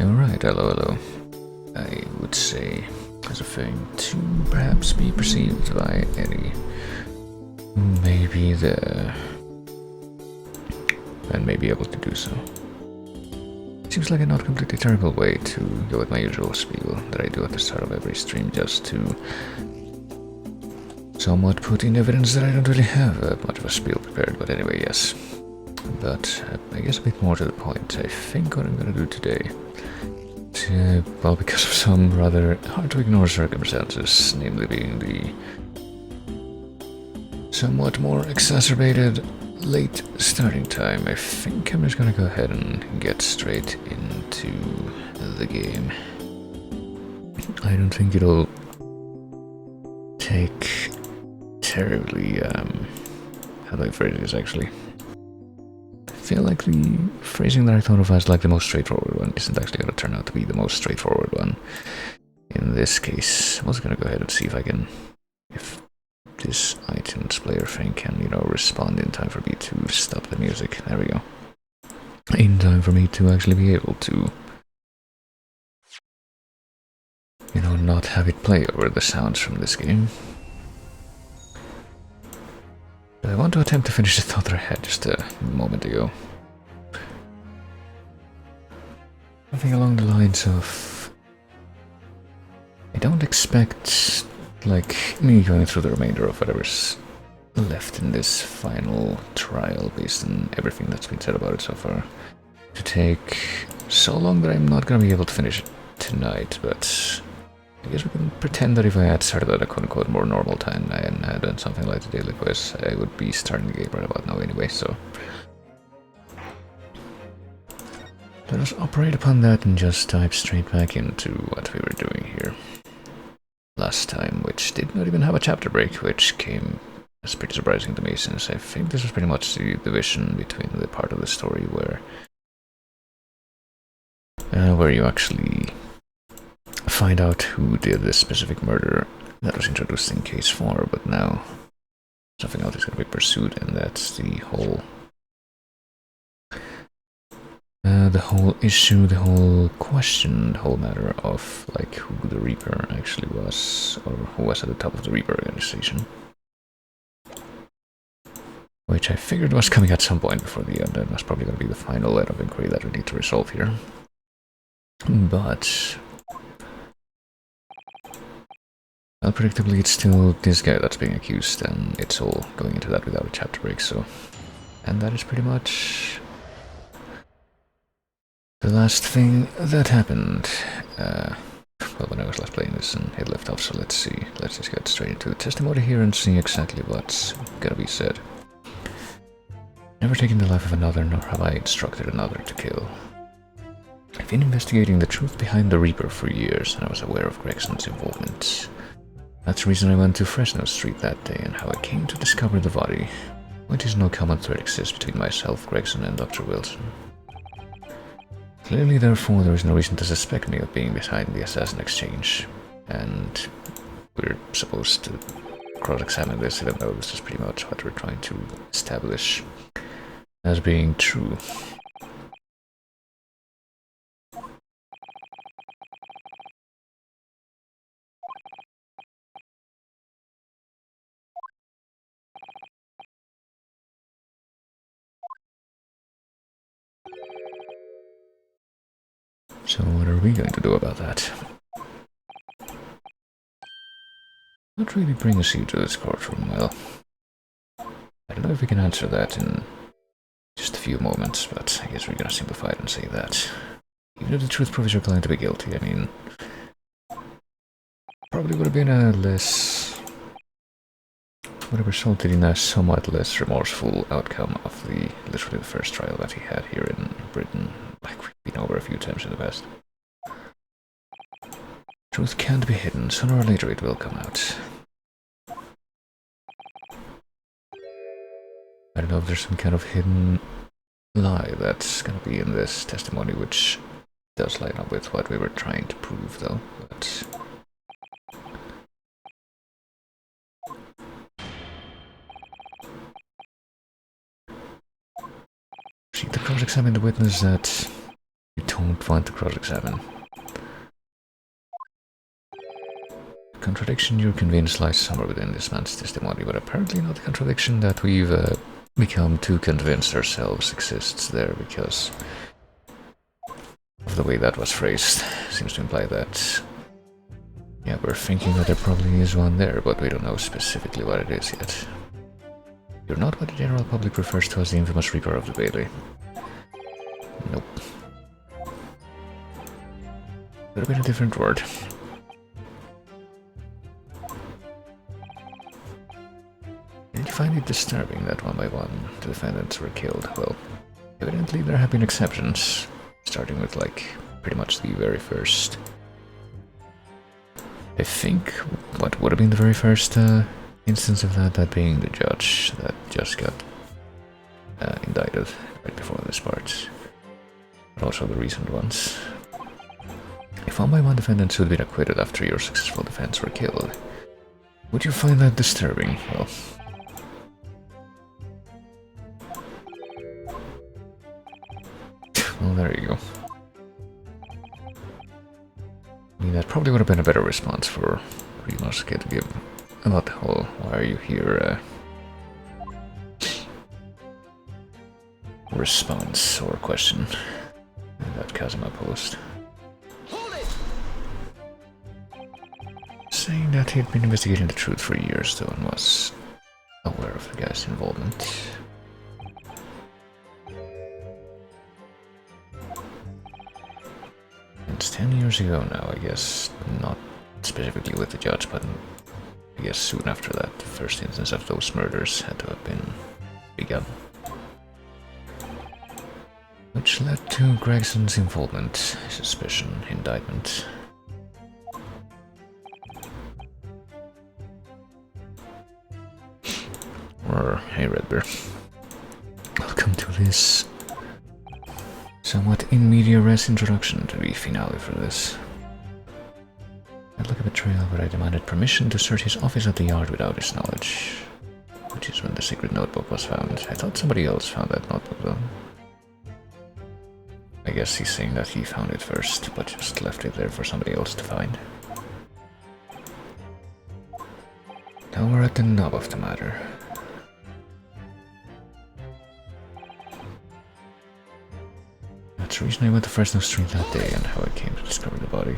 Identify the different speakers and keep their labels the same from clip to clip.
Speaker 1: Alright, hello, hello. I would say as a thing to perhaps be perceived by any maybe there and may be able to do so. Seems like a not completely terrible way to go with my usual spiel that I do at the start of every stream, just to somewhat put in evidence that I don't really have much of a spiel prepared, but anyway, yes. But I guess a bit more to the point, I think what I'm gonna do today, well, because of some rather hard to ignore circumstances, namely being the somewhat more exacerbated late starting time, I think I'm just gonna go ahead and get straight into the game. I don't think it'll take terribly, how do I phrase this actually? I feel like the phrasing that I thought of as like the most straightforward one isn't actually gonna turn out to be the most straightforward one. In this case, I was gonna go ahead and see if I can, if this iTunes player thing can, you know, respond in time for me to stop the music. There we go. In time for me to actually be able to, you know, not have it play over the sounds from this game. But I want to attempt to finish the thought that I had just a moment ago. Something along the lines of, I don't expect, like, me going through the remainder of whatever's left in this final trial based on everything that's been said about it so far to take so long that I'm not gonna be able to finish it tonight, but I guess we can pretend that if I had started at a quote-unquote more normal time and had done something like the daily quest, I would be starting the game right about now anyway, so let us operate upon that and just dive straight back into what we were doing here last time, which did not even have a chapter break, which came as pretty surprising to me, since I think this was pretty much the division between the part of the story where you actually find out who did this specific murder that was introduced in case 4, but now something else is going to be pursued, and that's the whole issue, the whole question, the whole matter of like who the Reaper actually was, or who was at the top of the Reaper organization. Which I figured was coming at some point before the end, and was probably going to be the final line of inquiry that we need to resolve here. But well, predictably, it's still this guy that's being accused, and it's all going into that without a chapter break, so... And that is pretty much the last thing that happened. Well, when I was last playing this and it left off, so let's see. Let's just get straight into the testimony here and see exactly what's gonna be said. Never taken the life of another, nor have I instructed another to kill. I've been investigating the truth behind the Reaper for years, and I was aware of Gregson's involvement. That's the reason I went to Fresno Street that day, and how I came to discover the body. Which is no common thread exists between myself, Gregson, and Dr. Wilson. Clearly, therefore, there is no reason to suspect me of being behind the assassin exchange, and we're supposed to cross-examine this, even though this is pretty much what we're trying to establish as being true. So what are we going to do about that? What really brings you to this courtroom? Well, I don't know if we can answer that in just a few moments, but I guess we're gonna simplify it and say that even if the truth proves your client to be guilty, I mean, probably would have been a less, would have resulted in a somewhat less remorseful outcome of the literally the first trial that he had here in Britain, like we've been over a few times in the past. Truth can't be hidden. Sooner or later it will come out. I don't know if there's some kind of hidden lie that's gonna be in this testimony, which does line up with what we were trying to prove, though, but... Proceed to cross-examine the witness that you don't might want to cross-examine. The contradiction you're convinced lies somewhere within this man's testimony, but apparently not the contradiction that we've become too convinced ourselves exists there, because of the way that was phrased. Seems to imply that, yeah, we're thinking that there probably is one there, but we don't know specifically what it is yet. You're not what the general public refers to as the infamous Reaper of the Bailey. Nope. Could have been a different word. Did you find it disturbing that one by one the defendants were killed? Well, evidently there have been exceptions, starting with, like, pretty much the very first. I think what would have been the very first instance of that being the judge that just got indicted right before this part. But also the recent ones. If one by one defendants who'd been acquitted after your successful defense were killed, would you find that disturbing? Well, there you go. I mean, that probably would have been a better response for Rinosuke to give about the whole "why are you here" response or question that Kazuma posed. Saying that he'd been investigating the truth for years though and was aware of the guy's involvement. It's 10 years ago now, I guess. Not specifically with the judge, but I guess soon after that, the first instance of those murders had to have been begun. Which led to Gregson's involvement, suspicion, indictment. Hey Redbear. Welcome to this somewhat in media res introduction to the finale for this. I'd like a betrayal, but I demanded permission to search his office at the yard without his knowledge. Which is when the secret notebook was found. I thought somebody else found that notebook though. I guess he's saying that he found it first, but just left it there for somebody else to find. Now we're at the nub of the matter. That's the reason I went to Fresno Street that day and how I came to discover the body.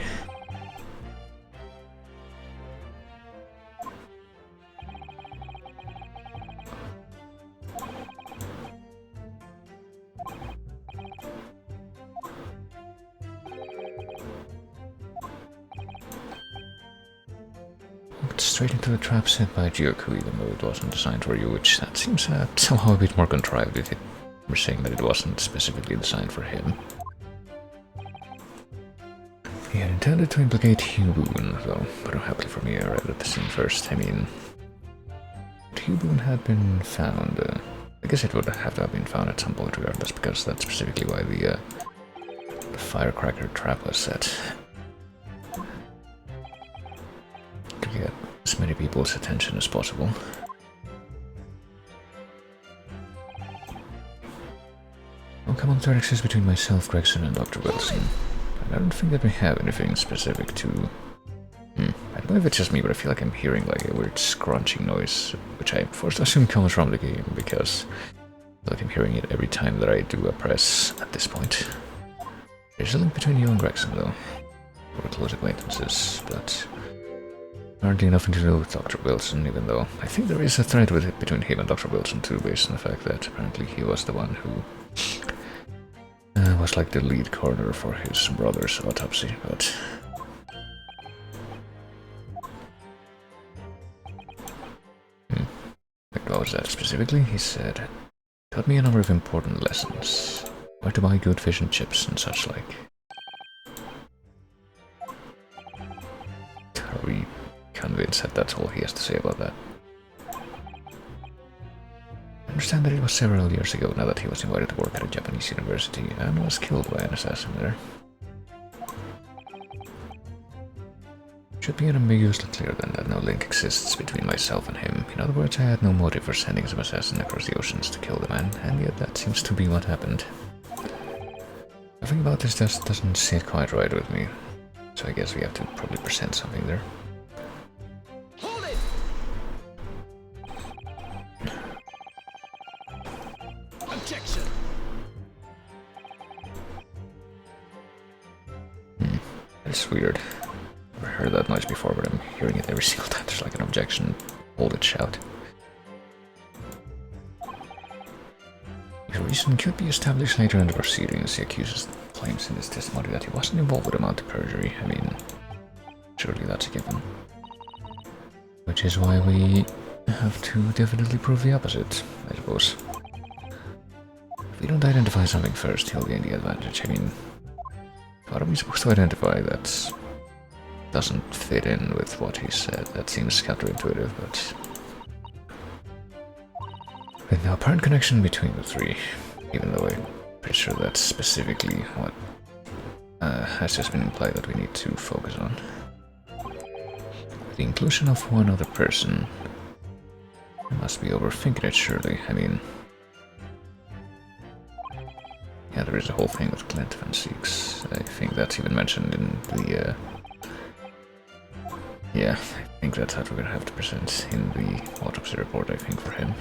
Speaker 1: Walked straight into the trap set by Gyoku, even though it wasn't designed for you, which that seems somehow a bit more contrived if it were saying that it wasn't specifically designed for him. He had intended to implicate Hyubun, though, but unhappily for me I read at the scene first. I mean, Hyubun had been found. I guess it would have to have been found at some point regardless, because that's specifically why the firecracker trap was set. To get as many people's attention as possible. No common thread exists between myself, Gregson, and Dr. Wilson. And I don't think that we have anything specific to... I don't know if it's just me, but I feel like I'm hearing like a weird scrunching noise, which I'm forced to assume comes from the game, because I feel like I'm hearing it every time that I do a press at this point. There's a link between you and Gregson, though. We're close acquaintances, but apparently nothing to do with Dr. Wilson, even though I think there is a thread with it between him and Dr. Wilson too, based on the fact that apparently he was the one who was like the lead coroner for his brother's autopsy, but... What was that specifically? He said, taught me a number of important lessons. Where to buy good fish and chips and such like. Are we convinced that that's all he has to say about that? I understand that it was several years ago now that he was invited to work at a Japanese university and was killed by an assassin there. Should be unambiguously clear then that no link exists between myself and him. In other words, I had no motive for sending some assassin across the oceans to kill the man, and yet that seems to be what happened. thing about this just doesn't sit quite right with me. So I guess we have to probably present something there.
Speaker 2: Hold it! Objection!
Speaker 1: It's weird. Never heard that noise before, but I'm hearing it every single time there's like an objection. Hold it, shout. His reason could be established later in the proceedings. The accuser claims in his testimony that he wasn't involved with amount of perjury. I mean, surely that's a given. Which is why we have to definitely prove the opposite, I suppose. If we don't identify something first, he'll gain the advantage. I mean, what are we supposed to identify that doesn't fit in with what he said? That seems counterintuitive, but with no apparent connection between the three, even though I'm pretty sure that's specifically what has just been implied that we need to focus on. The inclusion of one other person. I must be overthinking it, surely. I mean, yeah, there is a whole thing with Clint Van Seeks. I think that's even mentioned in the yeah, I think that's what we're gonna have to present in the autopsy report, I think, for him.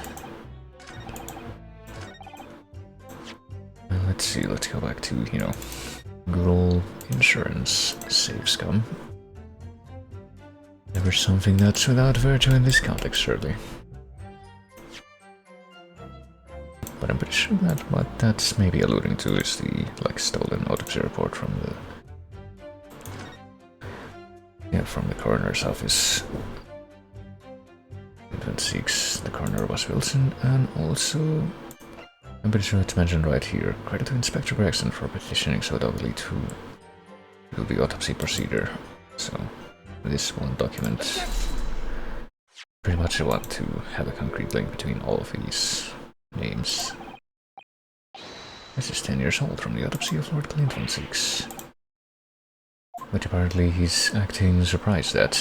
Speaker 1: Let's see, let's go back to, you know, good old insurance save scum. Never something that's without virtue in this context, surely. But I'm pretty sure that what that's maybe alluding to is the, like, stolen autopsy report from the... yeah, from the coroner's office. It seeks the coroner was Wilson, and also... I'm pretty sure it's mentioned right here. Credit to Inspector Gregson for petitioning so doubly to do the autopsy procedure. So, this one document... pretty much I want to have a concrete link between all of these names. This is 10 years old from the autopsy of Lord Clint Van Seeks, which apparently he's acting surprised at.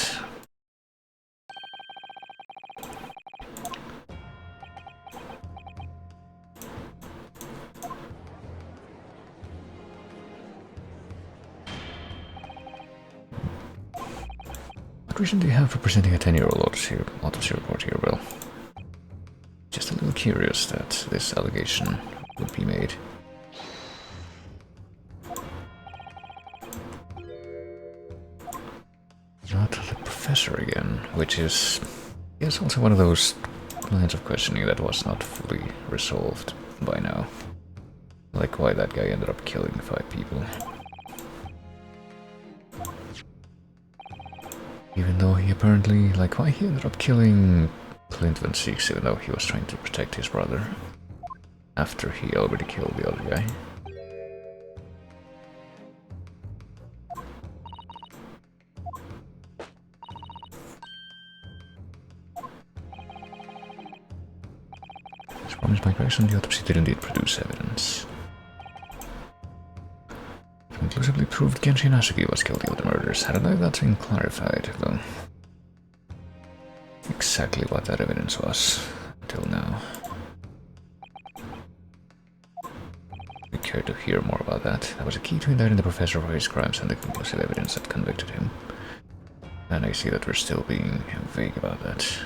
Speaker 1: What reason do you have for presenting a 10-year-old autopsy report here, Will? Just a little curious that this allegation would be made. Not the professor again, which is also one of those lines of questioning that was not fully resolved by now. Like why that guy ended up killing 5 people. Even though he apparently, like why he ended up killing Clint Van Seeks even though he was trying to protect his brother. After he already killed the other guy. As promised by Gregson, the autopsy did indeed produce evidence. It conclusively proved Genshin Ascetic was guilty of the murders. I don't know if that's been clarified, though. Exactly what that evidence was, until now. We care to hear more about that. That was a key to indicting the professor for his crimes and the conclusive evidence that convicted him. And I see that we're still being vague about that.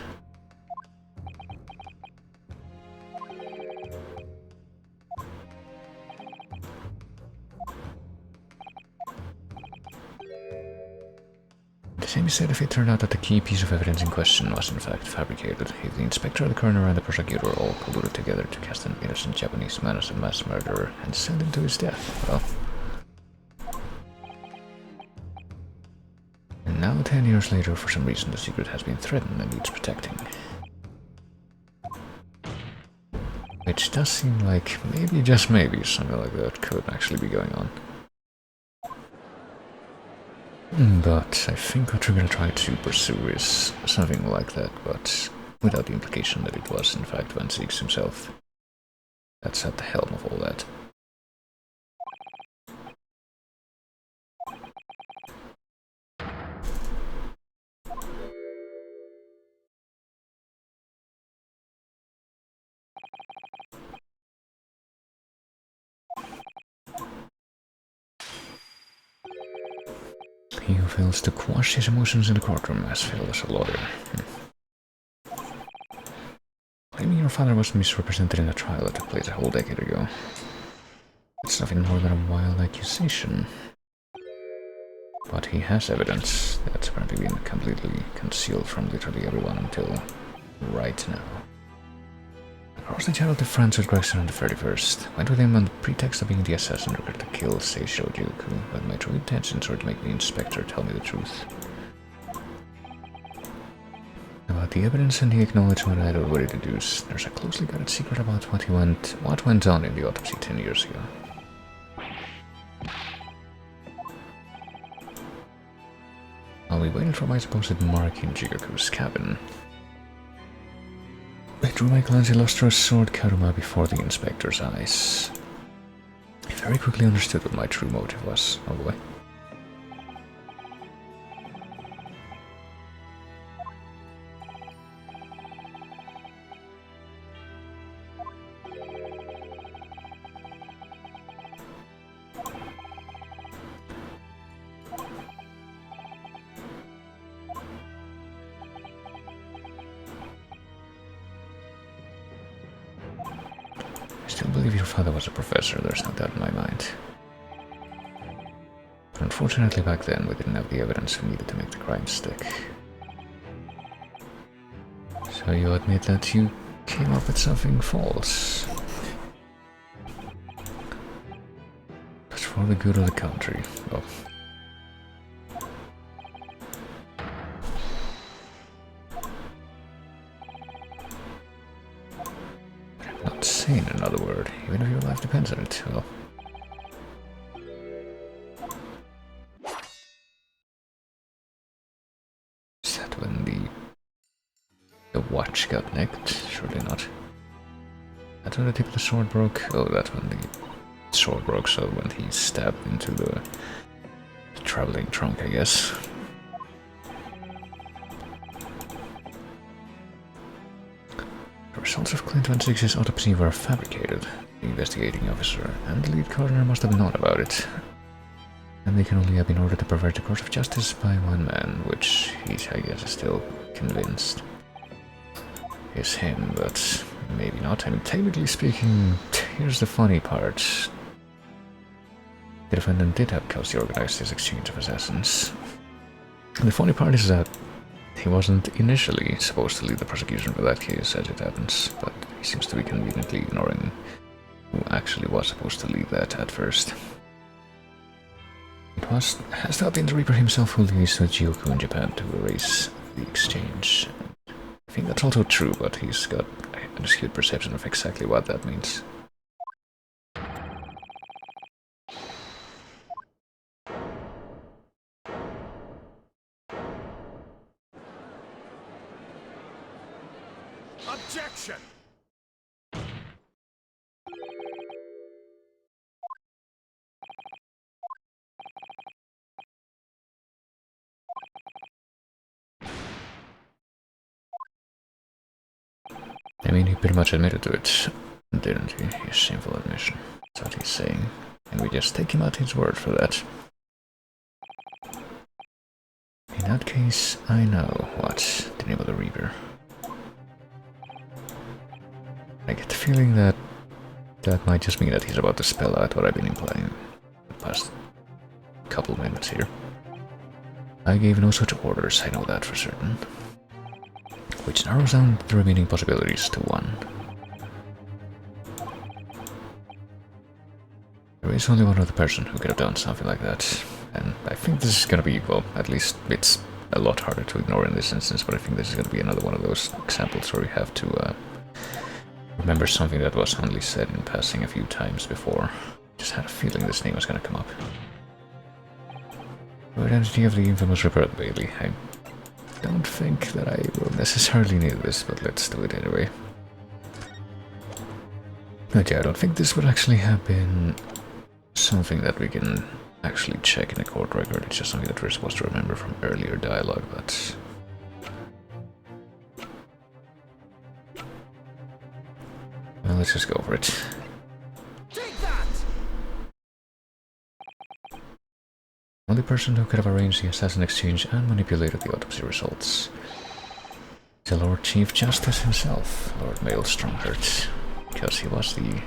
Speaker 1: The same is said if it turned out that the key piece of evidence in question was in fact fabricated. If the inspector, the coroner, and the prosecutor all colluded together to cast an innocent Japanese man as a mass murderer and send him to his death, well... And now, 10 years later, for some reason, the secret has been threatened and needs protecting. Which does seem like maybe, just maybe, something like that could actually be going on. But I think what we're gonna try to pursue is something like that, but without the implication that it was in fact Van Seeks himself that's at the helm of all that. He who fails to quash his emotions in the courtroom has failed as a lawyer. Claiming your father was misrepresented in a trial that took place a whole decade ago. It's nothing more than a wild accusation. But he has evidence that's apparently been completely concealed from literally everyone until right now. I crossed the channel to France with Gregson on the 31st. Went with him on the pretext of being the assassin required to kill Seisho Juku, but my true intentions were to make the inspector tell me the truth. About the evidence and the acknowledgement I had already deduced, there's a closely guarded secret about what went on in the autopsy 10 years ago. While we waited for my supposed mark in Jigoku's cabin, I drew my glance illustrious sword Karuma before the inspector's eyes. He very quickly understood what my true motive was. Oh boy. I still believe your father was a professor, there's no doubt in my mind. But unfortunately back then we didn't have the evidence we needed to make the crime stick. So you admit that you came up with something false. But for the good of the country, well... Not saying another word, even if your life depends on it, well... Is that when the watch got nicked? Surely not. That's when the tip of the sword broke? Oh, that's when the sword broke, so when he stabbed into the traveling trunk, I guess. The results of Clint 26's autopsy were fabricated. The investigating officer and the lead coroner must have known about it. And they can only have been ordered to pervert the course of justice by one man, which he, I guess, is still convinced is him, but maybe not. I mean, technically speaking, here's the funny part. The defendant did have Kelsey organized this exchange of assassins. And the funny part is that he wasn't initially supposed to lead the prosecution for that case, as it happens, but he seems to be conveniently ignoring who actually was supposed to lead that at first. It has to have been the Reaper himself who liaised with Jyoku in Japan to erase the exchange. I think that's also true, but he's got an skewed perception of exactly what that means.
Speaker 2: Objection!
Speaker 1: I mean, he pretty much admitted to it, didn't he? His shameful admission. That's what he's saying. And we just take him at his word for that. In that case, I know what the name of the Reaper. I get the feeling that that might just mean that he's about to spell out what I've been implying the past couple minutes here. I gave no such orders, I know that for certain. Which narrows down the remaining possibilities to one. There is only one other person who could have done something like that, and I think this is gonna be, well, at least it's a lot harder to ignore in this instance, but I think this is gonna be another one of those examples where we have to remember something that was only said in passing a few times before. Just had a feeling this name was gonna come up. The identity of the infamous Ripper at Bailey. I don't think that I will necessarily need this, but let's do it anyway. But yeah, I don't think this would actually have been something that we can actually check in a court record. It's just something that we're supposed to remember from earlier dialogue, but... well, let's just go for it. Well, only person who could have arranged the assassin exchange and manipulated the autopsy results. The Lord Chief Justice himself, Lord Maelstromhurt, because he was the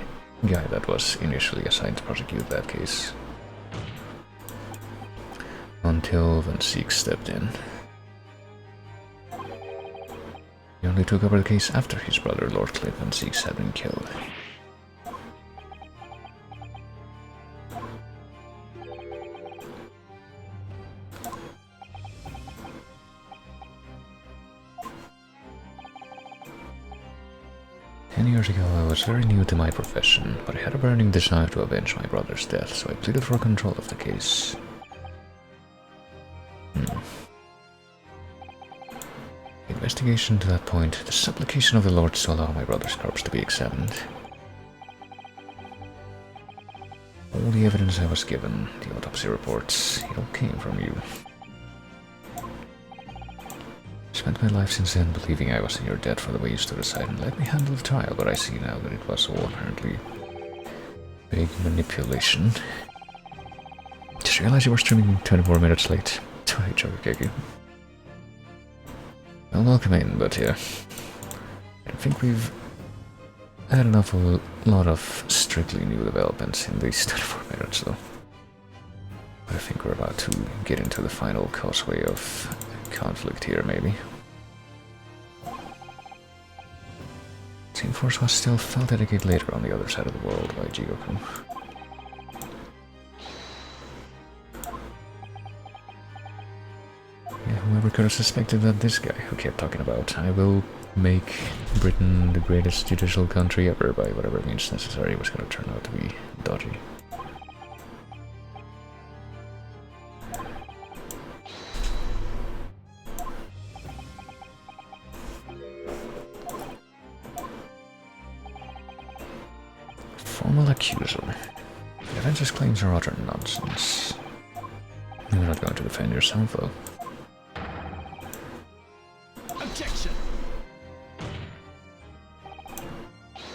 Speaker 1: guy that was initially assigned to prosecute that case. Until Van Sieg stepped in. He only took over the case after his brother Lord Cliff Van Sieg had been killed. 10 years ago I was very new to my profession, but I had a burning desire to avenge my brother's death, so I pleaded for control of the case. Investigation to that point, the supplication of the Lord to allow my brother's corpse to be examined. All the evidence I was given, the autopsy reports, it all came from you. Spent my life since then believing I was in your debt for the way you stood aside and let me handle the trial, but I see now that it was all apparently big manipulation. Just realized you were streaming 24 minutes late. Sorry, Chokakeki. Well, welcome in, but yeah. I don't think we've had an awful lot of strictly new developments in these 24 minutes, though. But I think we're about to get into the final causeway of conflict here, maybe. Team Force was still felt at a gate later on the other side of the world by Jigoku. Yeah, whoever could have suspected that this guy who kept talking about I will make Britain the greatest judicial country ever by whatever means necessary was going to turn out to be dodgy. Formal accusal. The Avengers' claims are utter nonsense. You're not going to defend yourself, though.
Speaker 2: Objection.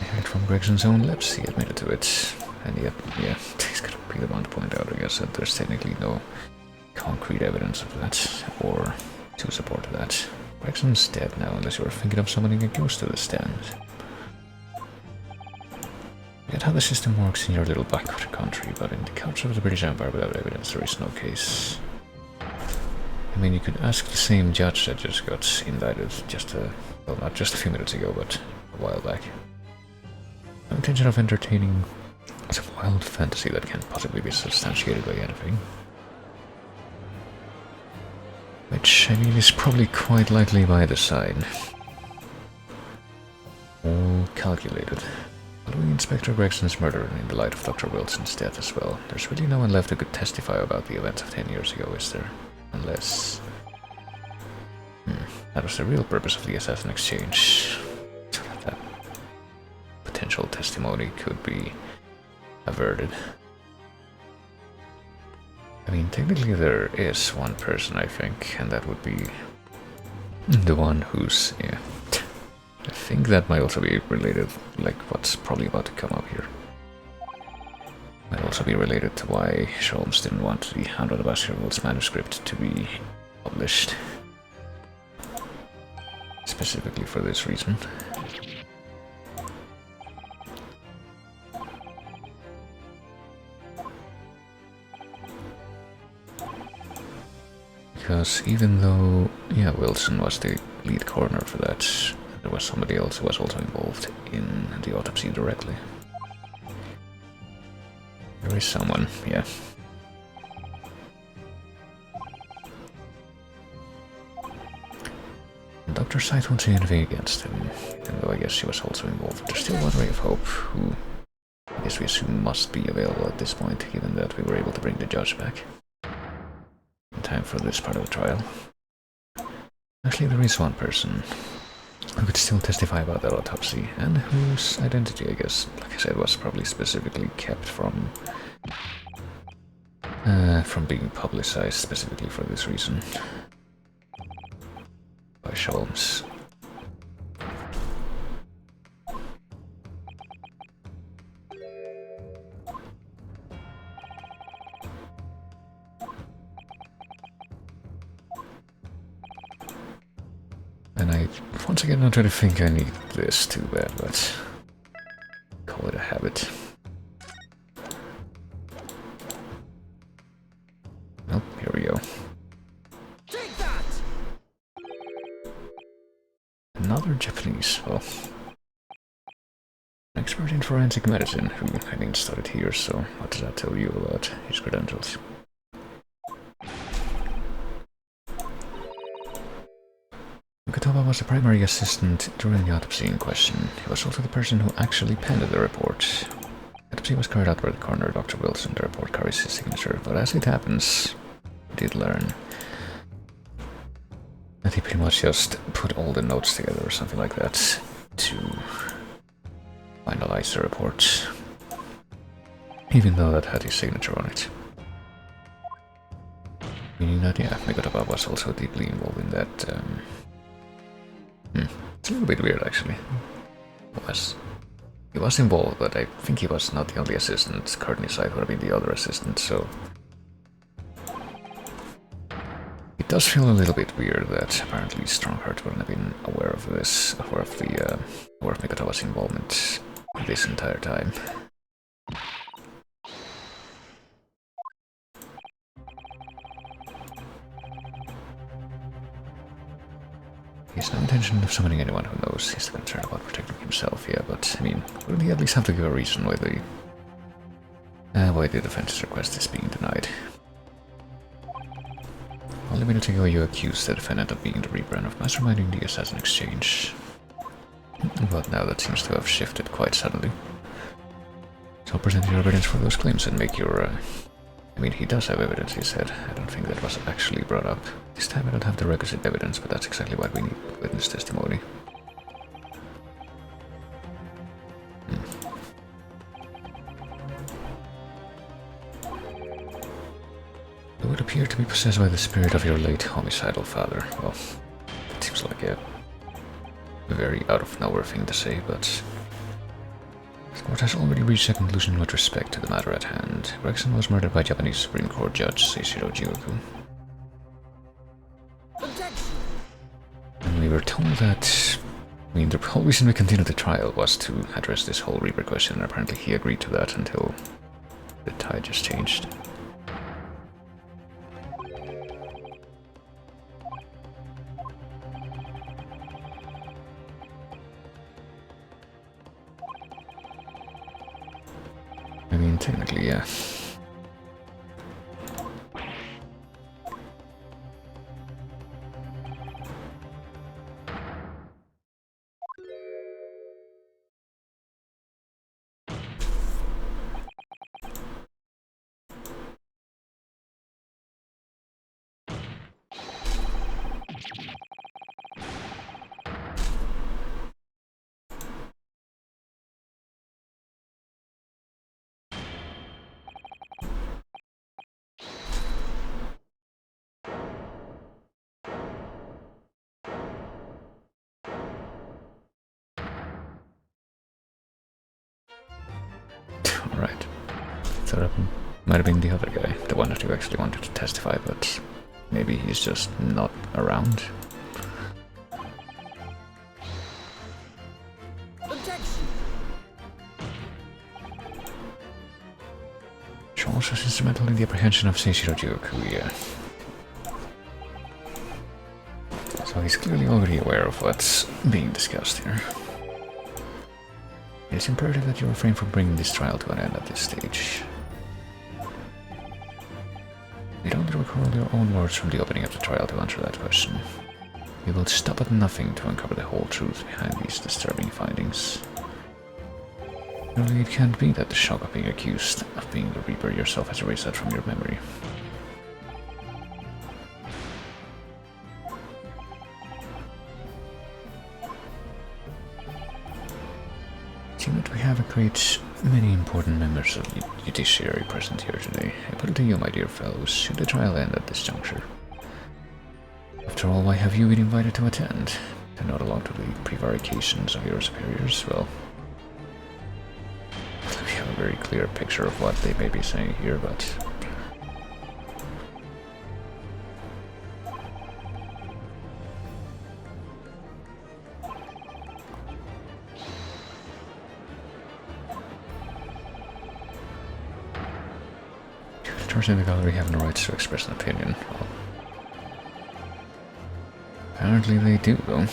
Speaker 1: I heard from Gregson's own lips, he admitted to it. And yet, yeah, he's gonna be the one to point out, I guess, that there's technically no concrete evidence of that, or to support that. Gregson's dead now, unless you were thinking of summoning a ghost to the stand. Forget how the system works in your little backward country, but in the country of the British Empire without evidence there is no case. I mean, you could ask the same judge that just got indicted well, not just a few minutes ago, but a while back. No intention of entertaining some wild fantasy that can't possibly be substantiated by anything. Which, I mean, is probably quite likely by design. All calculated. Following Inspector Gregson's murder in the light of Dr. Wilson's death as well, there's really no one left who could testify about the events of 10 years ago, is there? Unless... that was the real purpose of the assassin exchange. So that potential testimony could be averted. I mean, technically there is one person, I think, and that would be the one who's... yeah. I think that might also be related, like what's probably about to come up here. Might also be related to why Sholmes didn't want the Hound of the Baskervilles manuscript to be published. Specifically for this reason. Because even though, yeah, Wilson was the lead coroner for that, there was somebody else who was also involved in the autopsy directly. There is someone, yeah. And Dr. Sight won't say anything against him, even though I guess she was also involved. There's still one ray of hope, who I guess we assume must be available at this point, given that we were able to bring the judge back in time for this part of the trial. Actually, there is one person who could still testify about that autopsy, and whose identity, I guess, like I said, was probably specifically kept from being publicized specifically for this reason by Sholmes. Once again, I don't really think I need this too bad, but call it a habit. Oh, here we go.
Speaker 2: Take that!
Speaker 1: Another Japanese, well, an expert in forensic medicine, who I didn't study here, so what does that tell you about his credentials? Mukatova was the primary assistant during the autopsy in question. He was also the person who actually penned the report. The autopsy was carried out by the coroner, Dr. Wilson. The report carries his signature, but as it happens, we did learn that he pretty much just put all the notes together or something like that to finalize the report, even though that had his signature on it. Meaning that, yeah, Mukatova was also deeply involved in that. It's a little bit weird, actually. He was involved, but I think he was not the only assistant. Courtney Side would have been the other assistant, so it does feel a little bit weird that apparently Strongheart wouldn't have been aware of this, aware of Mukatova's involvement this entire time. He has no intention of summoning anyone who knows. He's concerned about protecting himself, yeah, but I mean, wouldn't he at least have to give a reason why the defense's request is being denied? Only minutes ago you accused the defendant of being the Reaper and of masterminding the assassin exchange. But now that seems to have shifted quite suddenly. So present your evidence for those claims and make your... I mean, he does have evidence, he said. I don't think that was actually brought up. This time I don't have the requisite evidence, but that's exactly what we need, witness testimony. You would appear to be possessed by the spirit of your late homicidal father. Well, that seems like a very out-of-nowhere thing to say, but... The court has already reached a conclusion with respect to the matter at hand. Gregson was murdered by Japanese Supreme Court Judge Seishiro Jioku. And we were told that... I mean, the whole reason we continued the trial was to address this whole Reaper question, and apparently he agreed to that until the tide just changed. I mean, technically, yeah. Alright. Thought it might have been the other guy, the one that you actually wanted to testify, but maybe he's just not around. Charles was instrumental in the apprehension of Seishiro Jioku, yeah. So he's clearly already aware of what's being discussed here. It is imperative that you refrain from bringing this trial to an end at this stage. You don't recall your own words from the opening of the trial to answer that question. We will stop at nothing to uncover the whole truth behind these disturbing findings. Surely it can't be that the shock of being accused of being the Reaper yourself has erased that from your memory. It seems that we have a great many important members of the judiciary present here today. I put it to you, my dear fellows, should the trial end at this juncture? After all, why have you been invited to attend? To nod along to the prevarications of your superiors? Well, we have a very clear picture of what they may be saying here, but... Visitors in the gallery have no rights to express an opinion. Well, apparently they do, though.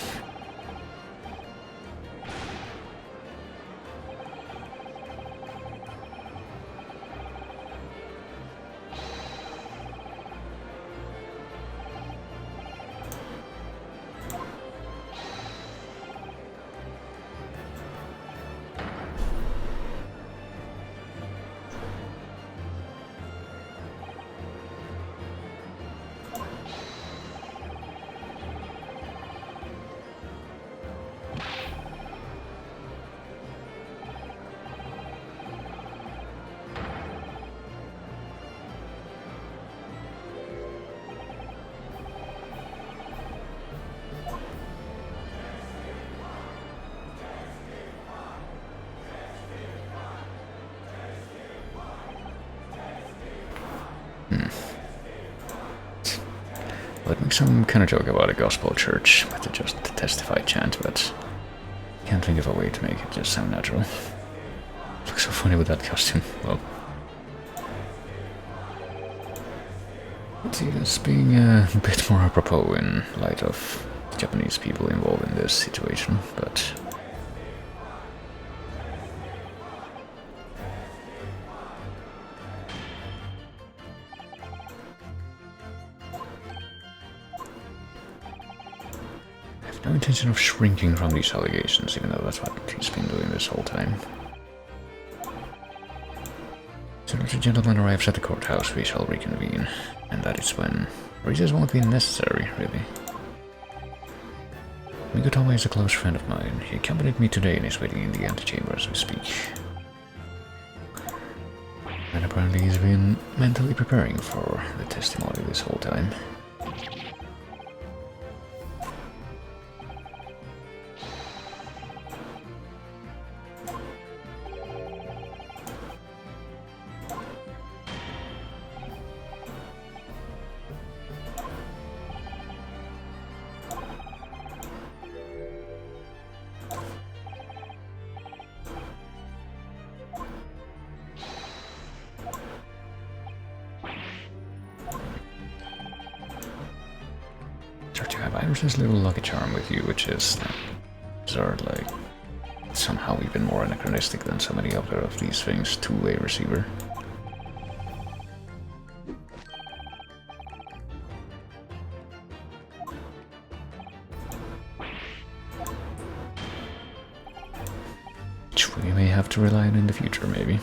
Speaker 1: Well, it makes some kind of joke about a gospel church with just the testify chant, but can't think of a way to make it just sound natural. Looks so funny with that costume. Well, it is being a bit more apropos in light of the Japanese people involved in this situation, but no intention of shrinking from these allegations, even though that's what he's been doing this whole time. So if the gentleman arrives at the courthouse, we shall reconvene, and that is when recess won't be necessary, really. Mikotomo is a close friend of mine. He accompanied me today and is waiting in the antechamber as we speak. And apparently he's been mentally preparing for the testimony this whole time. You have Iris's little lucky charm with you, which is bizarre, like somehow even more anachronistic than so many other of these things. Two-way receiver. Which we may have to rely on in the future, maybe.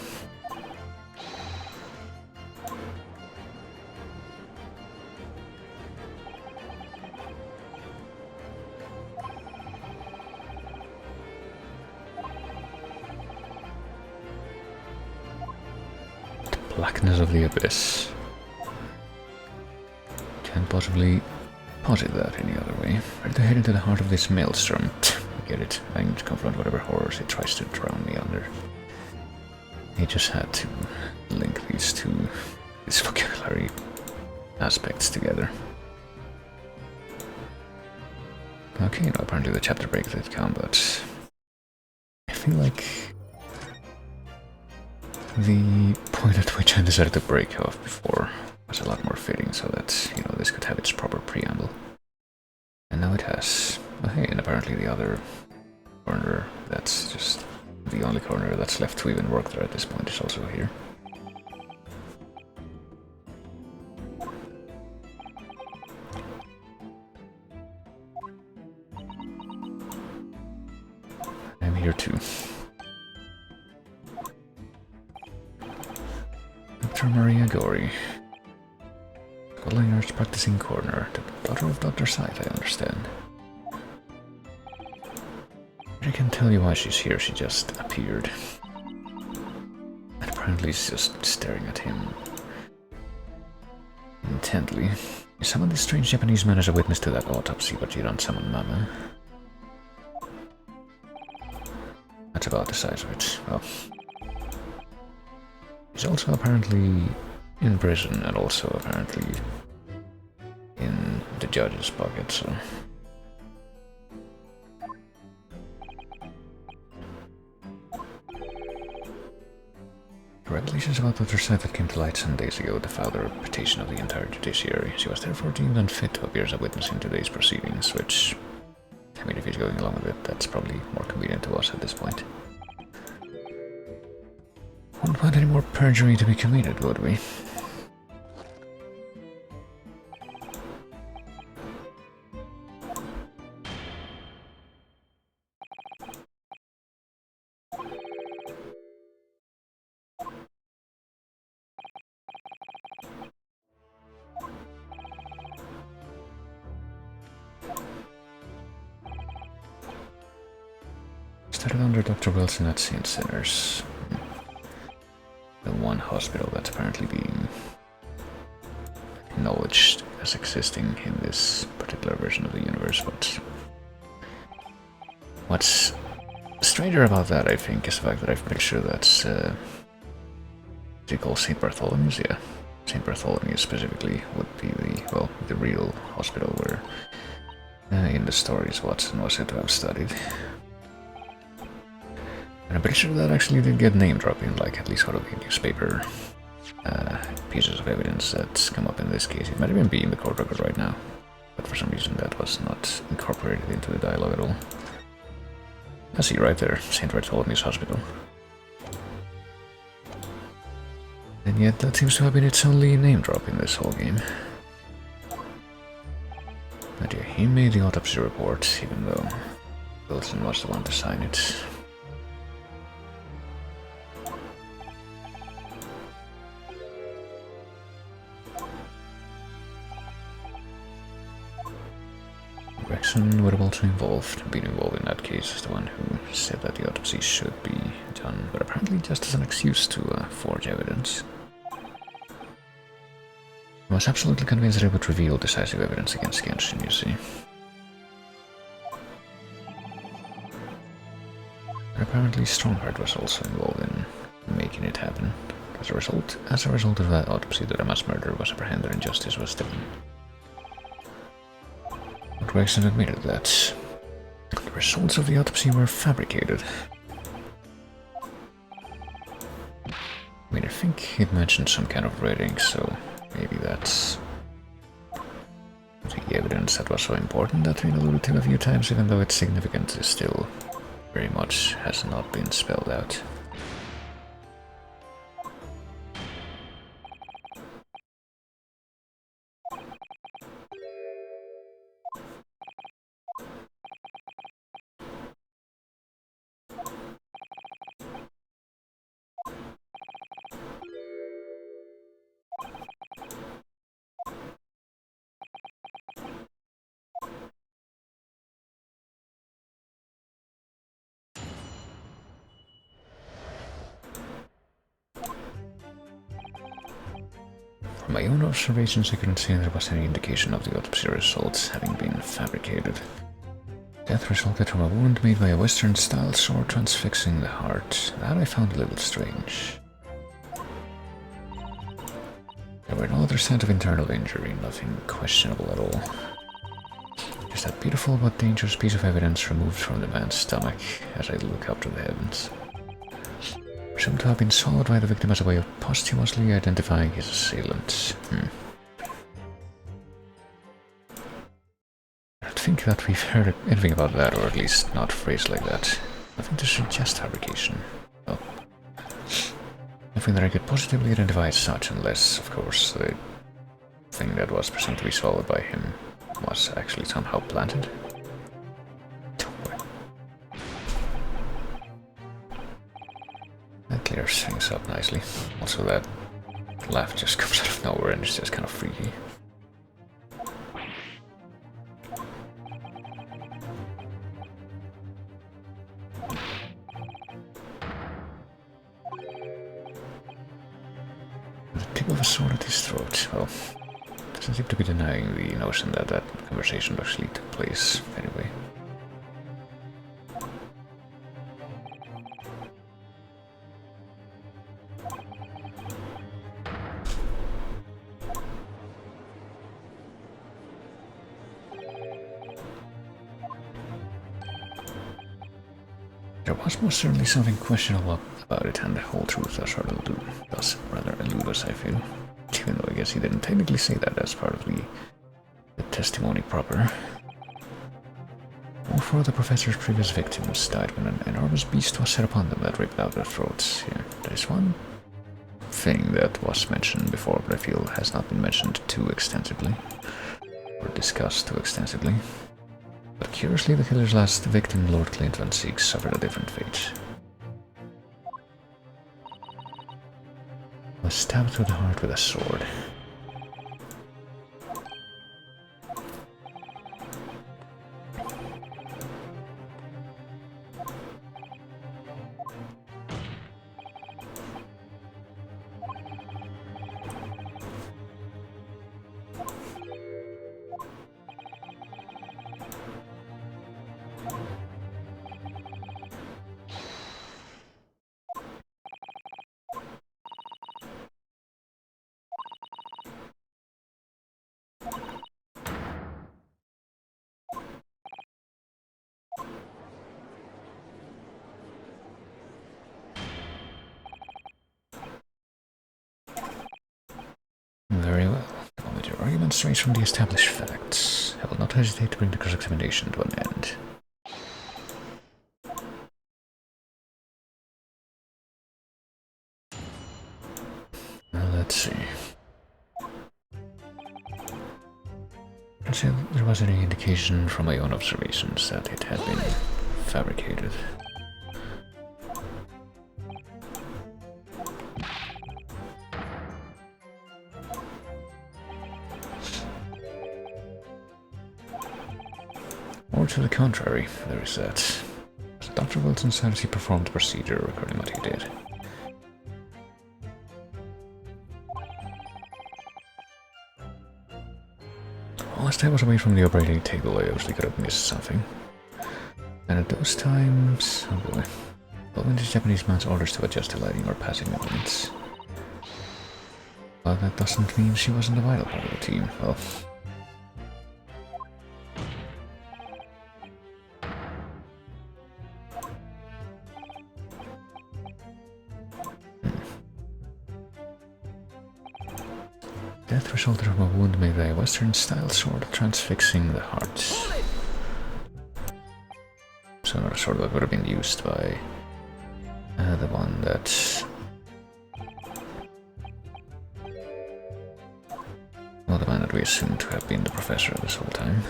Speaker 1: Blackness of the abyss. Can't possibly posit that any other way. Ready to head into the heart of this maelstrom. Get it. I need to confront whatever horrors it tries to drown me under. He just had to link these vocabulary aspects together. Okay, no, apparently the chapter break did come, but I feel like the point at which I decided to break off before was a lot more fitting, so that, you know, this could have its proper preamble. And now it has. Oh, hey, and apparently the other corner, that's just the only corner that's left to even work there at this point, is also here. I'm here too. Dr. Maria Gori. Scotland Nurse practicing corner. The daughter of Dr. Scythe, I understand. I can tell you why she's here, she just appeared. And apparently is just staring at him intently. You summoned this strange Japanese man as a witness to that autopsy, but you don't summon Mama. That's about the size of it. Well, he's also apparently in prison and also apparently in the judge's pocket, so... Revelations about Dr. Seth that came to light some days ago defiled the reputation of the entire judiciary. She was therefore deemed unfit to appear as a witness in today's proceedings, which, I mean, if he's going along with it, that's probably more convenient to us at this point. Wouldn't want any more perjury to be committed, would we? Started under Dr. Wilson at St. Sinners. The one hospital that's apparently being acknowledged as existing in this particular version of the universe, but what's stranger about that, I think, is the fact that I'm pretty sure that's they call St. Bartholomew's, yeah. St. Bartholomew specifically would be the real hospital where in the stories Watson was said to have studied. And I'm pretty sure that actually did get name dropped in, like, at least one of the newspaper pieces of evidence that's come up in this case. It might even be in the court record right now, but for some reason that was not incorporated into the dialogue at all. I see right there, St. Bartholomew's Hospital. And yet that seems to have been its only name drop in this whole game. But yeah, he made the autopsy report, even though Wilson was the one to sign it. Gregson would have also been involved in that case as the one who said that the autopsy should be done, but apparently just as an excuse to forge evidence. He was absolutely convinced that it would reveal decisive evidence against Genshin, you see. But apparently Strongheart was also involved in making it happen. As a result of that autopsy, the mass murderer was apprehended and justice was done. Gregson admitted that the results of the autopsy were fabricated. I mean, I think it mentioned some kind of red ink, so maybe that's the evidence that was so important that we alluded to a few times, even though its significance is still very much has not been spelled out. From my own observations, I couldn't see there was any indication of the autopsy results having been fabricated. Death resulted from a wound made by a Western-style sword transfixing the heart. That I found a little strange. There were no other signs of internal injury, nothing questionable at all. Just that beautiful but dangerous piece of evidence removed from the man's stomach as I look up to the heavens. Presumed to have been swallowed by the victim as a way of posthumously identifying his assailant. I don't think that we've heard anything about that, or at least not phrased like that. Nothing to suggest fabrication. Well, nothing that I could positively identify as such, unless, of course, the thing that was presumed to be swallowed by him was actually somehow planted. That clears things up nicely. Also, that laugh just comes out of nowhere and it's just kind of freaky. The tip of a sword at his throat. Well, doesn't seem to be denying the notion that that conversation actually took place anyway. There was most certainly something questionable about it, and the whole truth does rather elude us, I feel. Even though I guess he didn't technically say that as part of the testimony proper. All four of the professor's previous victims died when an enormous beast was set upon them that ripped out their throats. Here, there's one thing that was mentioned before, but I feel has not been mentioned too extensively, or discussed too extensively. But curiously, the killer's last victim, Lord Clint Van Sieg, suffered a different fate. He was stabbed through the heart with a sword. Very well. Come with your arguments straight from the established facts. I will not hesitate to bring the cross-examination to an end. Now let's see. Let's see if there was any indication from my own observations that it had been fabricated. Or to the contrary, there is that. Dr. Wilson said he performed the procedure recording what he did. Whilst I was away from the operating table, I obviously could have missed something. And at those times, oh boy, following the Japanese man's orders to adjust the lighting or passing movements. Well, that doesn't mean she wasn't a vital part of the team. Well, death resulted from a wound made by a Western-style sword transfixing the heart. So not a sword that would have been used by the one that... well, the man that we assumed to have been the professor this whole time.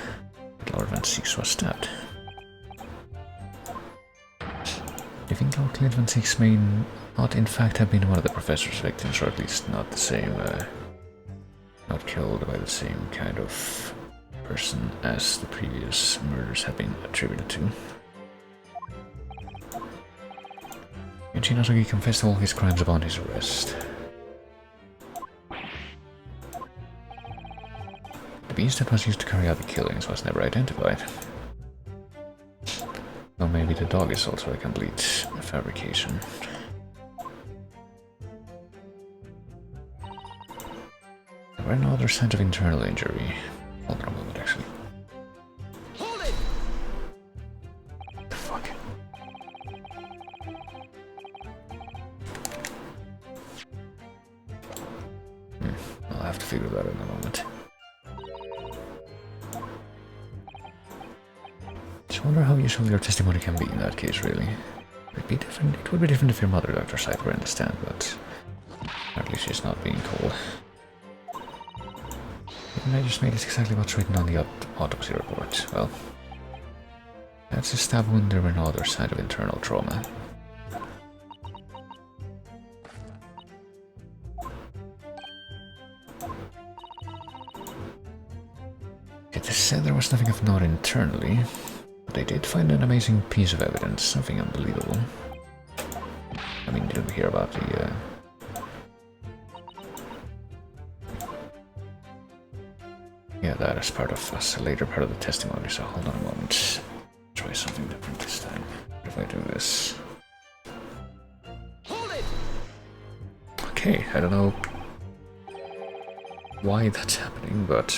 Speaker 1: But Lord Van Sieg was stabbed. Do you think Lord Clint Van Sieg may not in fact have been one of the professor's victims, or at least not the same... not killed by the same kind of person as the previous murders have been attributed to? And Shinasugi confessed all his crimes upon his arrest. The beast that was used to carry out the killings was never identified. Or maybe the dog is also a complete fabrication. There were no other signs of internal injury. Hold on a moment, actually.
Speaker 2: Hold it!
Speaker 1: What the fuck? I'll have to figure that out in a moment. Just wonder how useful your testimony can be in that case, really. It'd be different. It would be different if your mother, Dr. Sight, were in the stand, but apparently she's not being called. And I just made it exactly what's written on the autopsy report. Well, that's a stab wound. There were no other sign of internal trauma. It is said there was nothing of note internally, but they did find an amazing piece of evidence, something unbelievable. I mean, did we hear about the yeah, that is part of us, a later part of the testimony, so hold on a moment. Try something different this time. What if I do this?
Speaker 2: Hold it!
Speaker 1: Okay, I don't know why that's happening, but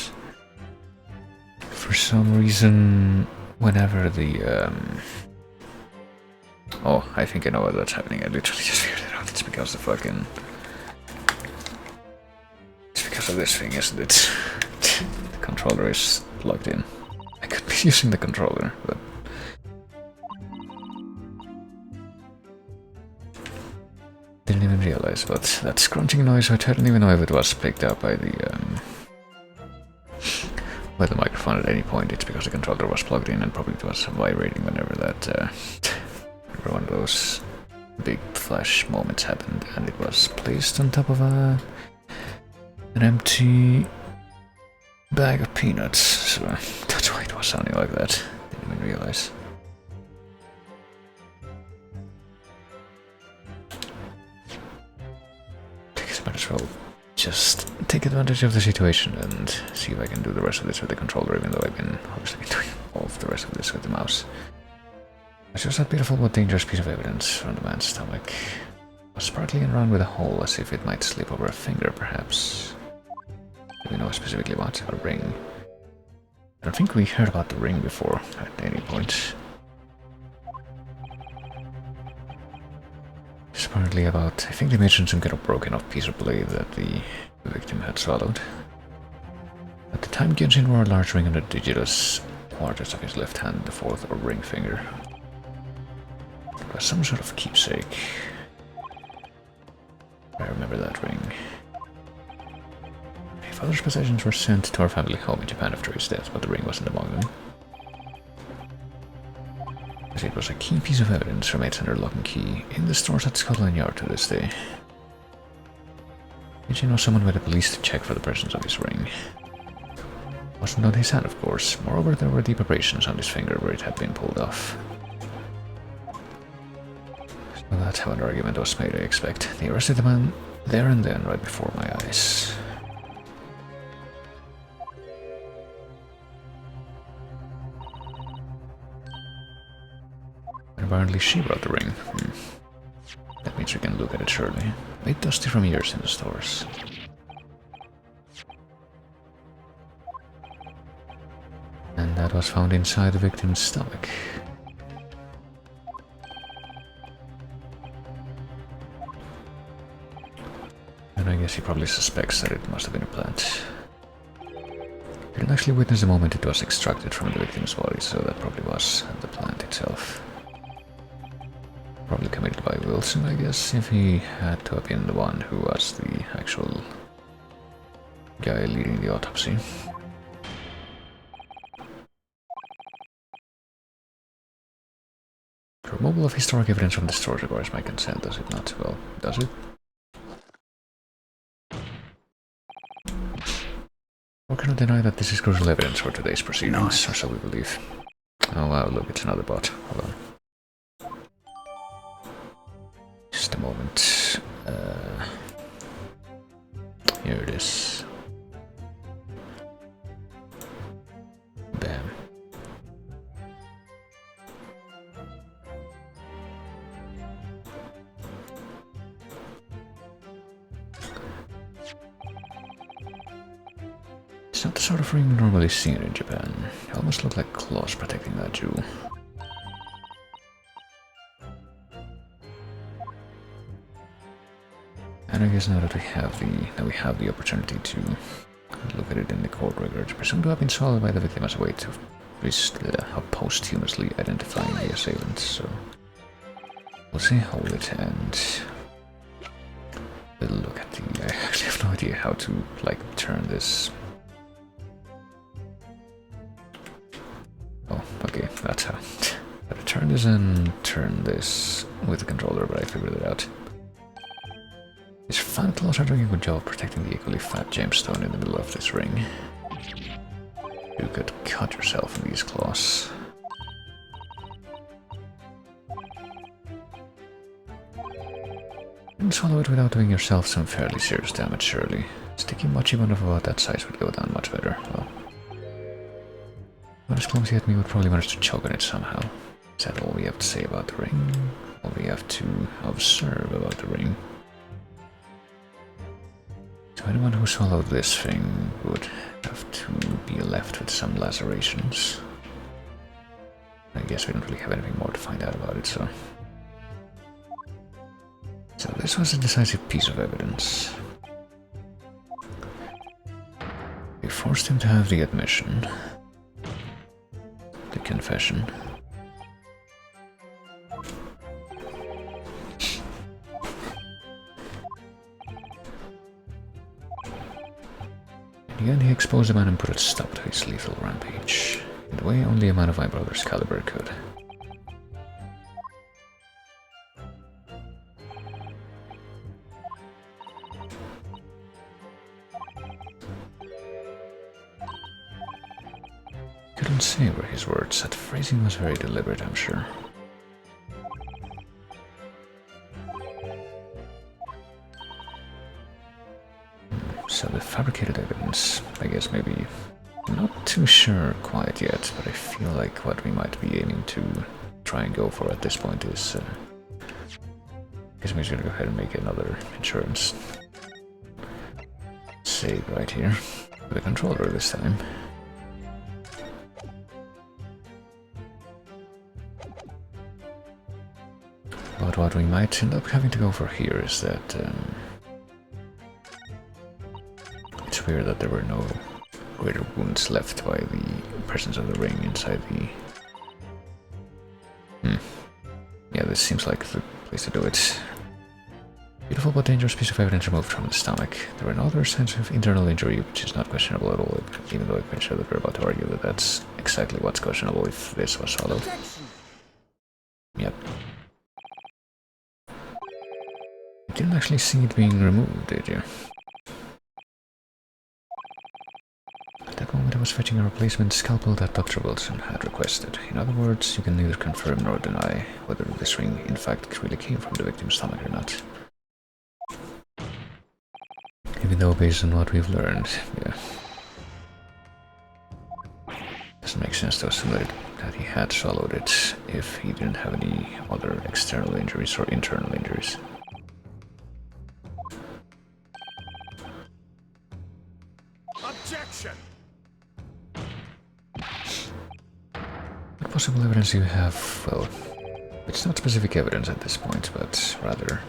Speaker 1: for some reason, whenever the Oh, I think I know what's happening. I literally just figured it out. It's because the fucking... It's because of this thing, isn't it? The controller is plugged in. I could be using the controller, but... Didn't even realize, but that scrunching noise, I didn't even know if it was picked up by the microphone at any point. It's because the controller was plugged in and probably it was vibrating whenever that whenever one of those big flash moments happened, and it was placed on top of an empty bag of peanuts, so that's why it was sounding like that. Didn't even realize. Might as well just take advantage of the situation and see if I can do the rest of this with the controller, even though I've been obviously doing all of the rest of this with the mouse. It's just that beautiful but dangerous piece of evidence from the man's stomach. It was sparkling around with a hole as if it might slip over a finger, perhaps. Do we know specifically what? A ring. I don't think we heard about the ring before at any point. It's apparently about, I think they mentioned some kind of broken off piece of blade that the victim had swallowed. At the time, Genshin wore a large ring on the digitous quarters of his left hand, the fourth or ring finger. It was some sort of keepsake. I remember that ring. My father's possessions were sent to our family home in Japan after his death, but the ring wasn't among them. It was a key piece of evidence remains under lock and key in the stores at Scotland Yard to this day. Eugene was summoned by the police to check for the presence of his ring. It wasn't on his hand, of course. Moreover, there were deep abrasions on his finger where it had been pulled off. So that's how an argument was made, I expect. They arrested the man there and then, right before my eyes. Apparently she brought the ring. That means we can look at it surely. Made dusty from years in the stores. And that was found inside the victim's stomach. And I guess he probably suspects that it must have been a plant. He didn't actually witness the moment it was extracted from the victim's body, so that probably was the plant itself. Probably committed by Wilson, I guess, if he had to have been the one who was the actual guy leading the autopsy. The removal of historic evidence from the stores requires my consent, does it not? Well, does it? Or cannot deny that this is crucial evidence for today's proceedings, or so we believe. Oh wow, look, it's another bot. Hold on. Just a moment. Here it is. Bam. It's not the sort of ring normally seen in Japan. It almost looked like claws protecting that jewel. And I guess now that we have the opportunity to look at it in the court records, presumed to have been swallowed by the victim as a way to posthumously identifying the assailant. So we'll see, hold it, and we'll look at the. I actually have no idea how to turn this. Oh, okay, that's how. Gotta turn this and turn this with the controller, but I figured it out. These fat claws are doing a good job protecting the equally fat gemstone in the middle of this ring. You could cut yourself in these claws. You can swallow it without doing yourself some fairly serious damage, surely. Sticky mochi one of about that size would go down much better. Well, not as clumsy as me would probably manage to choke on it somehow. Is that all we have to say about the ring? All we have to observe about the ring? So anyone who swallowed this thing would have to be left with some lacerations. I guess we don't really have anything more to find out about it, so So this was a decisive piece of evidence. We forced him to have the admission, the confession. In the end, he exposed the man and put a stop to his lethal rampage, in the way only a man of my brother's caliber could. Couldn't say were his words. That phrasing was very deliberate, I'm sure. So the fabricated evidence, I guess maybe. I'm not too sure quite yet, but I feel like what we might be aiming to try and go for at this point is... I guess I'm just gonna go ahead and make another insurance save right here, with a controller this time. But what we might end up having to go for here is that it's weird that there were no greater wounds left by the presence of the ring inside the... Yeah, this seems like the place to do it. Beautiful but dangerous piece of evidence removed from the stomach. There were no other signs of internal injury, which is not questionable at all, even though I'm pretty sure that we're about to argue that that's exactly what's questionable if this was swallowed. Yep. You didn't actually see it being removed, did you? At that moment I was fetching a replacement scalpel that Dr. Wilson had requested. In other words, you can neither confirm nor deny whether this ring in fact really came from the victim's stomach or not. Even though based on what we've learned, yeah. Doesn't make sense to assume that he had swallowed it if he didn't have any other external injuries or internal injuries.
Speaker 2: Objection!
Speaker 1: What possible evidence do you have? Well, it's not specific evidence at this point, but rather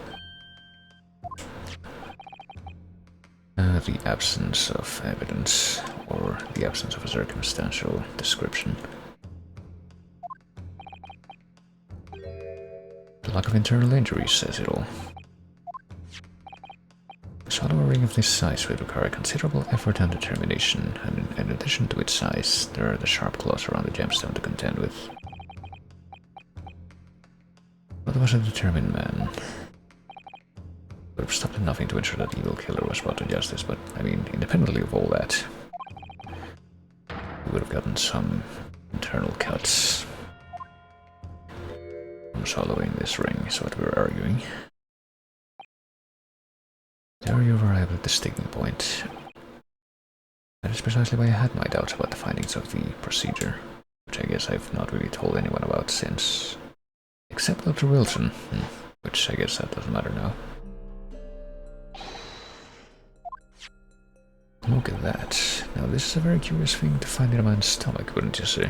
Speaker 1: the absence of evidence, or the absence of a circumstantial description. The lack of internal injuries says it all. To swallow a ring of this size would require considerable effort and determination, and in addition to its size, there are the sharp claws around the gemstone to contend with. But was a determined man. Would have stopped at nothing to ensure that evil killer was brought to justice, but, I mean, independently of all that, we would have gotten some internal cuts from swallowing this ring, is what we're arguing. There you arrive at the sticking point. That is precisely why I had my doubts about the findings of the procedure, which I guess I've not really told anyone about since... except Dr. Wilson, which I guess that doesn't matter now. Look at that. Now this is a very curious thing to find in a man's stomach, wouldn't you say?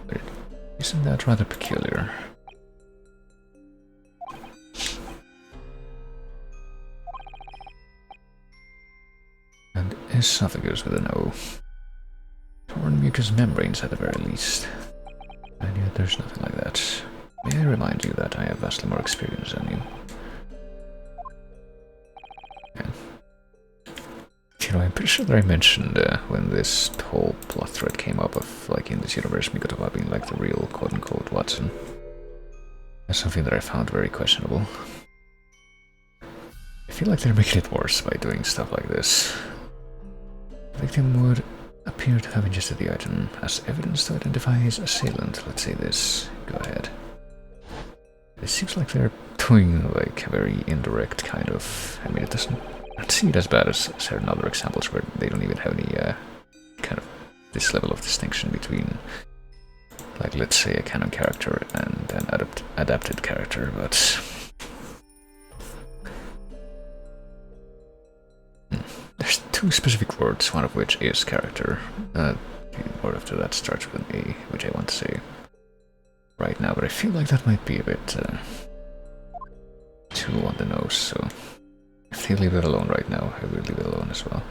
Speaker 1: But isn't that rather peculiar? And esophagus with an O. Torn mucous membranes at the very least. And yet there's nothing like that. May I remind you that I have vastly more experience than you. You know, I'm pretty sure that I mentioned when this whole plot thread came up of, like, in this universe, Mikotova being like the real quote-unquote Watson. That's something that I found very questionable. I feel like they're making it worse by doing stuff like this. The victim would appear to have ingested the item as evidence to identify his assailant. Let's say this. Go ahead. It seems like they're doing, like, a very indirect kind of... I mean, it doesn't... I'd see it as bad as certain other examples where they don't even have any kind of this level of distinction between, like, let's say a canon character and an adapted character, but there's two specific words, one of which is character. The word after that starts with an A, which I want to say. right now, but I feel like that might be a bit too on the nose, so if they leave it alone right now, I will leave it alone as well.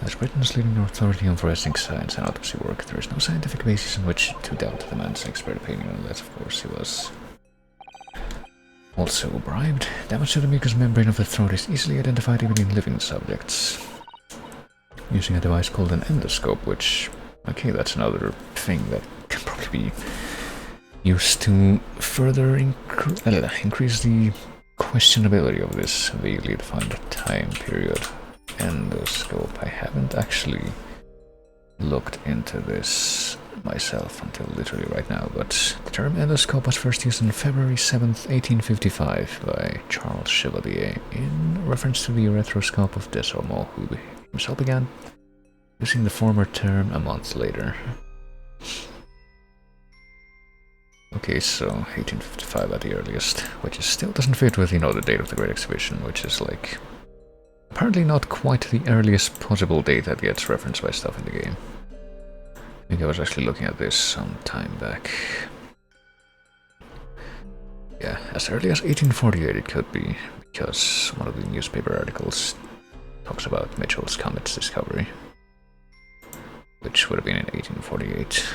Speaker 1: As Britain's leading authority on forensic science and autopsy work, there is no scientific basis on which to doubt the man's expert opinion, unless, of course, he was also bribed. Damage to the mucous membrane of the throat is easily identified even in living subjects, using a device called an endoscope, which, okay, that's another thing that can probably be used to further increase the questionability of this vaguely defined time period. Endoscope. I haven't actually looked into this myself until literally right now, but the term endoscope was first used on February 7th, 1855 by Charles Chevalier in reference to the urethroscope of Desormeaux, who himself began using the former term a month later. Okay, so 1855 at the earliest, which still doesn't fit with, you know, the date of the Great Exhibition, which is like apparently not quite the earliest possible date that gets referenced by stuff in the game. I think I was actually looking at this some time back. Yeah, as early as 1848 it could be, because one of the newspaper articles talks about Mitchell's comet's discovery, which would have been in 1848.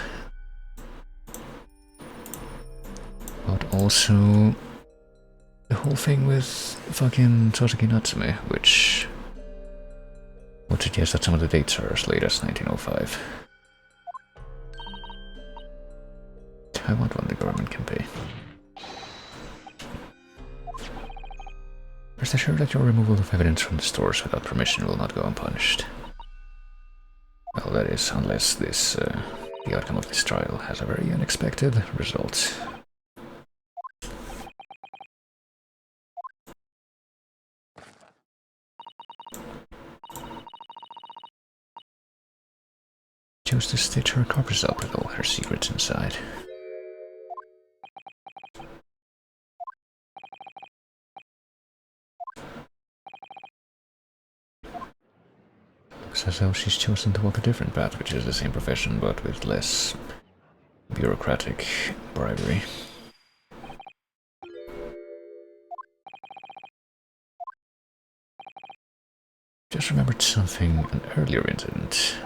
Speaker 1: But also the whole thing with fucking Soseki Natsume, which would suggest that some of the dates are as late as 1905. I want one the government can pay. Rest assured that your removal of evidence from the stores without permission will not go unpunished. Well, that is, unless this, the outcome of this trial has a very unexpected result. Chose to stitch her corpus up with all her secrets inside. Looks as though she's chosen to walk a different path, which is the same profession, but with less bureaucratic bribery. Just remembered something, an earlier incident.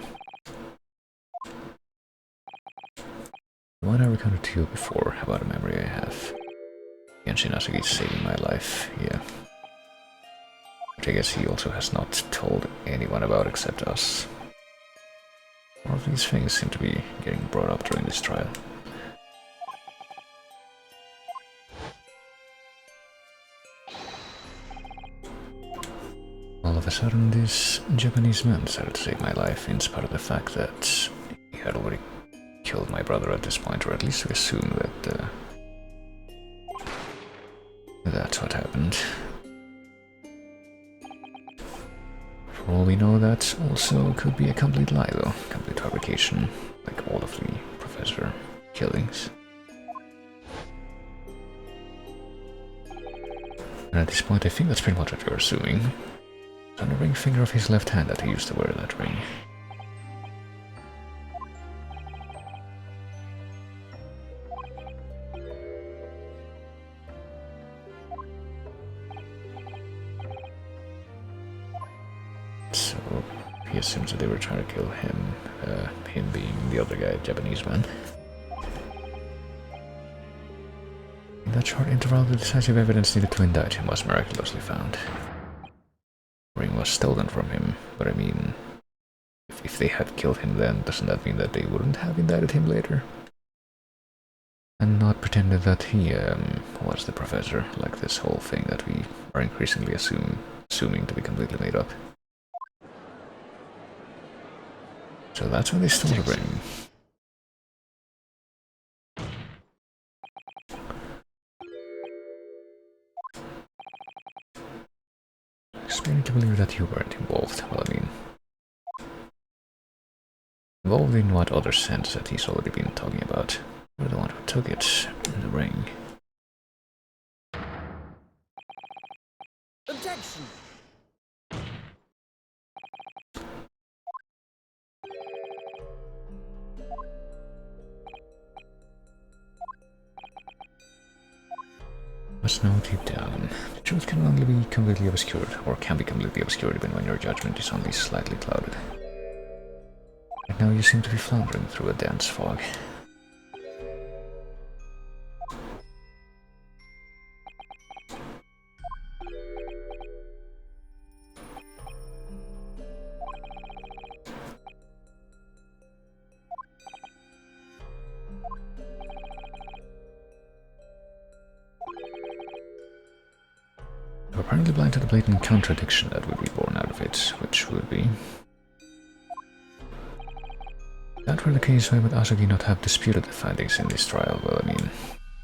Speaker 1: The one I recounted to you before about a memory I have. Genshin Asagi saving my life, yeah. Which I guess he also has not told anyone about except us. All of these things seem to be getting brought up during this trial. All of a sudden, this Japanese man decided to save my life in spite of the fact that he had already killed my brother at this point, or at least we assume that that's what happened. For all we know, that also could be a complete lie, though. Complete fabrication, like all of the professor killings. And at this point, I think that's pretty much what you're assuming. It's on the ring finger of his left hand that he used to wear that ring. So he assumes that they were trying to kill him, him being the other guy, Japanese man. In that short interval, the decisive evidence needed to indict him was miraculously found. The ring was stolen from him, but I mean, if they had killed him then, doesn't that mean that they wouldn't have indicted him later? And not pretended that he was the professor, like this whole thing that we are increasingly assuming to be completely made up. So that's when they stole the ring. Expecting to believe that you weren't involved. Well, I mean, involved in what other sense that he's already been talking about? You're the one who took it, the ring.
Speaker 2: Objection!
Speaker 1: Must know deep down. The truth can only be completely obscured, or can be completely obscured even when your judgment is only slightly clouded. Right now you seem to be floundering through a dense fog. You're apparently blind to the blatant contradiction that would be born out of it, which would be... If that were the case, why would Asagi not have disputed the findings in this trial? Well, I mean,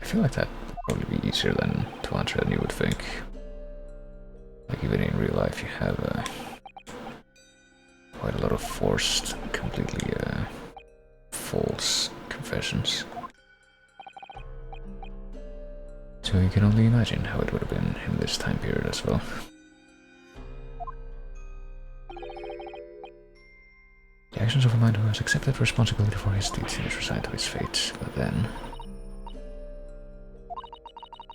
Speaker 1: I feel like that would probably be easier than to answer than you would think. Like, even in real life, you have quite a lot of forced, completely false confessions. So you can only imagine how it would have been in this time period as well. The actions of a man who has accepted responsibility for his deeds and is resigned to his fate, but then...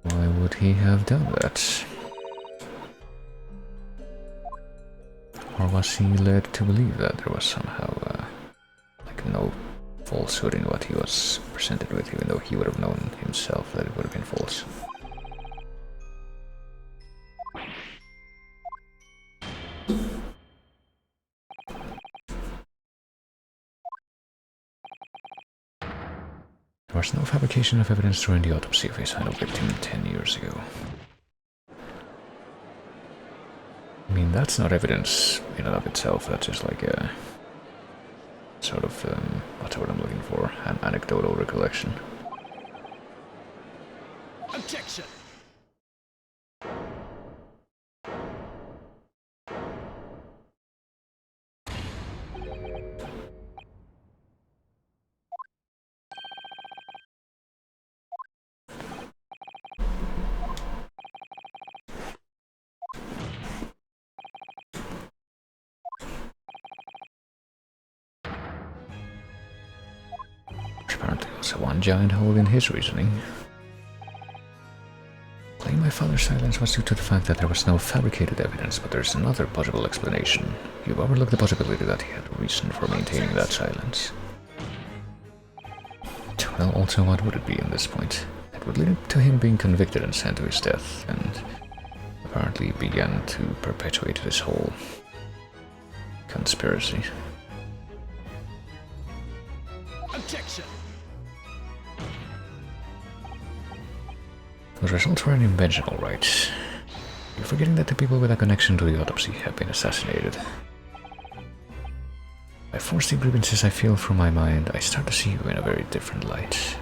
Speaker 1: why would he have done that? Or was he led to believe that there was somehow, like, no falsehood in what he was presented with, even though he would have known himself that it would have been false? There was no fabrication of evidence during the autopsy of his final victim 10 years ago. I mean, that's not evidence in and of itself, that's just like a sort of, what's the word I'm looking for? An anecdotal recollection.
Speaker 2: Objection!
Speaker 1: There's apparently also one giant hole in his reasoning. Claim my father's silence was due to the fact that there was no fabricated evidence, but there's another possible explanation. You've overlooked the possibility that he had a reason for maintaining that silence. Well, also, what would it be in this point? It would lead to him being convicted and sent to his death, and apparently began to perpetuate this whole conspiracy.
Speaker 2: Objection!
Speaker 1: Those results were an invention, all right. You're forgetting that the people with a connection to the autopsy have been assassinated. By forced the grievances I feel from my mind, I start to see you in a very different light.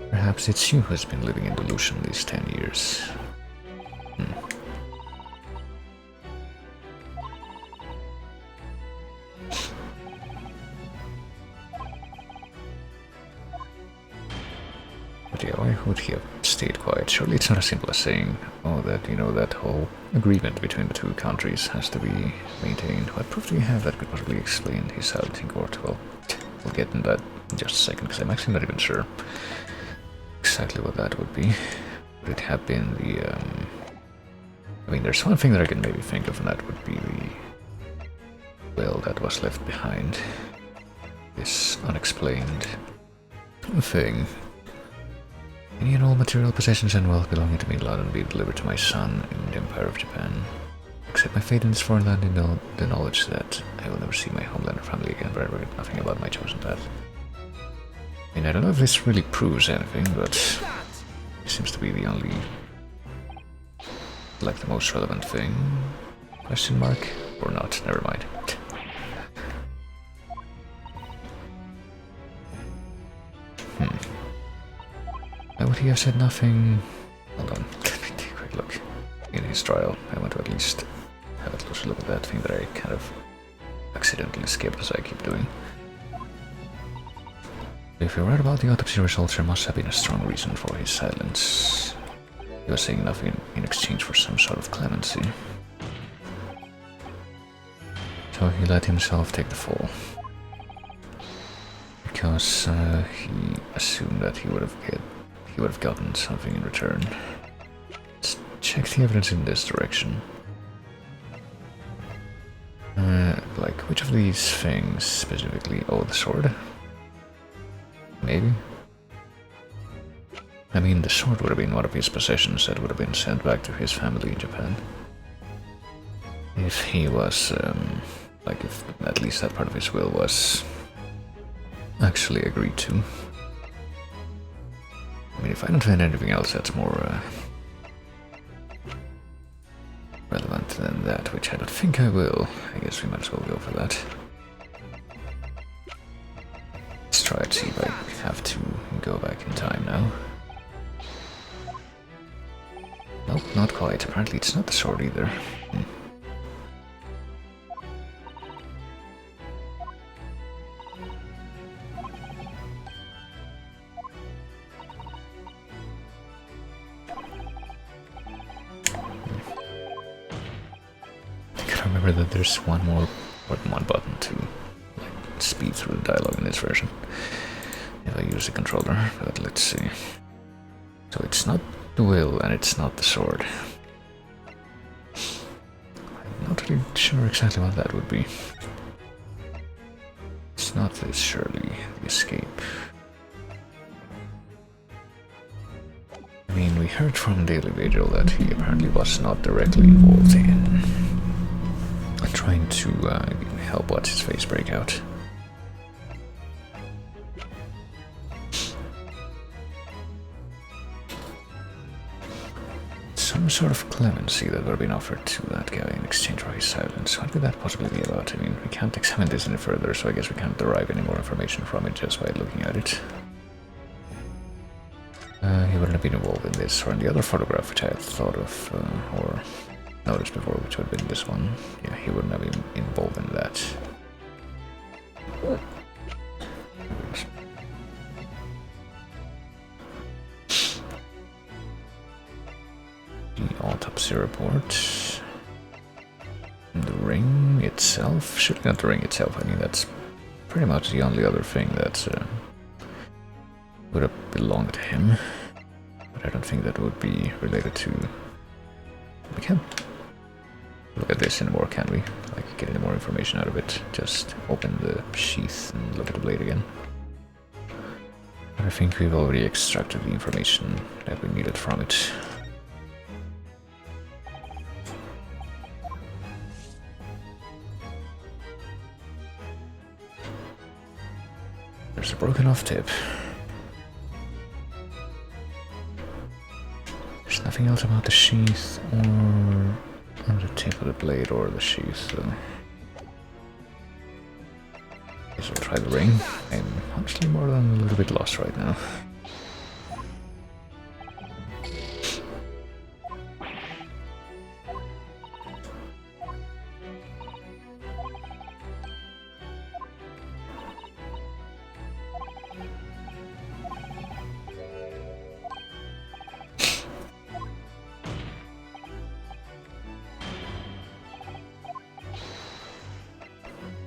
Speaker 1: Perhaps it's you who's been living in delusion these 10 years. But yeah, why would he have stayed quiet? Surely it's not as simple as saying, oh, that, you know, that whole agreement between the two countries has to be maintained. What proof do you have that could possibly explain his silence in court? Well, we'll get into that in just a second, because I'm actually not even sure exactly what that would be. Would it have been the, I mean, there's one thing that I can maybe think of, and that would be the will that was left behind. This unexplained thing. Any and all material possessions and wealth belonging to me in London be delivered to my son in the Empire of Japan. Accept my fate in this foreign land in the knowledge that I will never see my homeland or family again, but I regret nothing about my chosen path. I mean, I don't know if this really proves anything, but it seems to be the only, like, the most relevant thing. Question mark? Or not, never mind. Why would he have said nothing? Hold on, let me take a quick look. In his trial, I want to at least have a closer look at that thing that I kind of accidentally skipped, as I keep doing. If you're right about the autopsy results, there must have been a strong reason for his silence. He was saying nothing in exchange for some sort of clemency. So he let himself take the fall. Because he assumed that he would have gotten something in return. check the evidence in this direction. Like, which of these things specifically? Oh, the sword? Maybe? I mean, the sword would have been one of his possessions that would have been sent back to his family in Japan. If he was, like, if at least that part of his will was actually agreed to. I mean, if I don't find anything else that's more relevant than that, which I don't think I will, I guess we might as well go for that. Let's try and see if I have to go back in time now. Nope, not quite. Apparently it's not the sword either. Remember that there's one more one button to like, speed through the dialogue in this version if I use the controller, but let's see. So it's not the will and it's not the sword. I'm not really sure exactly what that would be. It's not this, surely, the escape. I mean, we heard from Daily Vigil that he apparently was not directly involved in trying to help What's-His-Face break out. Some sort of clemency that would have been offered to that guy in exchange for his silence. What could that possibly be about? I mean, we can't examine this any further, so I guess we can't derive any more information from it just by looking at it. He wouldn't have been involved in this, or in the other photograph which I had thought of, or noticed before, which would have been this one. Yeah, he wouldn't have been involved in that. The autopsy report. The ring itself? Surely not the ring itself. I mean, that's pretty much the only other thing that would have belonged to him. But I don't think that would be related to... We can't look at this anymore, can we? Like, get any more information out of it. Just open the sheath and look at the blade again. But I think we've already extracted the information that we needed from it. There's a broken off tip. There's nothing else about the sheath or the tip of the blade or the sheath, so I guess we'll try the ring. I'm honestly more than a little bit lost right now.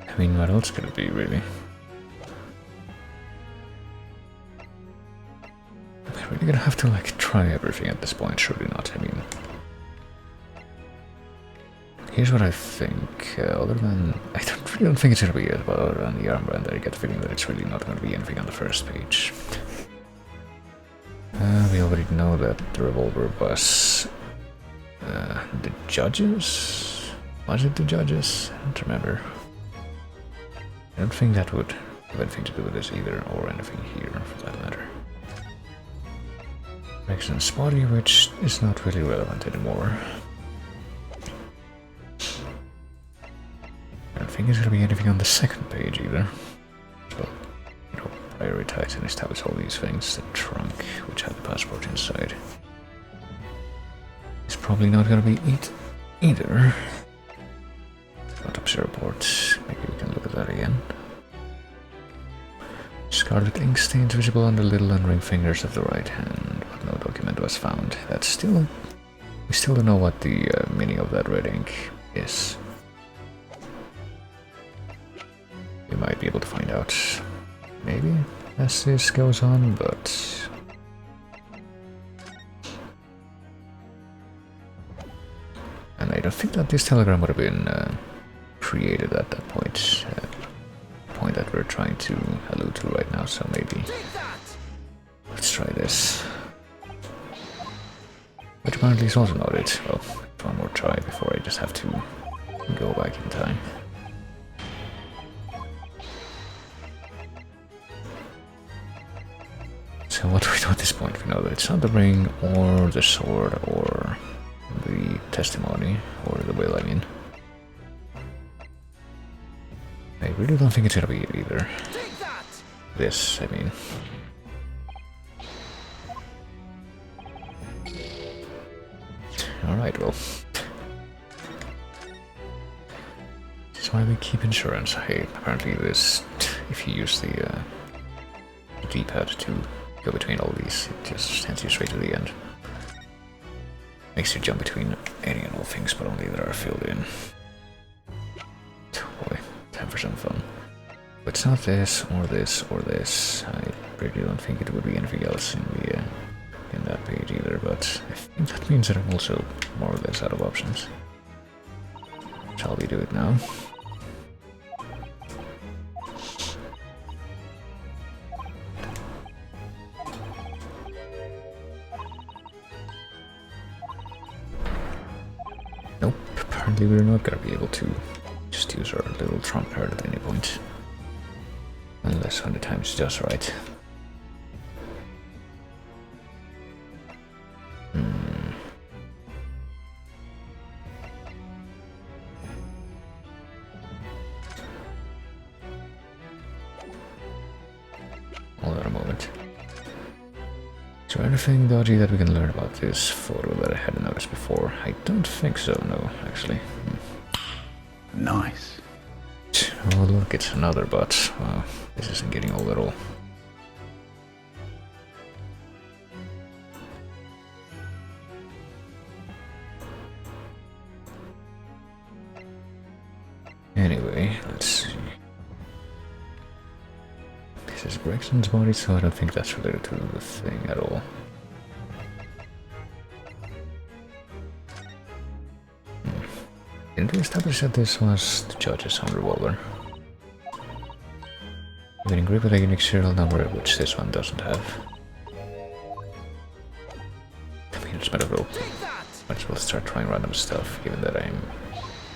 Speaker 1: I mean, what else could it be, really? We're really gonna have to, like, try everything at this point, surely not. I mean, here's what I think, other than... I really don't think it's gonna be it, but other than the armband, I get the feeling that it's really not gonna be anything on the first page. We already know that the revolver was... the judges? Was it the judges? I don't remember. I don't think that would have anything to do with this either, or anything here, for that matter. Excellent body, which is not really relevant anymore. I don't think there's gonna be anything on the second page either. So, you know, prioritize and establish all these things. The trunk, which had the passport inside, is probably not gonna be it either. Autopsy report. Maybe we can look at that again. Scarlet ink stains visible on the little and ring fingers of the right hand, but no document was found. That's still... We still don't know what the meaning of that red ink is. We might be able to find out, maybe, as this goes on, but... don't think that this telegram would have been created at that point. Point that we're trying to allude to right now, so maybe let's try this. Which apparently is also not it. Well, one more try before I just have to go back in time. So what do we do at this point? We know that it's not the ring, or the sword, or the testimony, or the will, I mean. I really don't think it's gonna be it either. This, I mean. Alright, well. This is why we keep insurance. Hey, apparently this, if you use the D-pad to go between all these, it just sends you straight to the end. Makes you jump between any and all things, but only that are filled in. Boy, time for some fun. But it's not this, or this, or this. I really don't think it would be anything else in the in that page either, but I think that means that I'm also more or less out of options. Shall we do it now? Nope, apparently we're not gonna be able to just use our little trump card at any point. Unless when the time's just right. Hold on a moment. Is there anything dodgy that we can learn about this photo that I hadn't noticed before? I don't think so, no, actually.
Speaker 3: Nice.
Speaker 1: Oh look, it's another butt. Wow, this isn't getting old at all. Anyway, let's see. This is Gregson's body, so I don't think that's related to the thing at all. Didn't we establish that this was the judge's own revolver? Within grip with a unique serial number, which this one doesn't have. I mean, it's better though. Might as well start trying random stuff, given that I'm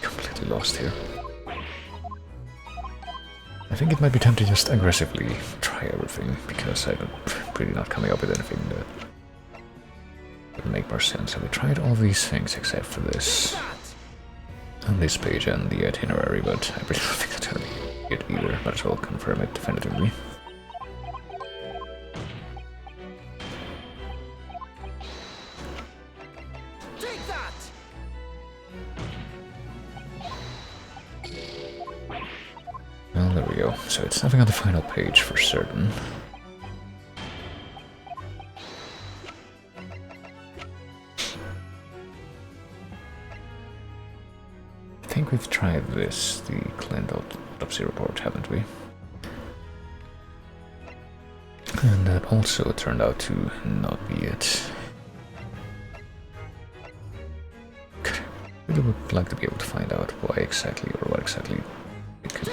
Speaker 1: completely lost here. I think it might be time to just aggressively try everything, because I'm really not coming up with anything that would make more sense. So we tried all these things except for this. On this page and the itinerary, but I really don't think that's gonna be it either. Might as well confirm it definitively. Well, there we go. So it's nothing on the final page for certain. I think we've tried this, the Clint autopsy report, haven't we? And that also turned out to not be it. God, I really would like to be able to find out why exactly, or what exactly it could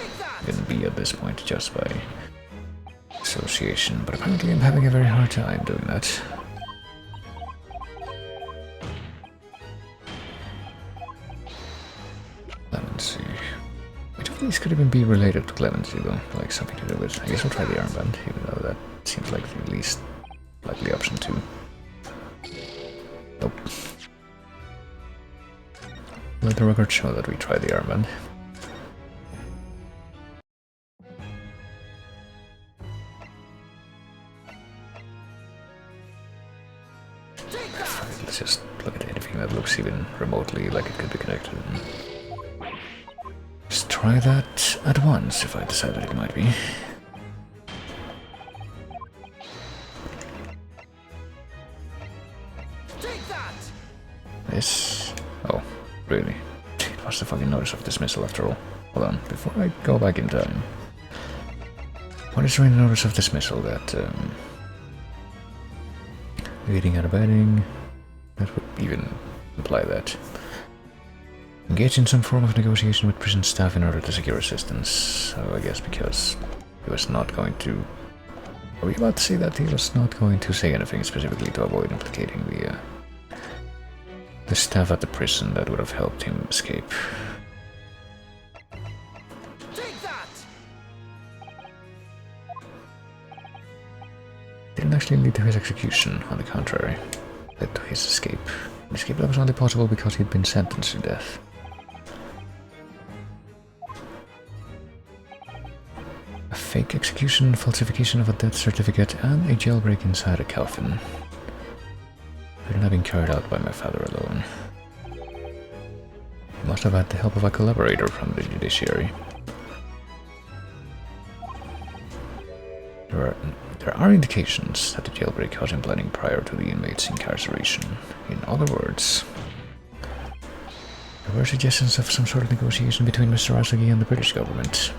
Speaker 1: even be at this point, just by association, but apparently I'm having a very hard time doing that. Clemency. Which of these could even be related to Clemency though? Like something to do with... I guess we'll try the armband, even though that seems like the least likely option too. Nope. Let the record show that we tried the armband. Let's just look at anything that looks even remotely like it could be connected. Just try that at once if I decide that it might be. This... oh, really? What's the fucking notice of dismissal after all? Hold on, before I go back in time. What is the notice of dismissal that, aiding and abetting? That would even imply that. Engage in some form of negotiation with prison staff in order to secure assistance. So I guess because he was not going to... Are we about to say that he was not going to say anything specifically to avoid implicating the staff at the prison that would have helped him escape?
Speaker 2: Take that!
Speaker 1: Didn't actually lead to his execution, on the contrary. Led to his escape. An escape that was only possible because he'd been sentenced to death. A fake execution, falsification of a death certificate, and a jailbreak inside a coffin. Couldn't have been carried out by my father alone. He must have had the help of a collaborator from the judiciary. There are indications that the jailbreak was in planning prior to the inmate's incarceration. In other words, there were suggestions of some sort of negotiation between Mr. Asagi and the British government.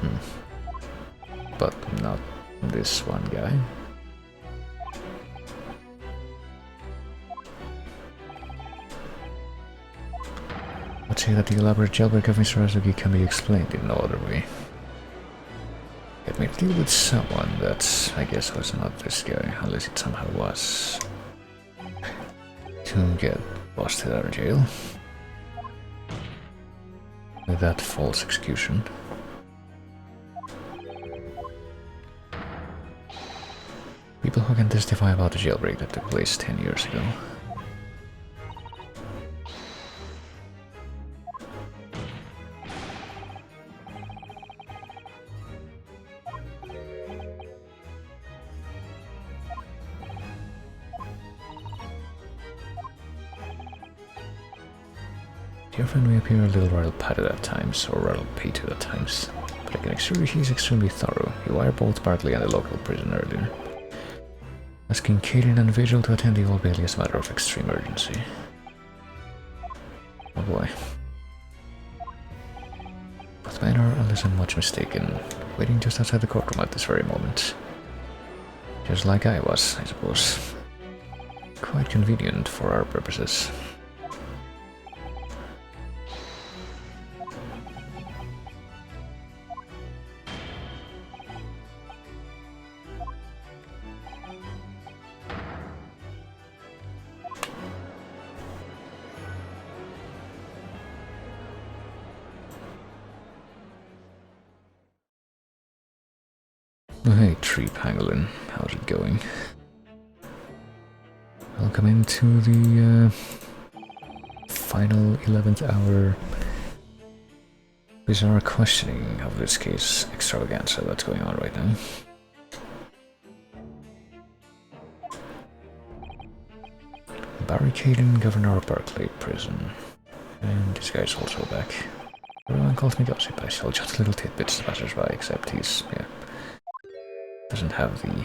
Speaker 1: But not this one guy. Let's say that the elaborate jailbreak of Mr. Asagi can be explained in no other way. Get me to deal with someone that I guess was not this guy, unless it somehow was. To get busted out of jail. With that false execution. People who can testify about the jailbreak that took place 10 years ago. Your friend may appear a little rattle pated at times, or rattle pated at times, but I can assure you he's extremely thorough. He wired both Bartley and the local prison earlier, asking Kaden and Vigil to attend the Old Bailey as a matter of extreme urgency. Oh boy. Both men are, unless I'm much mistaken, waiting just outside the courtroom at this very moment. Just like I was, I suppose. Quite convenient for our purposes. Oh, hey, Tree Pangolin, how's it going? Welcome into the final 11th hour bizarre questioning of this case extravaganza that's going on right now. Barricading Governor Barclay Prison. And this guy's also back. Everyone calls me Gossip. I sell just little tidbits to passers-by, except he's, yeah, doesn't have the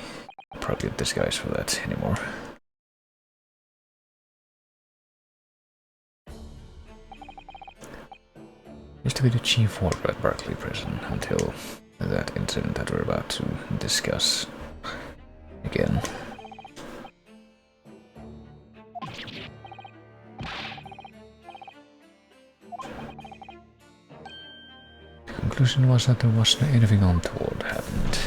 Speaker 1: appropriate disguise for that anymore. Used to be the chief warder at Barclay Prison until that incident that we're about to discuss again. The conclusion was that there wasn't anything untoward happened.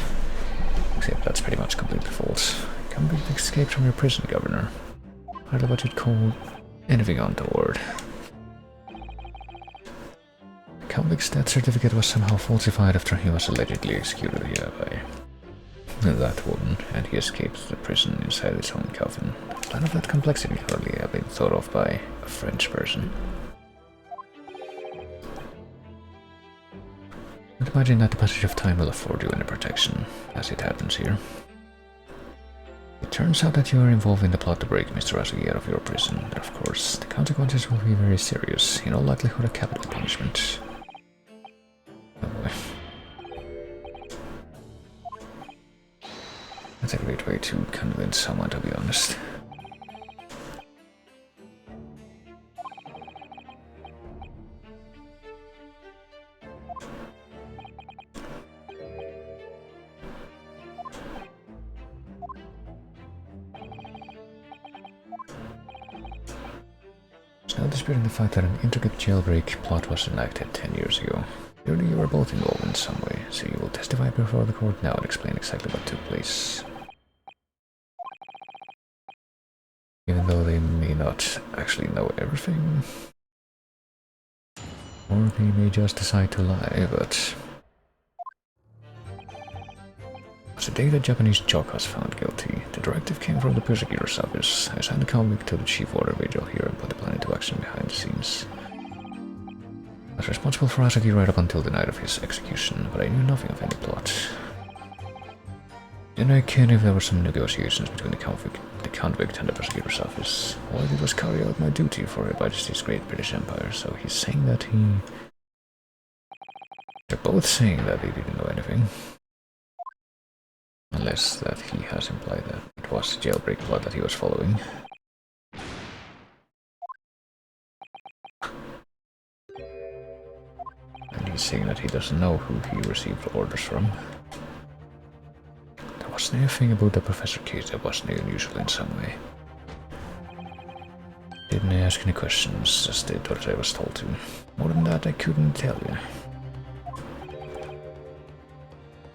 Speaker 1: Except that's pretty much completely false. Convict escaped from your prison, Governor. Hardly what you'd call anything untoward. The convict's death certificate was somehow falsified after he was allegedly executed here by that woman, and he escaped the prison inside his own coffin. None of that complexity hardly have been thought of by a French person. But imagine that the passage of time will afford you any protection, as it happens here. It turns out that you are involved in the plot to break Mr. Asagi out of your prison, and of course, the consequences will be very serious, in all likelihood a capital punishment. Oh boy. That's a great way to convince someone, to be honest. not disputing the fact that an intricate jailbreak plot was enacted 10 years ago. Clearly you were both involved in some way, so you will testify before the court now and explain exactly what took place. Even though they may not actually know everything. Or they may just decide to lie, but... The day the Japanese jock was found guilty, the directive came from the prosecutor's office. I signed the convict to the chief order vigil here and put the plan into action behind the scenes. I was responsible for Ascetic right up until the night of his execution, but I knew nothing of any plot. Then I cared if there were some negotiations between the convict and the prosecutor's office. All I did was carry out my duty for Her Majesty's great British Empire, so he's saying that he... They're both saying that they didn't know anything. Unless that he has implied that it was the jailbreak plot that he was following. And he's saying that he doesn't know who he received orders from. There wasn't anything about the professor case that wasn't unusual in some way. Didn't ask any questions, just did what I was told to. More than that I couldn't tell you.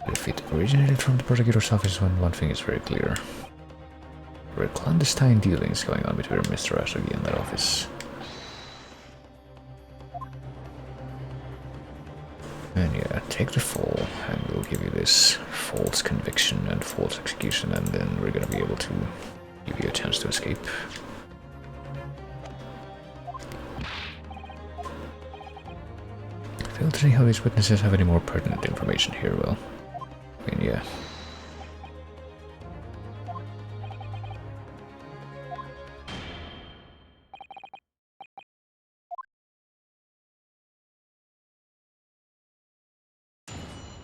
Speaker 1: If it originated from the prosecutor's office, then one thing is very clear. There were clandestine dealings going on between Mr. Ascetic and that office. And yeah, take the fall, and we'll give you this false conviction and false execution, and then we're gonna be able to give you a chance to escape. I fail to see how these witnesses have any more pertinent information here, well... I mean, yeah.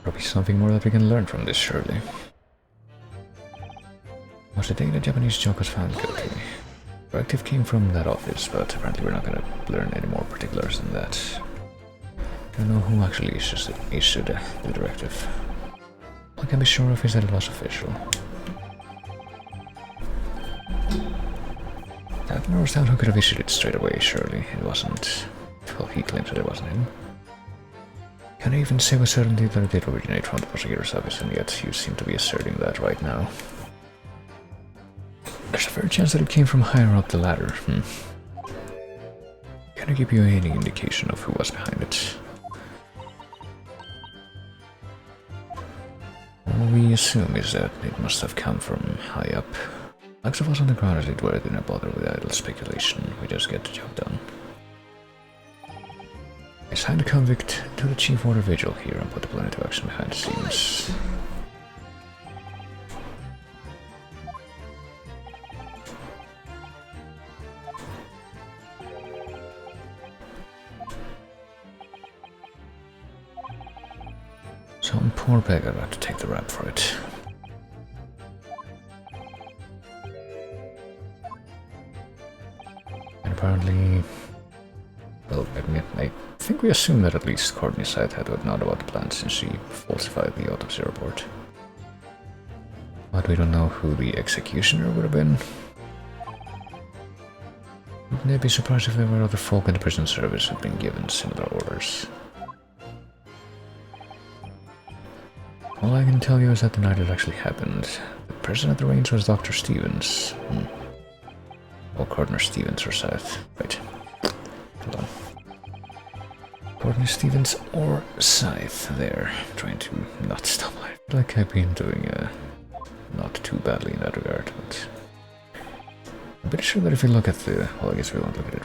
Speaker 1: Probably something more that we can learn from this, surely. Was the day the Japanese jock was found guilty. Directive came from that office, but apparently we're not gonna learn any more particulars than that. I don't know who actually issued the directive. All I can be sure of is that it was official. That narrows down who could have issued it straight away, surely. It wasn't... Well, he claims that it wasn't him. Can I even say with certainty that it did originate from the prosecutor's office, and yet you seem to be asserting that right now. There's a fair chance that it came from higher up the ladder. Can I give you any indication of who was behind it? All we assume is that it must have come from high up. Lots of us on the ground as it were didn't bother with idle speculation, we just get the job done. I signed the convict to the chief order vigil here and put the plan into action behind the scenes. Some poor beggar had to take the rap for it. And apparently... Well, I think we assume that at least Courtney's side had known about the plan since she falsified the autopsy report. But we don't know who the executioner would have been. Wouldn't they be surprised if there were other folk in the prison service who'd been given similar orders? All I can tell you is that the night it actually happened, the person at the range was Dr. Stevens. Or Cardinal Stevens or Scythe. Wait. Hold on. Cardinal Stevens or Scythe there, trying to not stumble. I feel like I've been doing not too badly in that regard, but I'm pretty sure that if we look at the... Well, I guess we won't look at it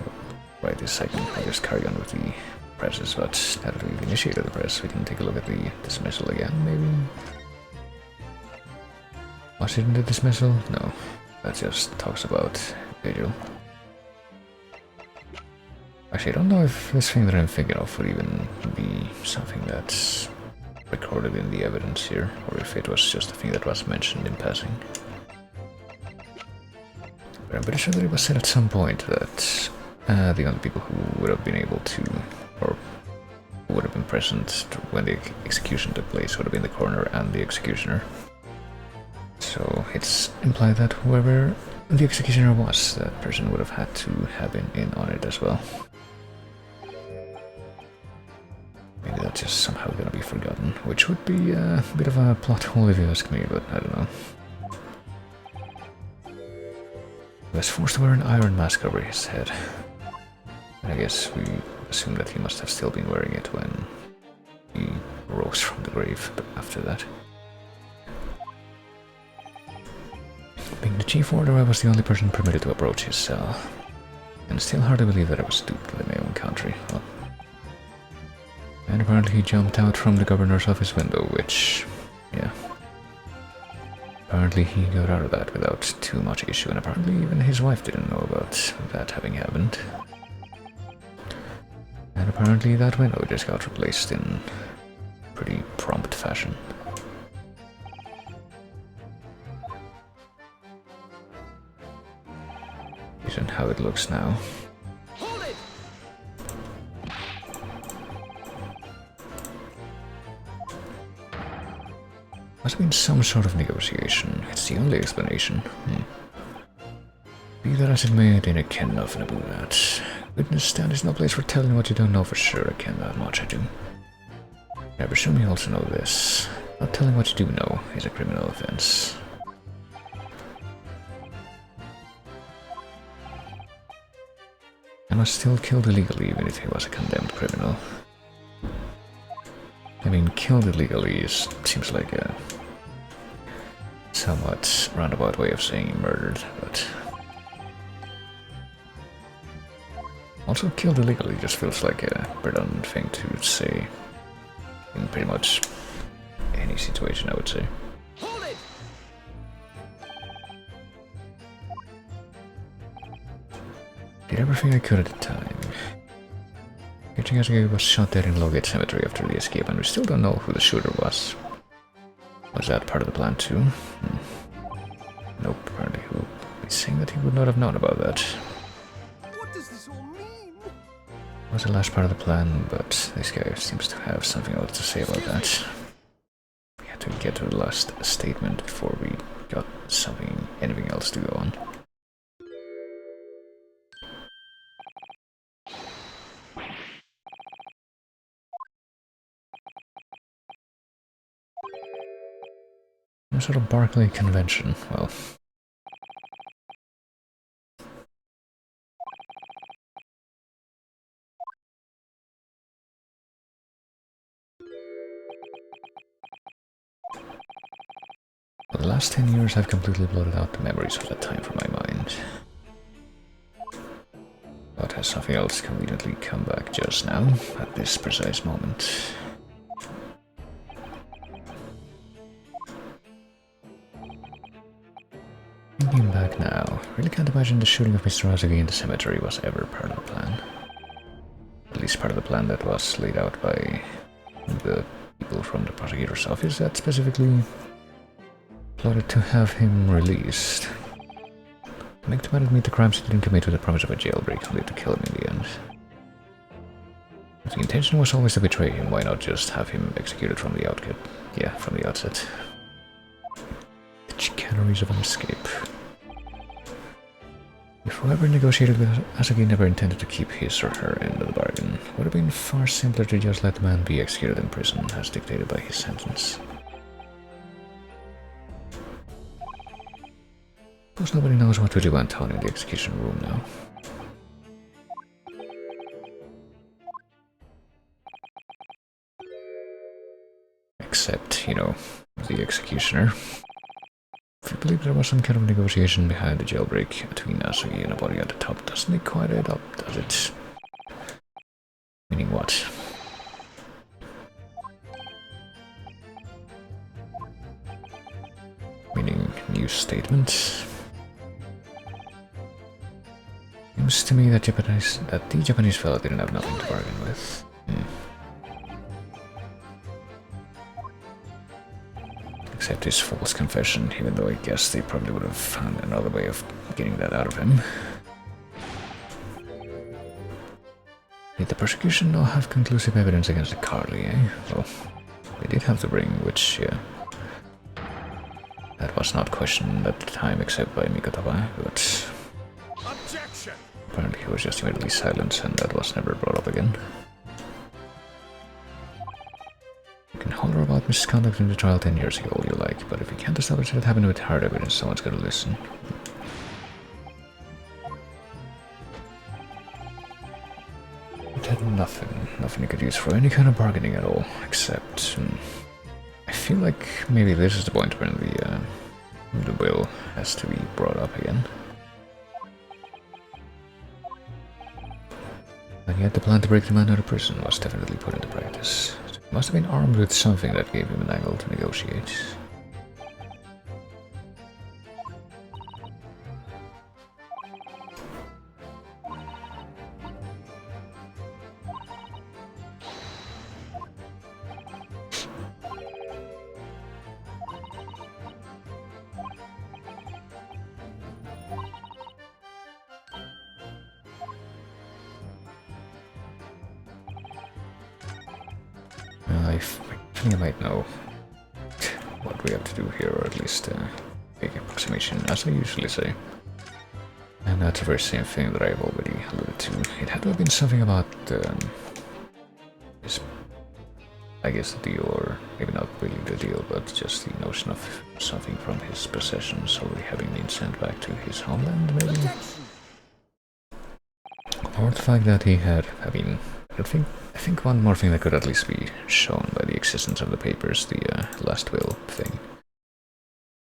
Speaker 1: right this second. I'll just carry on with the presses, but now that we've initiated the press, we can take a look at the dismissal again, maybe? Was it in the dismissal? No, that just talks about Vigil. Actually, I don't know if this thing that I'm thinking of would even be something that's recorded in the evidence here, or if it was just a thing that was mentioned in passing. But I'm pretty sure that it was said at some point that the only people who would have been able to, or who would have been present when the execution took place would have been the coroner and the executioner. So it's implied that whoever the executioner was, that person would have had to have been in on it as well. Maybe that's just somehow gonna be forgotten, which would be a bit of a plot hole if you ask me, but I don't know. He was forced to wear an iron mask over his head. I guess we assume that he must have still been wearing it when he rose from the grave after that. Being the chief warder, I was the only person permitted to approach his cell. And still hard to believe that I was duped by my own country. Well, and apparently he jumped out from the governor's office window, which, yeah. Apparently he got out of that without too much issue, and apparently even his wife didn't know about that having happened. And apparently that window just got replaced in pretty prompt fashion. Isn't how it looks now.
Speaker 2: Hold it!
Speaker 1: Must have been some sort of negotiation. It's the only explanation. Be that as it may, I didn't care nothing about that. Witness stand is no place for telling what you don't know for sure. I ken that much, I do. I presume you also know this. Not telling what you do know is a criminal offense. And was still killed illegally even if he was a condemned criminal. I mean, killed illegally seems like a somewhat roundabout way of saying murdered, but also killed illegally just feels like a redundant thing to say in pretty much any situation, I would say.
Speaker 2: Hold it!
Speaker 1: Did everything I could at the time. Catching Ascetic was shot dead in Lowgate Cemetery after the escape, and we still don't know who the shooter was. Was that part of the plan too? Nope, apparently who? He's saying that he would not have known about that.
Speaker 2: What does this all mean?
Speaker 1: Was the last part of the plan, but this guy seems to have something else to say about that. We had to get to the last statement before we got anything else to go on. Some sort of Barclay convention, well. For the last 10 years I've completely blotted out the memories of that time from my mind. But has something else conveniently come back just now, at this precise moment? Thinking back now, really can't imagine the shooting of Mr. Ascetic in the cemetery was ever part of the plan. At least part of the plan that was laid out by the people from the prosecutor's office that specifically plotted to have him released. Make the man admit the crimes he didn't commit with the promise of a jailbreak, only to kill him in the end. If the intention was always to betray him, why not just have him executed from the outset? Yeah, from the outset. The chicaneries of an escape. If whoever negotiated with Ascetic never intended to keep his or her end of the bargain, would have been far simpler to just let the man be executed in prison as dictated by his sentence. Of course nobody knows what really went on in the execution room now. Except, you know, the executioner. If you believe there was some kind of negotiation behind the jailbreak between Ascetic and a body at the top, doesn't it quite add up, does it? Meaning what? Meaning new statement? Seems to me that the Japanese fellow didn't have nothing to bargain with. Except his false confession, even though I guess they probably would have found another way of getting that out of him. Did the prosecution not have conclusive evidence against the Carly, eh? Well, they did have the ring, which, yeah, That was not questioned at the time except by Mikotava, but
Speaker 2: Objection!
Speaker 1: apparently he was just immediately silenced and that was never brought up again. You can holler about misconduct in the trial 10 years ago all you like, but if you can't establish that it happened with hard evidence, someone's gonna listen. It had nothing you could use for any kind of bargaining at all, except... I feel like maybe this is the point when the will has to be brought up again. And yet the plan to break the man out of prison was definitely put into practice. He must have been armed with something that gave him an angle to negotiate. I think I might know what we have to do here, or at least make approximation, as I usually say. And that's the very same thing that I've already alluded to. It had to have been something about his, I guess, the deal, or maybe not really the deal, but just the notion of something from his possessions already having been sent back to his homeland, maybe? Or the fact that he had, I mean, I think one more thing that could at least be shown by the existence of the papers, the last will thing,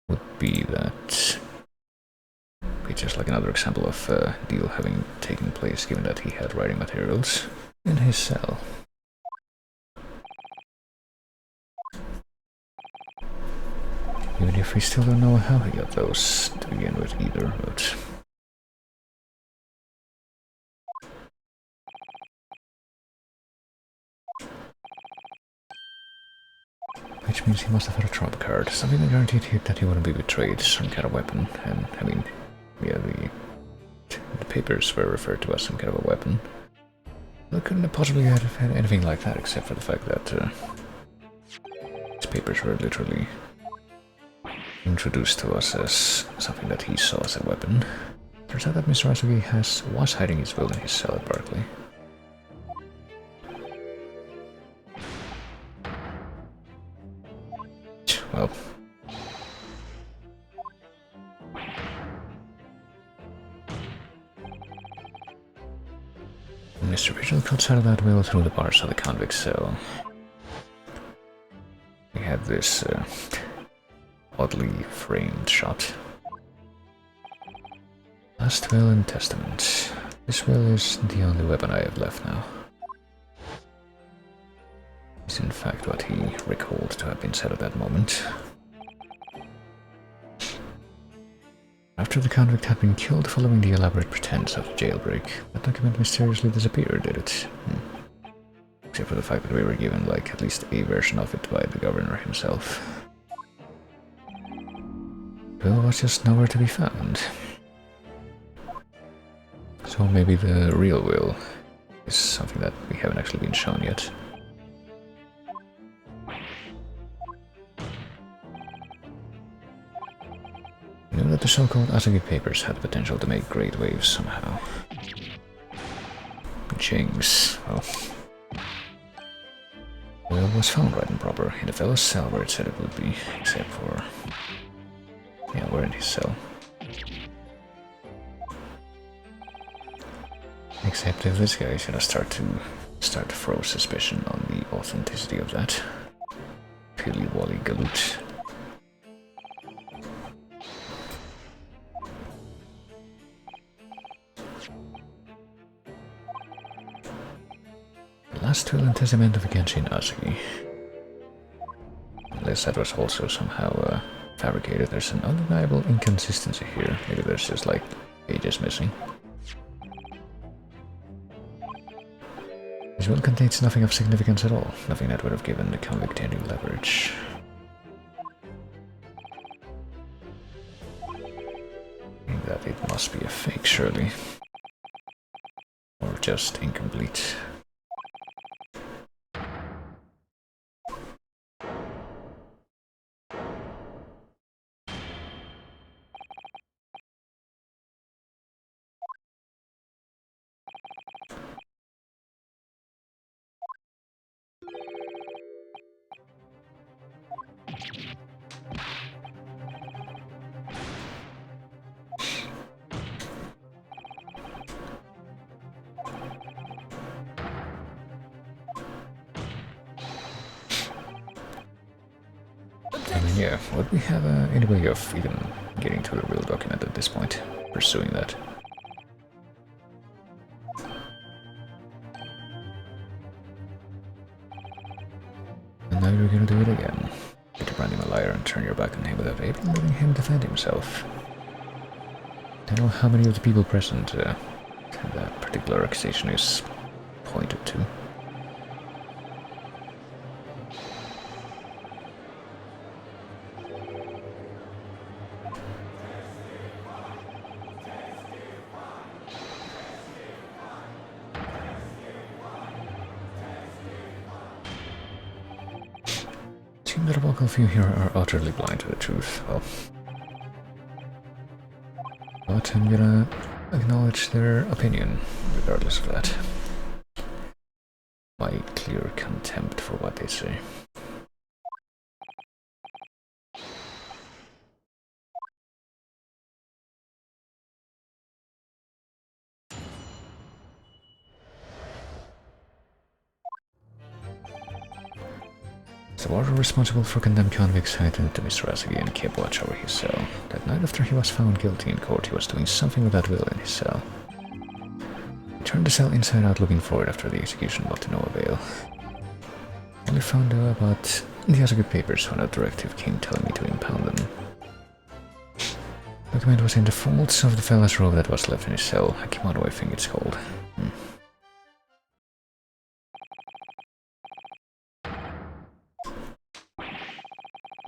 Speaker 1: would be that it's just like another example of a deal having taken place, given that he had writing materials in his cell. Even if we still don't know how he got those to begin with either, but... Which means he must have had a trump card, something that guaranteed that he wouldn't be betrayed, some kind of weapon, and I mean, yeah, the papers were referred to as some kind of a weapon. Well, couldn't have possibly have had anything like that, except for the fact that his papers were literally introduced to us as something that he saw as a weapon. Turns out that Mr. Ascetic was hiding his will in his cell at Berkeley. Well, Mr. Rachel cuts out of that will through the bars of the convict cell. We have this oddly framed shot. Last will and testament. This will is the only weapon I have left now. Is in fact what he recalled to have been said at that moment. After the convict had been killed following the elaborate pretense of jailbreak, that document mysteriously disappeared, did it? Except for the fact that we were given, like, at least a version of it by the governor himself. The will was just nowhere to be found. So maybe the real will is something that we haven't actually been shown yet. We knew that the so-called Ascetic papers had the potential to make great waves somehow. Jinx, well... The will was found right and proper, in the fellow's cell where it said it would be, except for... yeah, we're in his cell. Except if this guy is gonna start to throw suspicion on the authenticity of that. Pilly Wally Galoot. Last will and testament of Genshin Asagi. Unless that was also somehow fabricated, there's an undeniable inconsistency here. Maybe there's just like pages missing. This will contains nothing of significance at all, nothing that would have given the convict any leverage. Meaning that it must be a fake, surely. Or just incomplete. Yeah, would we have any way of even getting to the real document at this point? Pursuing that? And now you're gonna do it again. Get to brand him a liar and turn your back on him without even letting him defend himself. I don't know how many of the people present that particular accusation is pointed to. It seems that a bulk of you here are utterly blind to the truth. Well, but I'm gonna acknowledge their opinion, regardless of that. My clear contempt for what they say. The warder responsible for condemned convicts cited to Mr. Ascetic and kept watch over his cell. That night after he was found guilty in court, he was doing something with that will in his cell. He turned the cell inside out looking for it after the execution, but to no avail. I only found out about the Ascetic papers when a directive came telling me to impound them. The document was in the folds of the fella's robe that was left in his cell. A kimono, I think it's called.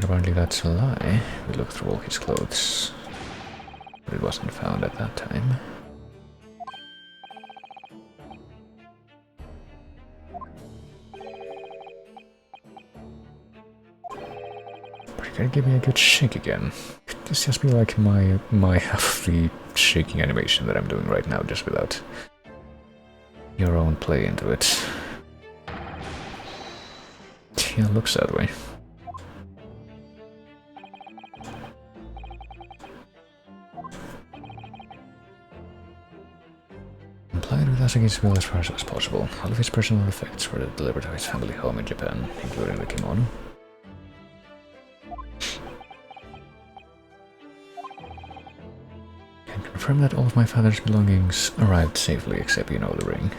Speaker 1: Apparently that's a lie. We looked through all his clothes, but it wasn't found at that time. But you gotta give me a good shake again. Could this just be like my half of the shaking animation that I'm doing right now, just without your own play into it? Yeah, it looks that way. Complied with Ascetic's will as far as was possible. All of his personal effects were delivered to his family home in Japan, including the kimono. Can confirm that all of my father's belongings arrived safely, except, the ring.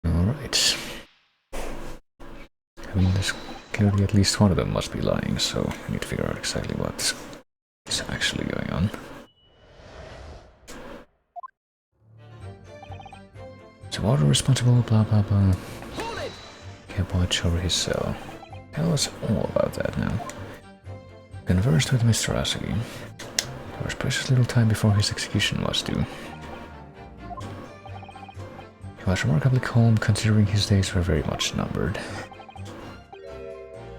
Speaker 1: Alright. I mean, there's clearly at least one of them must be lying, so I need to figure out exactly what is actually going on. So water responsible, blah blah blah. Kept watch over his cell. Tell us all about that now. Conversed with Mr. Ascetic. There was precious little time before his execution was due. He was remarkably calm, considering his days were very much numbered.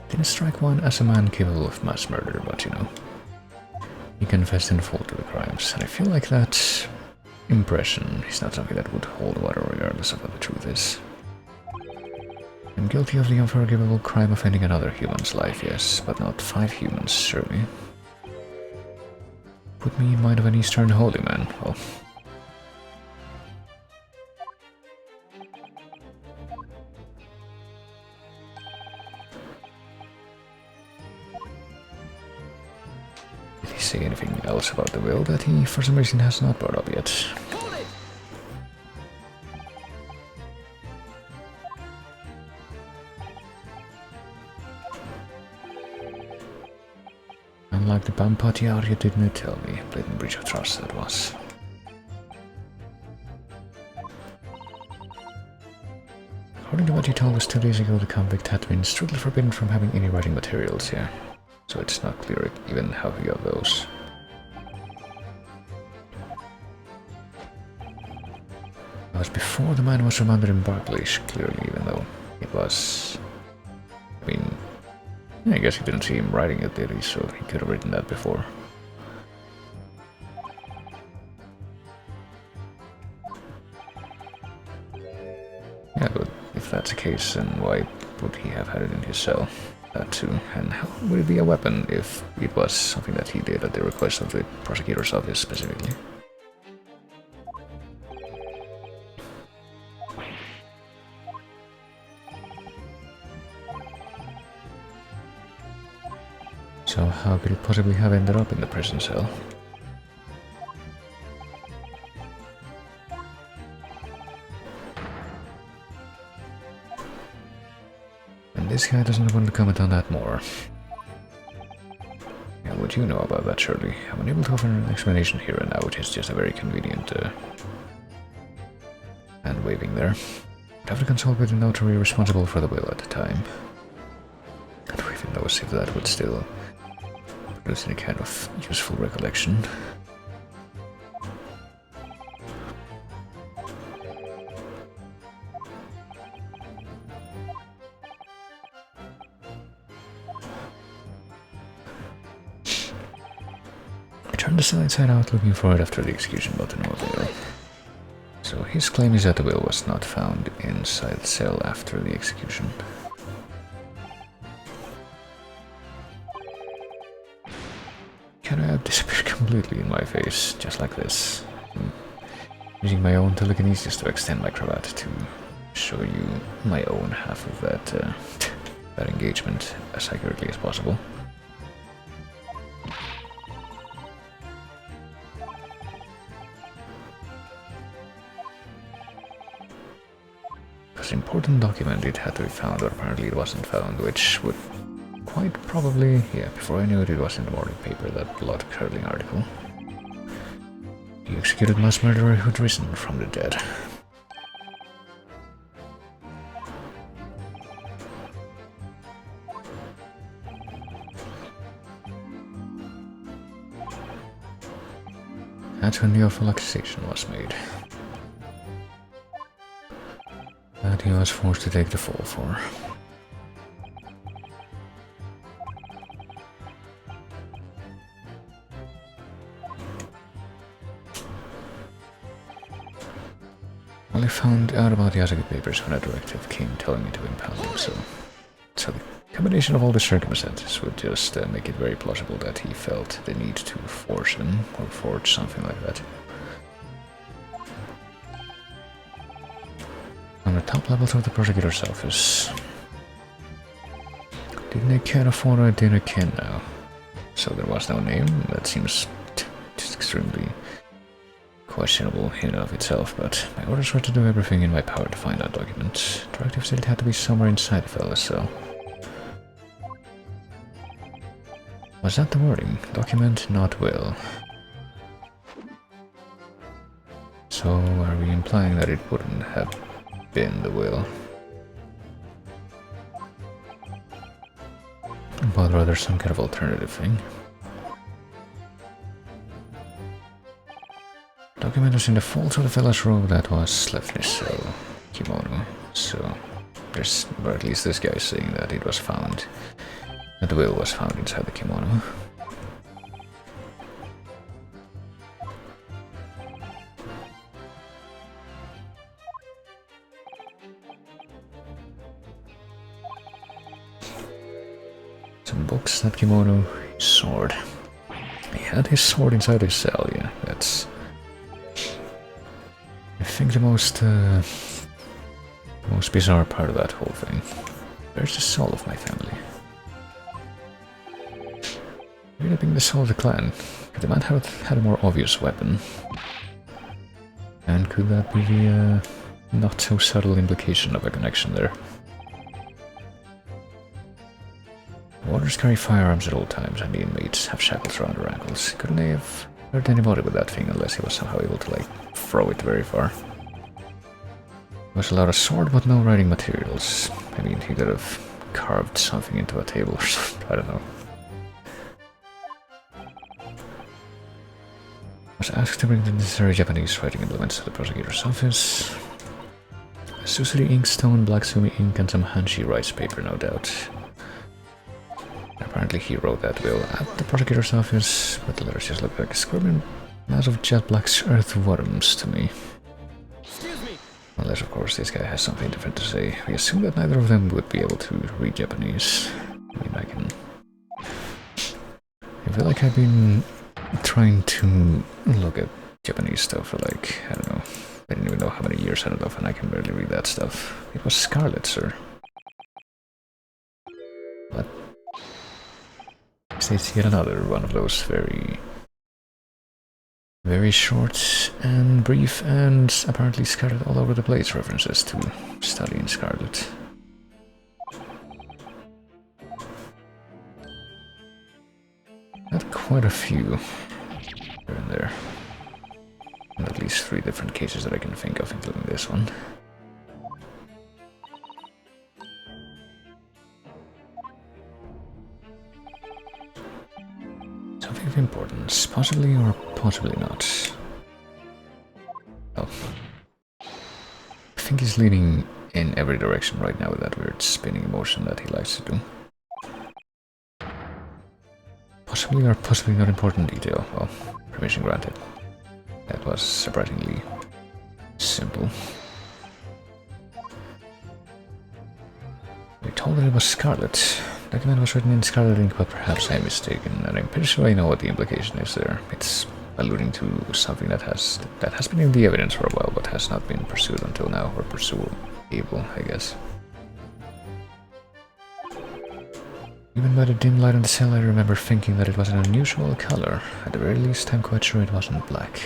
Speaker 1: Didn't strike one as a man capable of mass murder, but he confessed in full to the crimes, and I feel like that impression is not something that would hold water regardless of what the truth is. I'm guilty of the unforgivable crime of ending another human's life, yes, but not 5 humans, surely. Put me in mind of an Eastern holy man, well... Did he say anything else about the will that he, for some reason, has not brought up yet? Unlike the Bampati out, you didn't tell me. Blatant breach of trust that was. According to what you told us 2 days ago, the convict had been strictly forbidden from having any writing materials here. So it's not clear even how he got those. It was before the man was remanded in Barclays, clearly, even though it was... I mean... I guess he didn't see him writing it, did he? So he could have written that before. Yeah, but if that's the case, then why would he have had it in his cell? That too. And how would it be a weapon if it was something that he did at the request of the prosecutor's office specifically? So how could it possibly have ended up in the prison cell? And this guy doesn't want to comment on that more. Yeah, what you know about that, surely? I'm unable to offer an explanation here and now, which is just a very convenient hand waving there. I'd have to consult with the notary responsible for the will at the time. And who even knows if that would still produce any kind of useful recollection. I turned the cell inside out looking for it after the execution, but no avail. So his claim is that the will was not found inside the cell after the execution. Can I have disappeared completely in my face, just like this? Using my own telekinesis to extend my cravat to show you my own half of that engagement as accurately as possible. Because important document, it had to be found, or apparently it wasn't found, which would quite probably, yeah, before I knew it, it was in the morning paper, that blood-curdling article. The executed mass murderer who'd risen from the dead. That's when the awful accusation was made. That he was forced to take the fall for. Well, I found out about the Ascetic papers when a directive came telling me to impound him, so the combination of all the circumstances would just make it very plausible that he felt the need to force him, or forge something like that. On the top levels of the prosecutor's office. Didn't they care for I didn't care now. So there was no name. That seems just extremely questionable in and of itself, but my orders were to do everything in my power to find that document. Directive said it had to be somewhere inside the fella's cell. Was that the wording? Document, not will. So are we implying that it wouldn't have been the will, but rather some kind of alternative thing? Document was in the folds of the fella's robe that was left in his cell, kimono. So there's, or at least this guy is saying that it was found, that the will was found inside the kimono. Some books, that kimono, his sword. He had his sword inside his cell, yeah, that's... I think the most bizarre part of that whole thing. Where's the soul of my family? Really being the soul of the clan. Could the man have had a more obvious weapon? And could that be the not so subtle implication of a connection there? Warders carry firearms at all times, and the inmates have shackles around their ankles. Couldn't they have hurt anybody with that thing unless he was somehow able to, like, throw it very far? He was allowed a sword, but no writing materials. I mean, he could have carved something into a table or something, I don't know. Was asked to bring the necessary Japanese writing implements to the prosecutor's office. Susuri ink, stone, black sumi ink, and some Hanshi rice paper, no doubt. Apparently he wrote that will at the prosecutor's office, but the letters just look like a scribbling mass of jet black earthworms to me.
Speaker 2: Excuse me,
Speaker 1: Unless, of course, this guy has something different to say. We assume that neither of them would be able to read Japanese. I mean, I feel like I've been trying to look at Japanese stuff for like, I don't know, I didn't even know how many years I don't know, and I can barely read that stuff. It was Scarlet, sir. What? It's yet another one of those very short and brief and apparently scattered all over the place references to studying Scarlet. Had quite a few here and there. And at least 3 different cases that I can think of, including this one. Something of importance, possibly or possibly not. Oh. I think he's leaning in every direction right now with that weird spinning motion that he likes to do. Possibly or possibly not important detail. Well, permission granted. That was surprisingly simple. We told that it was Scarlet. The document was written in Scarlet ink, but perhaps I'm mistaken, and I'm pretty sure I know what the implication is there. It's alluding to something that has been in the evidence for a while, but has not been pursued until now, or pursuable, I guess. Even by the dim light on the cell, I remember thinking that it was an unusual color. At the very least, I'm quite sure it wasn't black.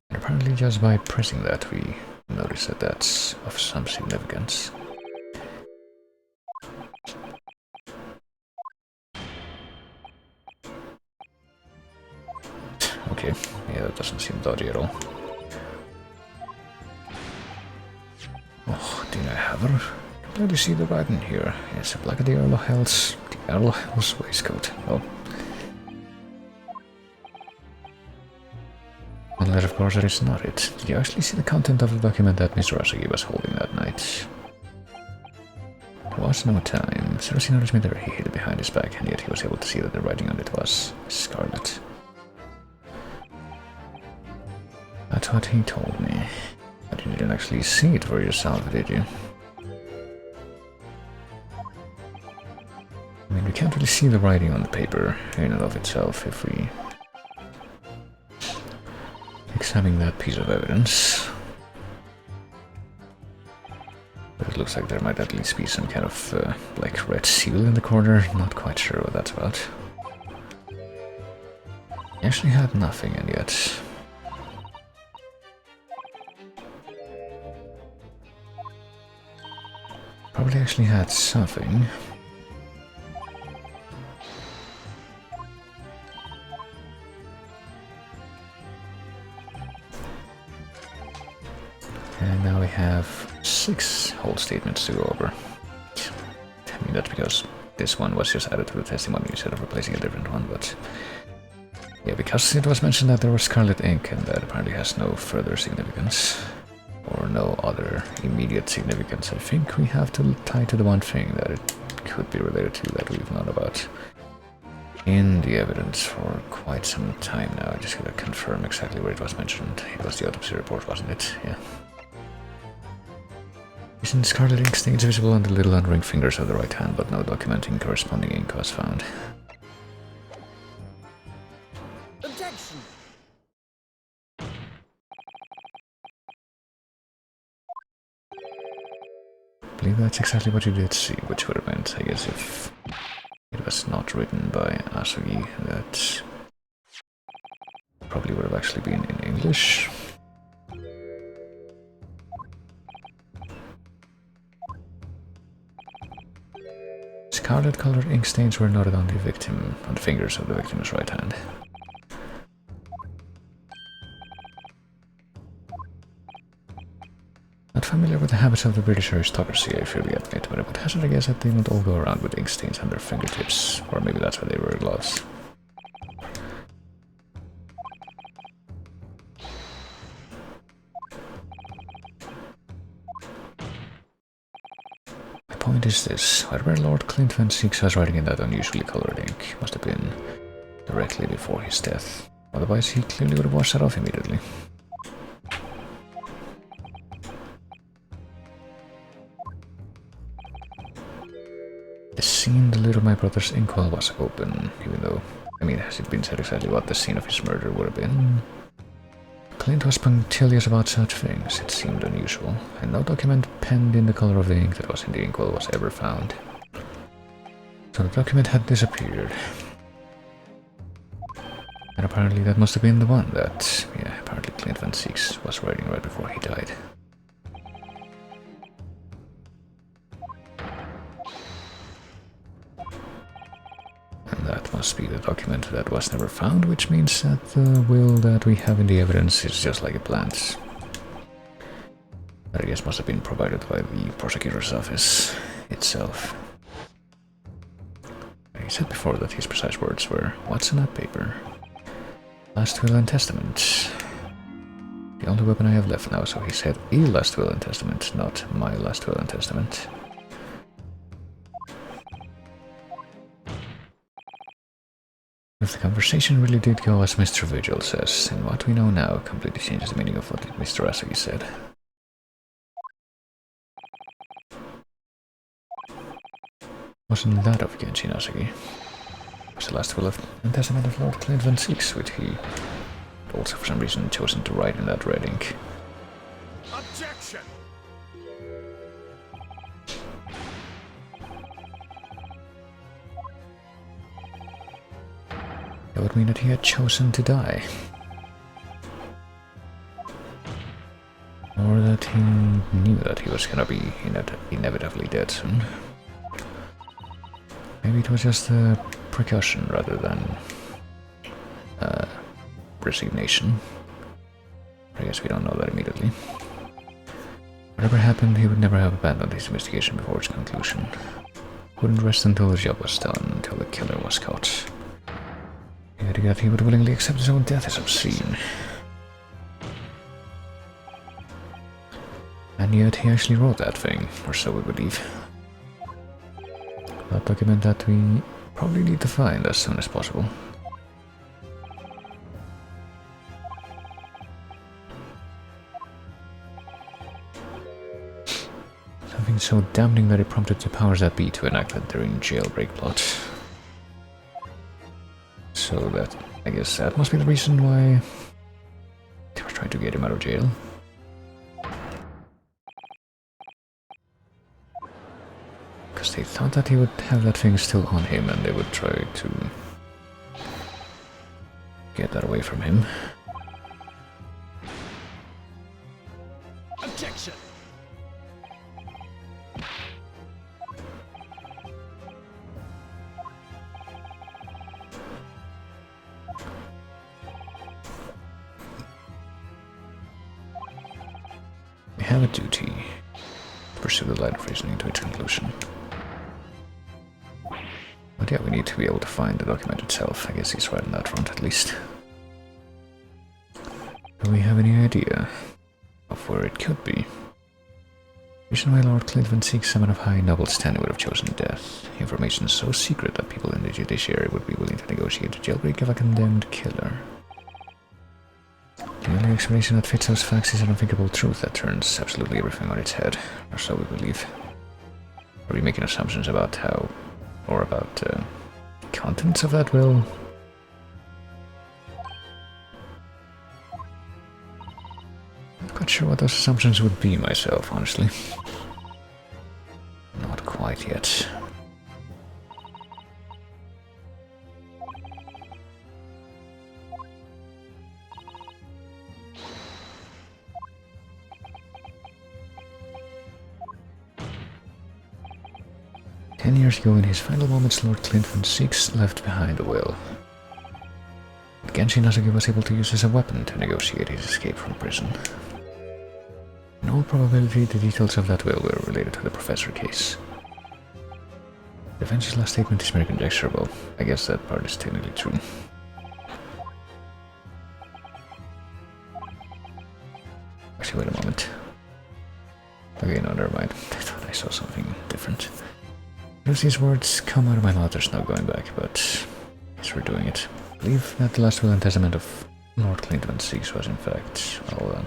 Speaker 1: And apparently just by pressing that, we notice that that's of some significance. Okay, yeah, that doesn't seem dodgy at all. Oh, did I have her? Glad you see the writing here. Yes, black of the Earl of Hell's waistcoat. Oh. Unless, of course, that is not it. Did you actually see the content of the document that Mr. Asagi was holding that night? There was no time. Cersei noticed me there. He hid it behind his back, and yet he was able to see that the writing on it was Scarlet. That's what he told me. But you didn't actually see it for yourself, did you? I mean, we can't really see the writing on the paper in and of itself if we examine that piece of evidence. But it looks like there might at least be some kind of like red seal in the corner. Not quite sure what that's about. He actually had nothing, and yet probably actually had something. And now we have 6 whole statements to go over. I mean, that's because this one was just added to the testimony instead of replacing a different one, but yeah, because it was mentioned that there was scarlet ink, and that apparently has no further significance. Or no other immediate significance. I think we have to tie to the one thing that it could be related to that we've known about in the evidence for quite some time now. I just gotta confirm exactly where it was mentioned. It was the autopsy report, wasn't it? Yeah. Isn't scarlet ink stains visible on the little unringed fingers of the right hand, but no documenting corresponding ink was found.
Speaker 3: Objection!
Speaker 1: I believe that's exactly what you did see, which would have meant, I guess, if it was not written by Asagi, that probably would have actually been in English. Scarlet colored ink stains were noted on the fingers of the victim's right hand. Not familiar with the habits of the British aristocracy, I freely admit, but I would hazard a guess that they don't all go around with ink stains on their fingertips, or maybe that's why they wear gloves. My point is this: whatever Lord Clint Van Seeks was writing in that unusually colored ink must have been the directly before his death. Otherwise, he clearly would have washed that off immediately. The scene delivered my brother's inkwell was open, even though, I mean, has it been said exactly what the scene of his murder would have been? Clint was punctilious about such things, it seemed unusual, and no document penned in the color of the ink that was in the inkwell was ever found. So the document had disappeared. And apparently that must have been the one that, yeah, apparently Clint Van Six was writing right before he died. And that must be the document that was never found, which means that the will that we have in the evidence is just like a plant. That I guess must have been provided by the prosecutor's office itself. He said before that his precise words were, "What's in that paper? Last will and testament. The only weapon I have left now," so he said a last will and testament, not my last will and testament. If the conversation really did go as Mr. Vigil says, then what we know now completely changes the meaning of what Mr. Asagi said. Wasn't that of Genshin Asagi? It was the last will and testament of Lord Clint Van Six, which he also for some reason chosen to write in that red ink.
Speaker 2: Objection!
Speaker 1: That would mean that he had chosen to die. Or that he knew that he was gonna be inevitably dead soon. Maybe it was just a precaution rather than resignation. I guess we don't know that immediately. Whatever happened, he would never have abandoned his investigation before its conclusion. Wouldn't rest until the job was done, until the killer was caught. The idea that he would willingly accept his own death is obscene. And yet he actually wrote that thing, or so we believe. That document that we probably need to find as soon as possible. Something so damning that it prompted the powers that be to enact that daring jailbreak plot. So that, I guess that must be the reason why they were trying to get him out of jail. Because they thought that he would have that thing still on him and they would try to get that away from him.
Speaker 2: Objection!
Speaker 1: We have a duty to pursue the line of reasoning to its conclusion. But yeah, we need to be able to find the document itself. I guess he's right on that front at least. Do we have any idea of where it could be? Reason why Lord Clint Van Six, someone of high noble standing, would have chosen death. Information so secret that people in the judiciary would be willing to negotiate the jailbreak of a condemned killer. The only explanation that fits those facts is an unthinkable truth that turns absolutely everything on its head, or so we believe. Are we making assumptions about how, or about the contents of that will? Not quite sure what those assumptions would be myself, honestly. Not quite yet. Years ago, in his final moments, Lord Clint Van Six left behind a will. But Genshin Asagi was able to use as a weapon to negotiate his escape from prison. In all probability, the details of that will were related to the Professor case. The defense's last statement is mere conjecture, well, I guess that part is technically true. Actually, wait a moment. Okay, no, never mind. I thought I saw something different. As these words come out of my mouth, there's no going back, but I guess we're doing it. believe that the last will and testament of Lord Clinton VI was in fact, well,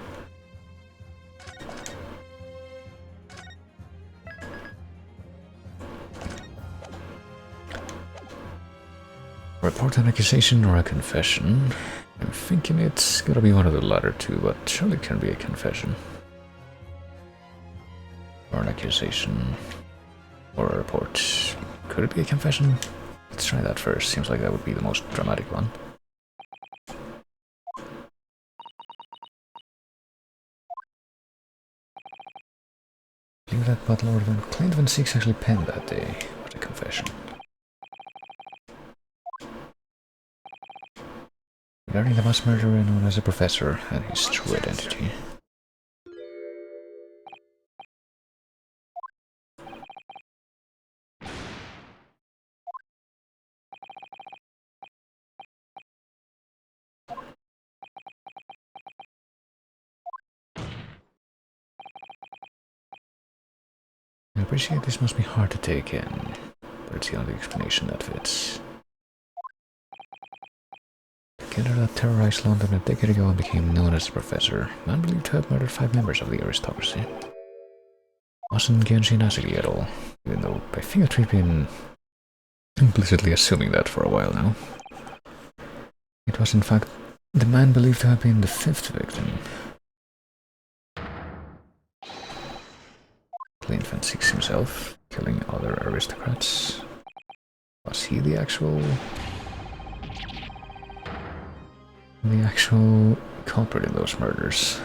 Speaker 1: report an accusation or a confession. I'm thinking it's gotta be one of the latter two, but surely it can be a confession. Or an accusation. Or a report. Could it be a confession? Let's try that first. Seems like that would be the most dramatic one. I believe that but Lord Clinton VI actually penned that day. What a confession. Regarding the mass murderer known as a professor and his true identity. I appreciate this must be hard to take in, but it's the only explanation that fits. The killer that terrorized London a decade ago and became known as the Professor, man believed to have murdered 5 members of the aristocracy. Wasn't Genshin Ascetic at all, even though I think that we've been implicitly assuming that for a while now. It was in fact the man believed to have been the 5th victim. Clinton VI himself, killing other aristocrats. Was he the actual culprit in those murders?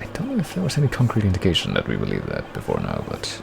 Speaker 1: I don't know if there was any concrete indication that we believe that before now, but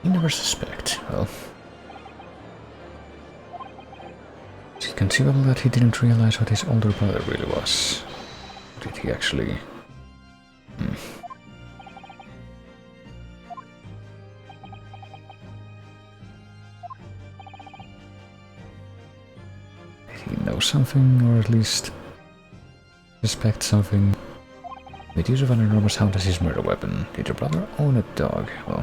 Speaker 1: you never suspect. Well, is it conceivable that he didn't realize what his older brother really was? Did he actually? Did he know something, or at least suspect something? With use of an enormous hound as his murder weapon, did your brother own a dog? Well,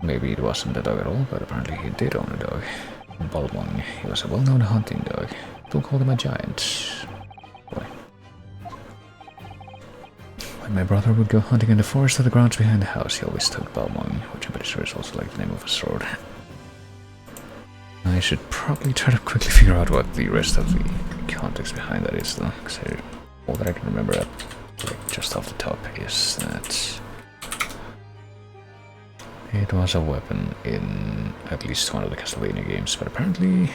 Speaker 1: maybe it wasn't a dog at all, but apparently he did own a dog. Balmung. He was a well-known hunting dog. People called him a giant. Boy. When my brother would go hunting in the forest or the grounds behind the house, he always took Balmung, which I'm pretty sure is also like the name of a sword. I should probably try to quickly figure out what the rest of the context behind that is, though, because all that I can remember just off the top is that it was a weapon in at least one of the Castlevania games, but apparently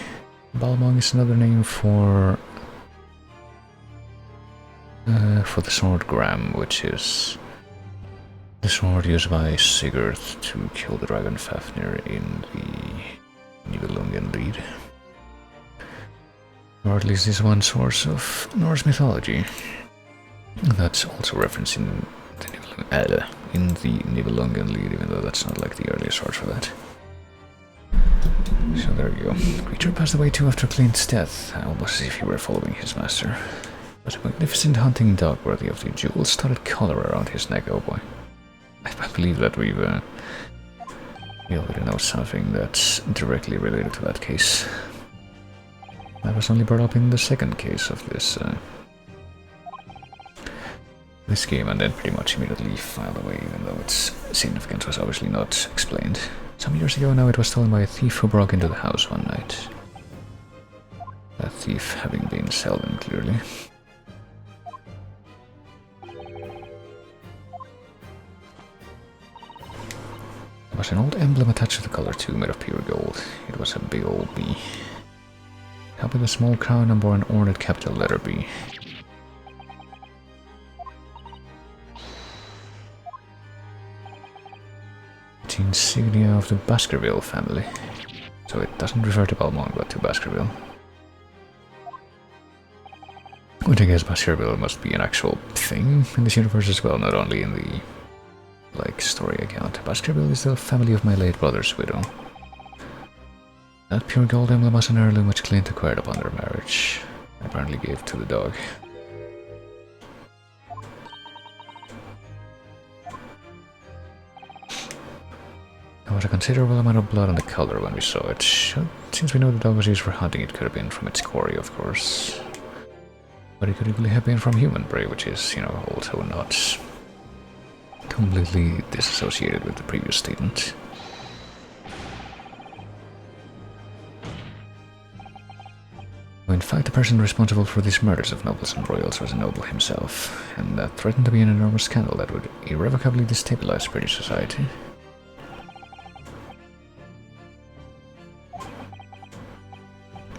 Speaker 1: Balmung is another name for the sword Gram, which is the sword used by Sigurd to kill the dragon Fafnir in the Nibelungen Lied. Or at least is one source of Norse mythology. That's also referenced in the Nibelungen Lied, even though that's not like the earliest source for that. So there you go. The creature passed away too after Clint's death, almost as if he were following his master. It was a magnificent hunting dog worthy of the jewel-studded collar around his neck, oh boy. I believe that we already know something that's directly related to that case. That was only brought up in the second case of this game, and then pretty much immediately filed away, even though its significance was obviously not explained. Some years ago now it was stolen by a thief who broke into the house one night. That thief having been Selden, clearly. There was an old emblem attached to the collar too, made of pure gold. It was a big old bee. Topped with a small crown and bore an ornate capital letter B. The insignia of the Baskerville family. So it doesn't refer to Balmont, but to Baskerville. Which I guess Baskerville must be an actual thing in this universe as well, not only in the, like, story account. Baskerville is the family of my late brother's widow. That pure gold emblem was an heirloom which Clint acquired upon their marriage. I apparently gave to the dog. There was a considerable amount of blood on the collar when we saw it. Since we know the dog was used for hunting, it could have been from its quarry, of course. But it could equally have been from human prey, which is, you know, also not completely disassociated with the previous statement. In fact, the person responsible for these murders of nobles and royals was a noble himself, and that threatened to be an enormous scandal that would irrevocably destabilize British society.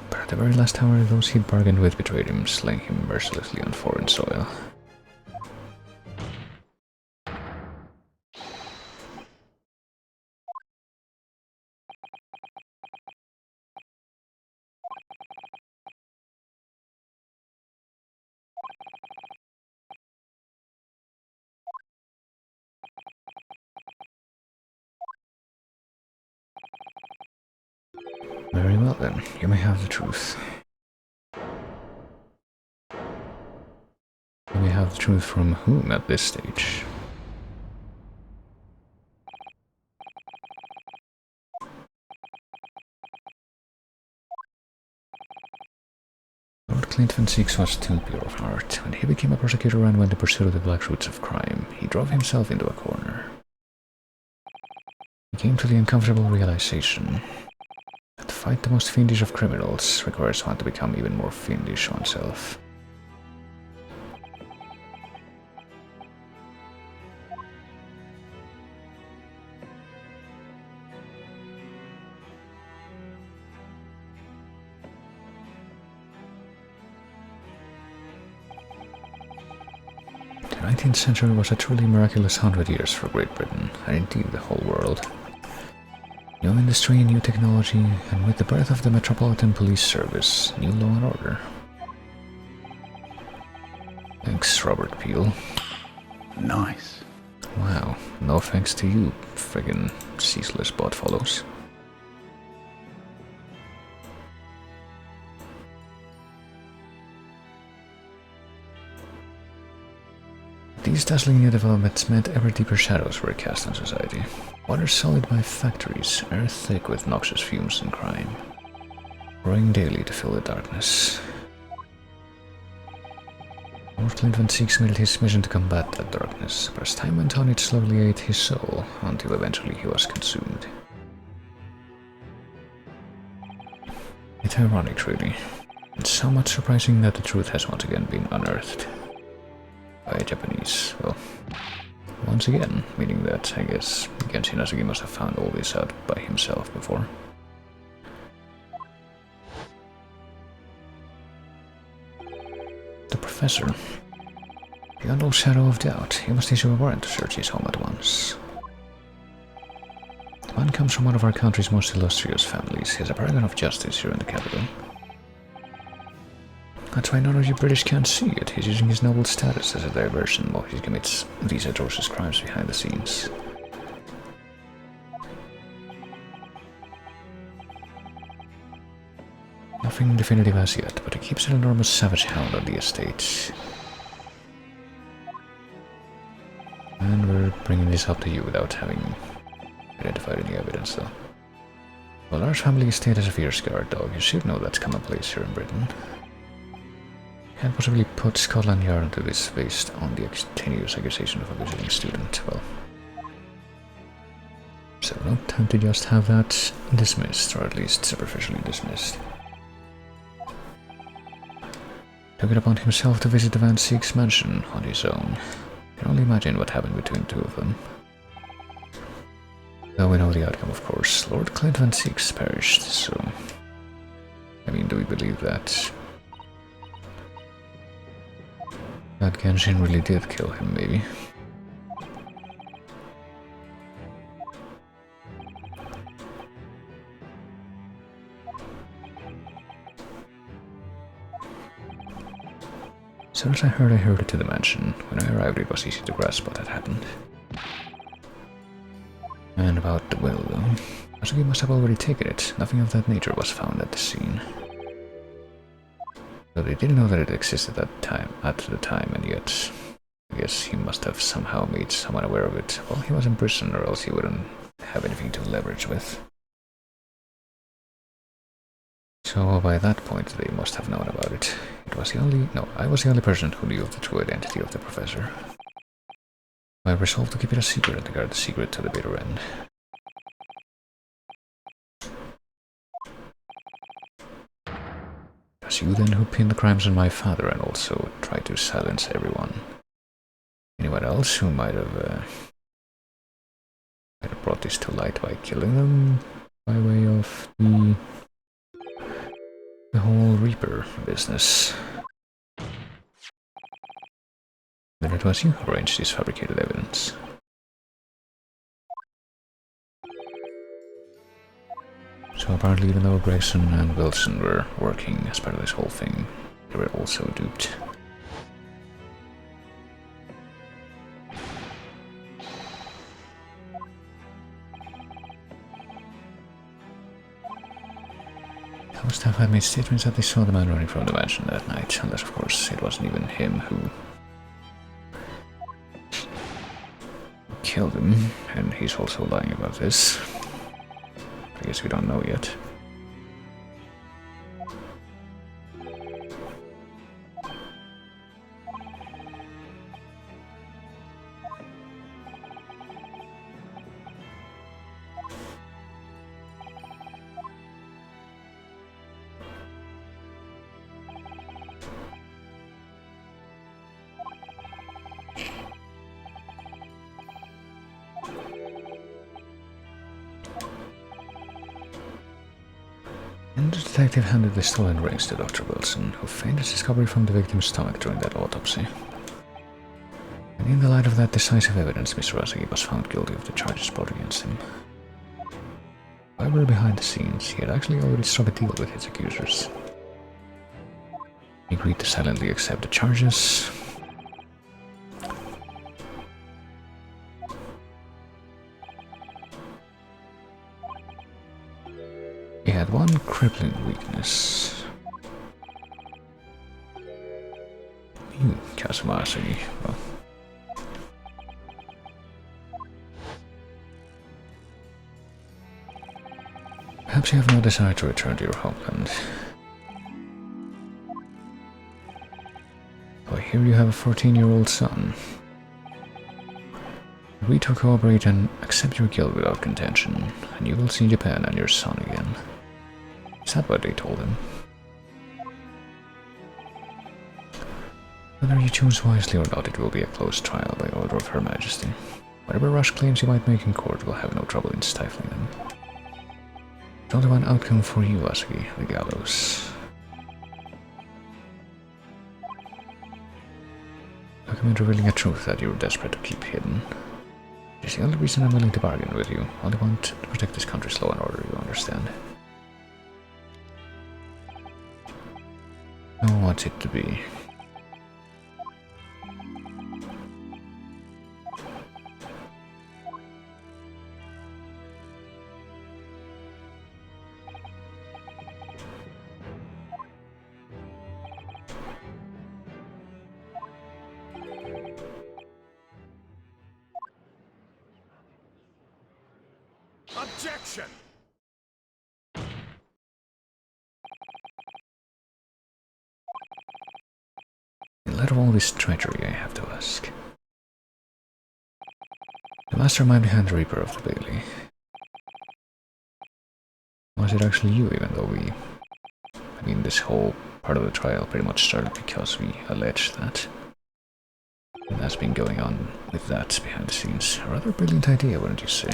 Speaker 1: But at the very last hour, those he'd bargained with betrayed him, slaying him mercilessly on foreign soil. Very well then, you may have the truth. You may have the truth from whom at this stage? Lord Clint Van Six was too pure of heart. When he became a prosecutor and went in pursuit of the black roots of crime, he drove himself into a corner. He came to the uncomfortable realization that to fight the most fiendish of criminals requires one to become even more fiendish oneself. The 19th century was a truly miraculous 100 years for Great Britain, and indeed the whole world. New industry, new technology, and with the birth of the Metropolitan Police Service, new law and order. Thanks, Robert Peel.
Speaker 4: Nice.
Speaker 1: Wow, no thanks to you, friggin' ceaseless bot follows. These dazzling new developments meant ever deeper shadows were cast on society. Water sullied by factories, air thick with noxious fumes and crime, growing daily to fill the darkness. Lord Clint Van Six made it his mission to combat that darkness, but as time went on it slowly ate his soul, until eventually he was consumed. It's ironic, really. It's somewhat surprising that the truth has once again been unearthed. By a Japanese, well, once again, meaning that, I guess, Genshin Nasugi must have found all this out by himself before. The professor. Beyond all shadow of doubt, he must issue a warrant to search his home at once. The man comes from one of our country's most illustrious families. He is a paragon of justice here in the capital. That's why none of you British can't see it. He's using his noble status as a diversion while he commits these atrocious crimes behind the scenes. Nothing definitive as yet, but he keeps an enormous savage hound on the estate. And we're bringing this up to you without having identified any evidence, though. Well, our family estate has a fierce guard dog. You should know that's commonplace here in Britain. Can't possibly put Scotland Yard into this based on the tenuous accusation of a visiting student. Well, so no time to just have that dismissed, or at least superficially dismissed. Took it upon himself to visit the Van Six mansion on his own. You can only imagine what happened between the two of them. Though we know the outcome, of course. Lord Clint Van Six perished, so... I mean, do we believe that... that Genshin really did kill him, maybe? As soon as I heard it to the mansion. When I arrived, it was easy to grasp what had happened. And about the will, though. Asuki must have already taken it. Nothing of that nature was found at the scene. So they didn't know that it existed at the time, and yet I guess he must have somehow made someone aware of it. Well, he was in prison, or else he wouldn't have anything to leverage with. So by that point, they must have known about it. I was the only person who knew of the true identity of the professor. I resolved to keep it a secret and guard the secret to the bitter end. It was you then who pinned the crimes on my father and also tried to silence everyone. Anyone else who might have brought this to light by killing them by way of the whole Reaper business. Then it was you who arranged this fabricated evidence. So apparently, even though Grayson and Wilson were working as part of this whole thing, they were also duped. Our staff had made statements that they saw the man running from the mansion that night, unless of course it wasn't even him who killed him, and he's also lying about this. I guess we don't know yet. And the detective handed the stolen rings to Dr. Wilson, who feigned its discovery from the victim's stomach during that autopsy. And in the light of that decisive evidence, Mr. Asagi was found guilty of the charges brought against him. However, behind the scenes, he had actually already struck a deal with his accusers. He agreed to silently accept the charges. He had one crippling weakness. Kazuma Asagi. Well. Perhaps you have no desire to return to your homeland. Well, here you have a 14-year-old son. Agree to cooperate and accept your guilt without contention, and you will see Japan and your son again. Is that what they told him? Whether you choose wisely or not, it will be a closed trial by order of Her Majesty. Whatever rash claims you might make in court will have no trouble in stifling them. There's only one outcome for you, Asagi, the gallows. I recommend revealing a truth that you're desperate to keep hidden. It's the only reason I'm willing to bargain with you. I only want to protect this country's law and order, you understand. I want it to be.
Speaker 2: Objection!
Speaker 1: In light of all this treachery, I have to ask. The mastermind behind the Reaper of the Bailey. Was it actually you, even though this whole part of the trial pretty much started because we alleged that. And that's been going on with that behind the scenes. A rather brilliant idea, wouldn't you say?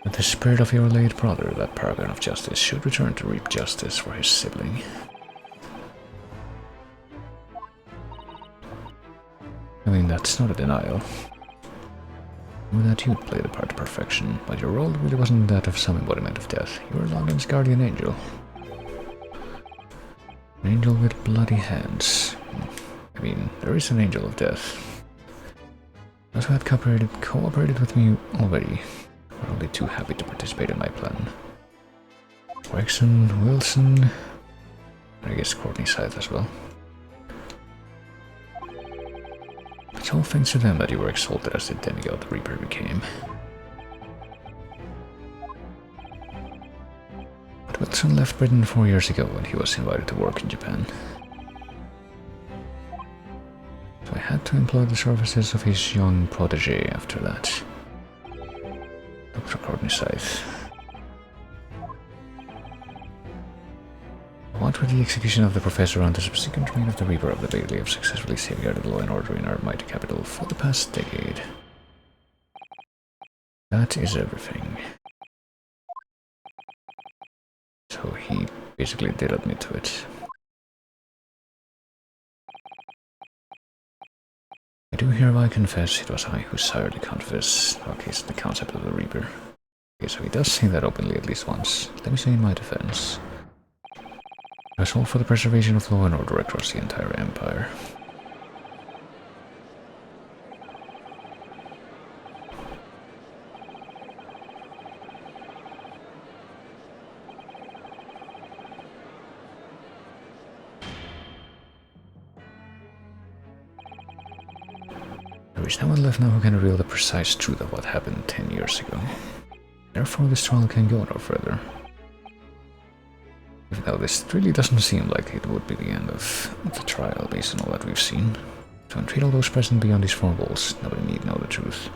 Speaker 1: But the spirit of your late brother, that paragon of justice, should return to reap justice for his sibling. I mean, that's not a denial. With that, you'd play the part to perfection, but your role really wasn't that of some embodiment of death. You were London's guardian angel. An angel with bloody hands. I mean, there is an angel of death. Those who had cooperated with me already were only too happy to participate in my plan. Gregson, Wilson, and I guess Courtney Scythe as well. It's all thanks to them that you were exalted as the demigod the Reaper became. But Wilson left Britain 4 years ago when he was invited to work in Japan. So I had to employ the services of his young protege after that. Dr. Courtney Scythe. What with the execution of the professor and the subsequent reign of the Reaper of the Bailey have successfully safeguarded law and order in our mighty capital for the past decade. That is everything. So he basically did admit to it. I do hereby confess it was I who sired the confess, okay, so the concept of the Reaper. Okay, so he does say that openly at least once. Let me say in my defense. It was all for the preservation of law and order across the entire empire. There is no one left now who can reveal the precise truth of what happened 10 years ago. Therefore, this trial can go no further. Even though this really doesn't seem like it would be the end of the trial based on all that we've seen. To entreat all those present beyond these four walls, nobody need know the truth.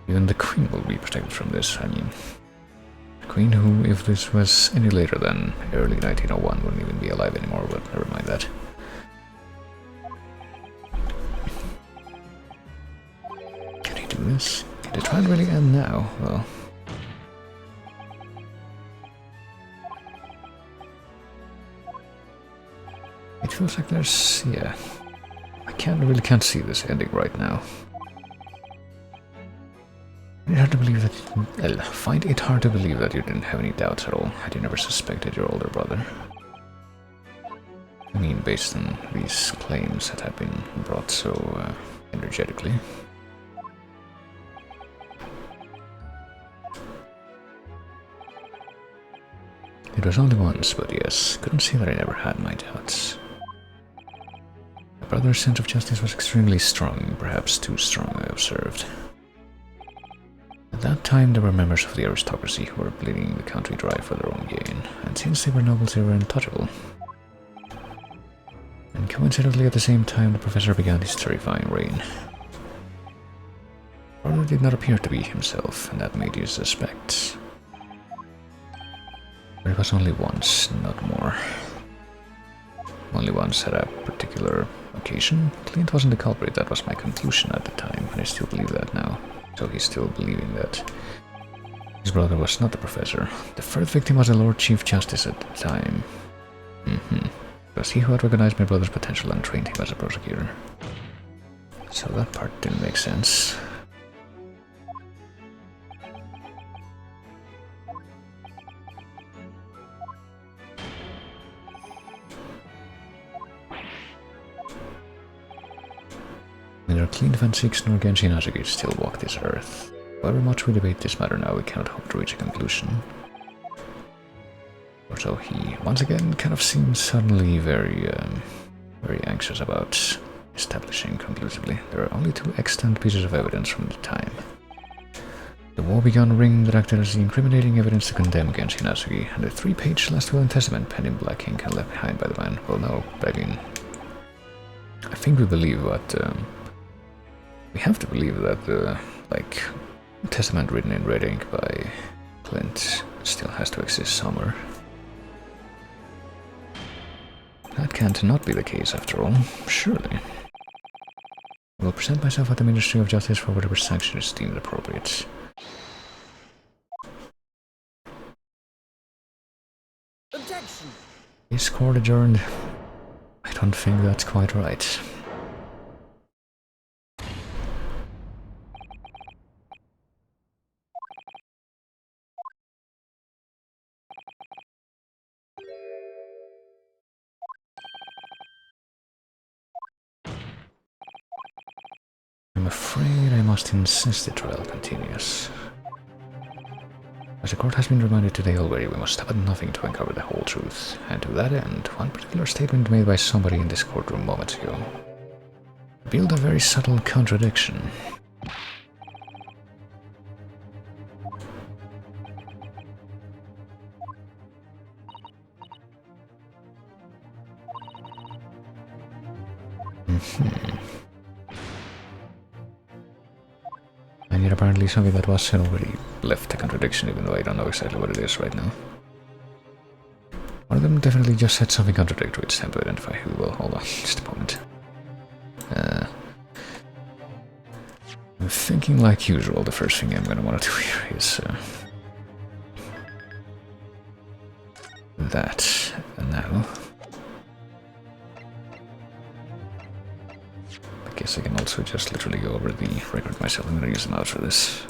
Speaker 1: Even the Queen will be protected from this, I mean. The Queen who, if this was any later than early 1901, wouldn't even be alive anymore, but never mind that. Can he do this? Can the trial really end now? Well... it feels like there's... yeah... I really can't see this ending right now. It's hard to believe that... find it hard to believe that you didn't have any doubts at all, had you never suspected your older brother. I mean, based on these claims that have been brought so energetically. It was only once, but yes, couldn't say that I never had my doubts. My brother's sense of justice was extremely strong, perhaps too strong, I observed. At that time, there were members of the aristocracy who were bleeding the country dry for their own gain, and since they were nobles, they were untouchable. And coincidentally, at the same time, the professor began his terrifying reign. Brother did not appear to be himself, and that made you suspect. But it was only once, not more. Only once at a particular occasion. Clint wasn't the culprit, that was my conclusion at the time, and I still believe that now. So he's still believing that his brother was not the professor. The first victim was the Lord Chief Justice at the time. It was he who had recognized my brother's potential and trained him as a prosecutor. So that part didn't make sense. Neither Clint Van Six nor Genshin Ascetic still walk this earth. However much we debate this matter now, we cannot hope to reach a conclusion. Or so he, once again, kind of seems suddenly very anxious about establishing conclusively. There are only two extant pieces of evidence from the time. The war-begun ring that acted as the incriminating evidence to condemn Genshin Ascetic, and the 3-page last will and testament penned in black ink and left behind by the man. Well, no, I mean... I think we believe what... we have to believe that the, testament written in red ink by Clint still has to exist somewhere. That can't not be the case, after all, surely. I will present myself at the Ministry of Justice for whatever sanction is deemed appropriate.
Speaker 3: Objection!
Speaker 1: Is court adjourned? I don't think that's quite right. I'm afraid I must insist the trial continues. As the court has been reminded today already, we must stop at nothing to uncover the whole truth. And to that end, one particular statement made by somebody in this courtroom moments ago revealed a very subtle contradiction. And yet apparently something that was said already left a contradiction, even though I don't know exactly what it is right now. One of them definitely just said something contradictory. It's time to identify who. Well, hold on, just a moment. I'm thinking like usual, the first thing I'm gonna want to do here is that. And now I guess I can also just literally go over the record myself. I'm gonna use the mouse for this.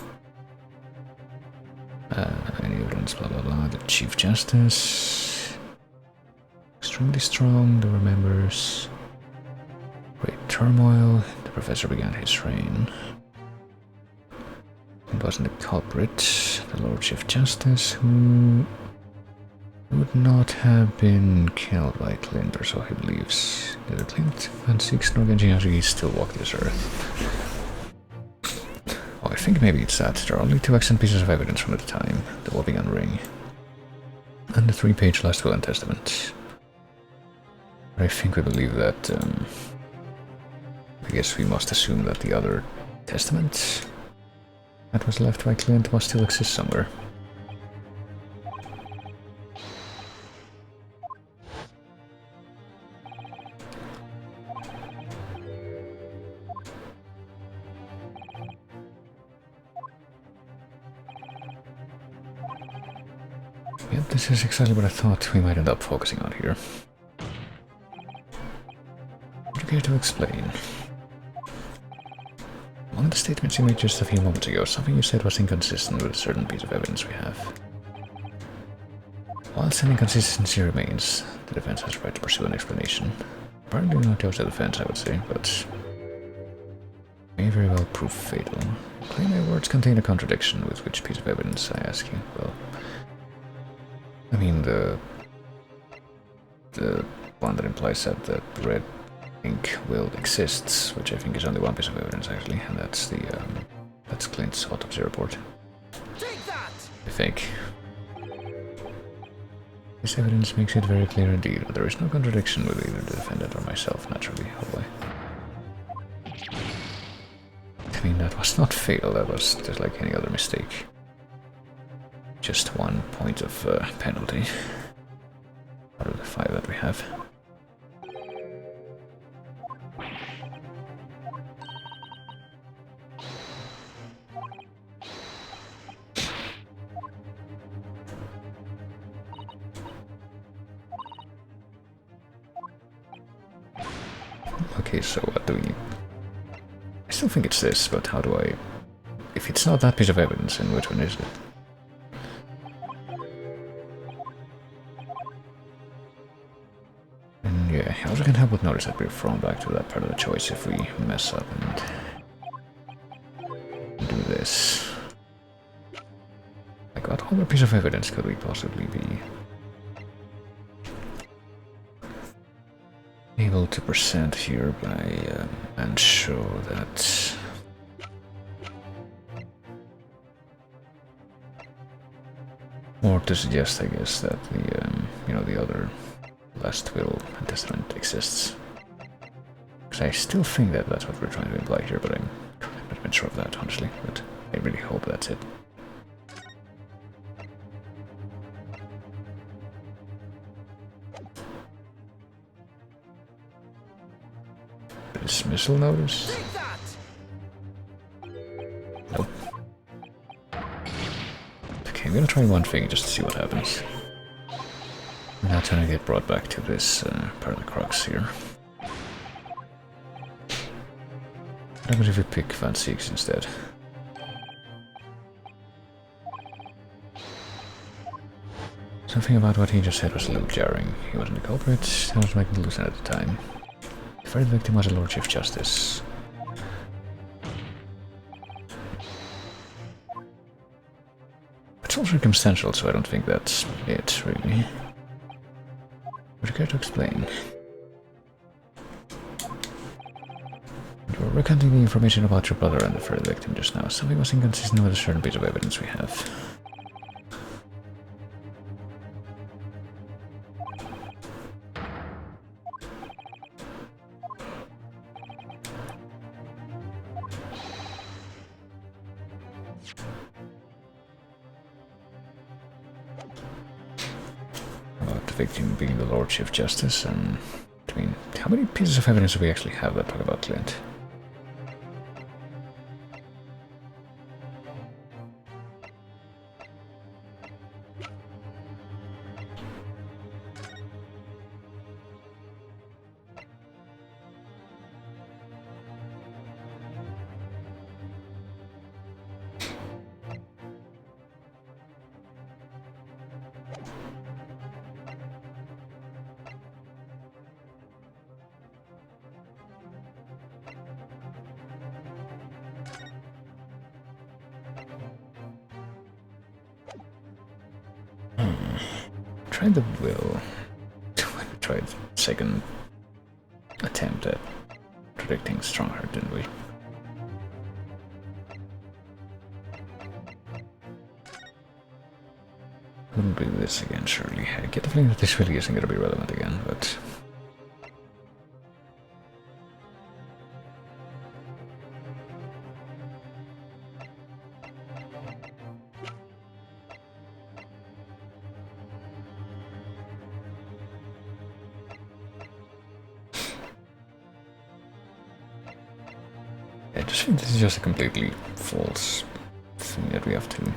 Speaker 1: Any evidence, blah blah blah. The Chief Justice. Extremely strong, there were members. Great turmoil. The professor began his reign. It wasn't the culprit, the Lord Chief Justice, who would not have been killed by Clint, or so he believes. Neither Clint, Van Six, nor Genji still walk this earth. Oh, I think maybe it's that. There are only 2 excellent pieces of evidence from the time: the Wobbingham ring and the 3-page last will and testament. But I think we believe that. I guess we must assume that the other testament that was left by Clint must still exist somewhere. Yep, this is exactly what I thought we might end up focusing on here. Would you care to explain? One of the statements you made just a few moments ago, something you said was inconsistent with a certain piece of evidence we have. Whilst an inconsistency remains, the defense has the right to pursue an explanation. Apparently not just the defense, I would say, but may very well prove fatal. Claim my words contain a contradiction with which piece of evidence, I ask you. Well, I mean the one that implies that the red ink will exists, which I think is only one piece of evidence actually, and that's that's Clint's autopsy report.
Speaker 3: Take that!
Speaker 1: I think. This evidence makes it very clear indeed that there is no contradiction with either the defendant or myself, naturally, hopefully. I mean, that was not fatal, that was just like any other mistake. Just 1 point of penalty out of the 5 that we have. Okay, so what do we... I still think it's this, but how do I... If it's not that piece of evidence, then which one is it? And yeah, I also can't help but notice that we're thrown back to that part of the choice if we mess up and do this. Like, what other piece of evidence could we possibly be able to present here by and show that or to suggest, I guess, that the you know, the other last will and testament exists. Because I still think that that's what we're trying to imply here, but I'm not even sure of that, honestly. But I really hope that's it. Dismissal notice? Nope. Okay, I'm gonna try one thing just to see what happens. I'm now trying to get brought back to this part of the crux here. What happens if we pick Van Six instead? Something about what he just said was a little jarring. He wasn't the culprit, he was making the lieutenant at the time. The third victim was a Lord Chief Justice. all circumstantial, so I don't think that's it, really. Would you care to explain? You were recounting the information about your brother and the third victim just now. Something was inconsistent with a certain piece of evidence we have. About the victim being the Lord Chief Justice, and I mean, how many pieces of evidence do we actually have that talk about Clint? Tried the will. Tried second attempt at predicting Strongheart, didn't we? Wouldn't do this again, surely. I get the feeling that this really isn't going to be relevant again, but... I just think this is just a completely false thing that we have to do.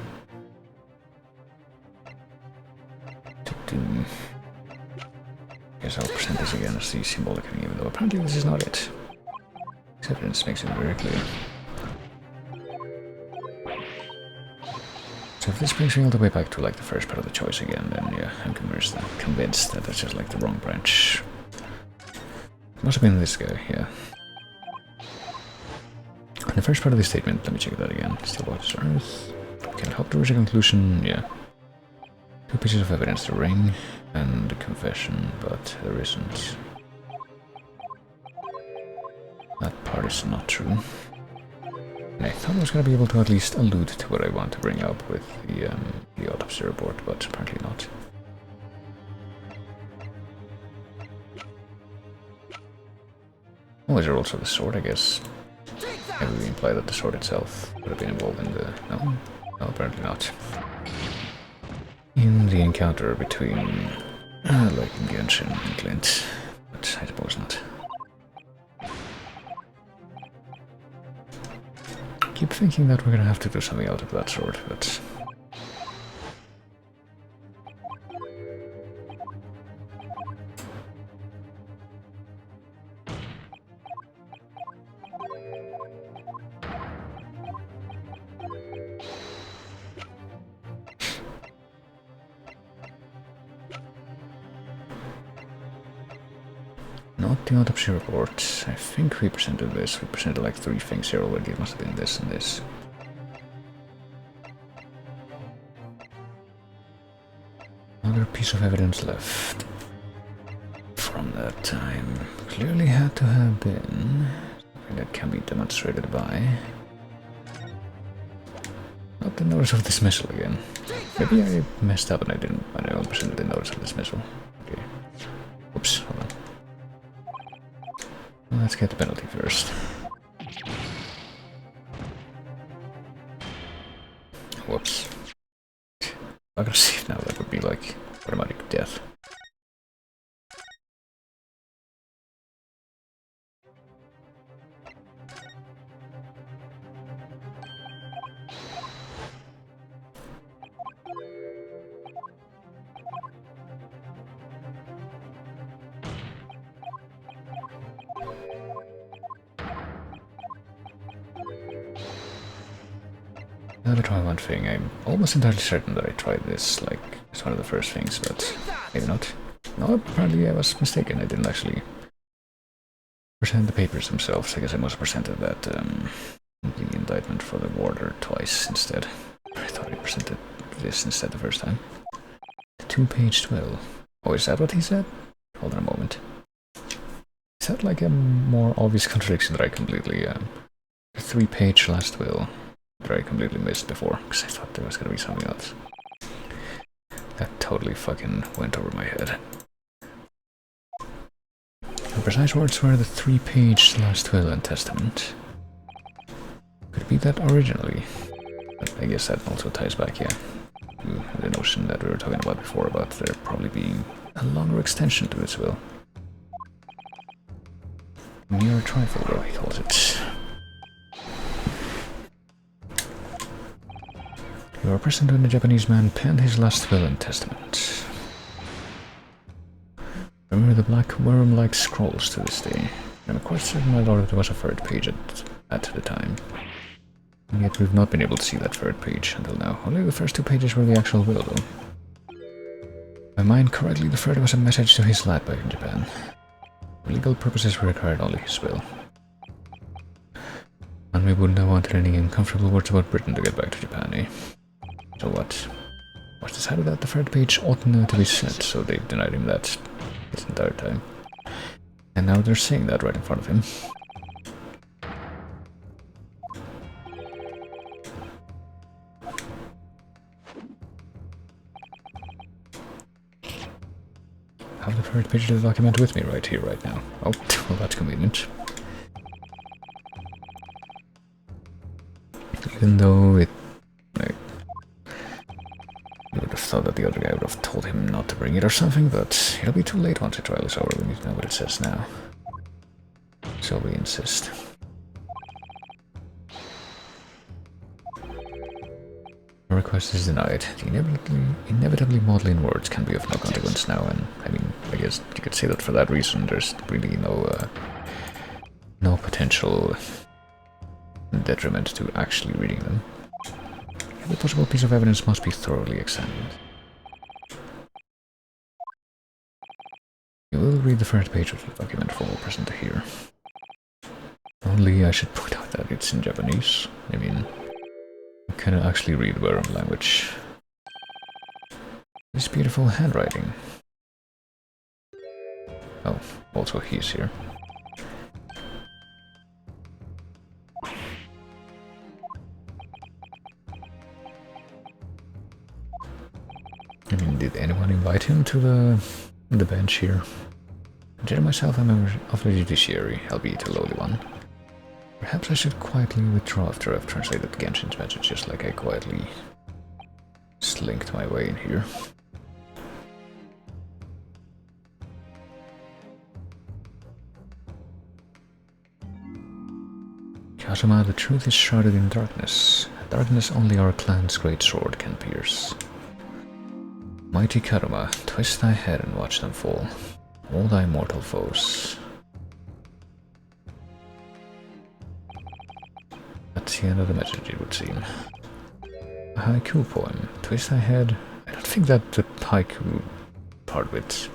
Speaker 1: I guess I'll present this again as the symbolic thing, even though apparently this is not it. This evidence makes it very clear. So if this brings me all the way back to like the first part of the choice again, then yeah, I'm convinced that that's just like the wrong branch. It must have been this guy, yeah. And the first part of the statement, let me check that again. Still watches Earth. Can help to reach a conclusion, yeah. 2 pieces of evidence, the ring and the confession, but there isn't. That part is not true. And I thought I was going to be able to at least allude to what I want to bring up with the autopsy report, but apparently not. Oh, is there also the sword, I guess? Maybe we imply that the sword itself would have been involved in the... No, apparently not. In the encounter between, like, Genshin and Clint, but I suppose not. I keep thinking that we're gonna have to do something out of that sword, but... Not the autopsy report. I think we presented this. We presented like 3 things here already. It must have been this and this. Another piece of evidence left from that time. Clearly had to have been something that can be demonstrated by... Not the notice of dismissal again. Maybe I messed up and I only presented the notice of dismissal. Okay. Oops, hold on. Let's get the penalty first. Whoops. Aggressive now, that would be like automatic death. Let me try one thing. I'm almost entirely certain that I tried this, like, as one of the first things, but maybe not. No, apparently I was mistaken. I didn't actually present the papers themselves. I guess I must have presented that, the indictment for the warder twice instead. I thought I presented this instead the first time. 2-page twill. Oh, is that what he said? Hold on a moment. Is that like a more obvious contradiction that I completely... 3-page last twill that I completely missed before, because I thought there was gonna be something else. That totally fucking went over my head. The precise words were the 3-page last twill and testament. Could it be that originally? But I guess that also ties back, yeah, to the notion that we were talking about before, about there probably being a longer extension to this will. Mere trifle, though, he calls it. You are present when the Japanese man penned his last will and testament. Remember the black worm-like scrolls to this day. I'm quite certain my lord there was a third page at the time. And yet we've not been able to see that third page until now. Only the first 2 pages were the actual will, though. If I mind correctly, the third was a message to his lad back in Japan. For legal purposes we required only his will. And we wouldn't have wanted any uncomfortable words about Britain to get back to Japan, eh? So what? Was decided that the third page oughtn't to be sent, so they denied him that his entire time. And now they're saying that right in front of him. I have the third page of the document with me right here, right now. Oh, well, that's convenient. Even though it... you would have thought that the other guy would have told him not to bring it or something, but it'll be too late once the trial is over. We need to know what it says now. So we insist. The request is denied. The inevitably maudlin words can be of no consequence now, and I mean, I guess you could say that for that reason there's really no potential detriment to actually reading them. Every possible piece of evidence must be thoroughly examined. You will read the first page of the document for all present to hear. Only I should point out that it's in Japanese. I mean, I cannot actually read worm language. This beautiful handwriting. Oh, also he's here. I mean, did anyone invite him to the bench here? Consider myself a member of the judiciary, albeit a lowly one. Perhaps I should quietly withdraw after I've translated Genshin's message, just like I quietly slinked my way in here. Kazuma, the truth is shrouded in darkness. Darkness only our clan's great sword can pierce. Mighty Karuma, twist thy head and watch them fall, all thy mortal foes. That's the end of the message, it would seem. A haiku poem, twist thy head. I don't think that the haiku part of it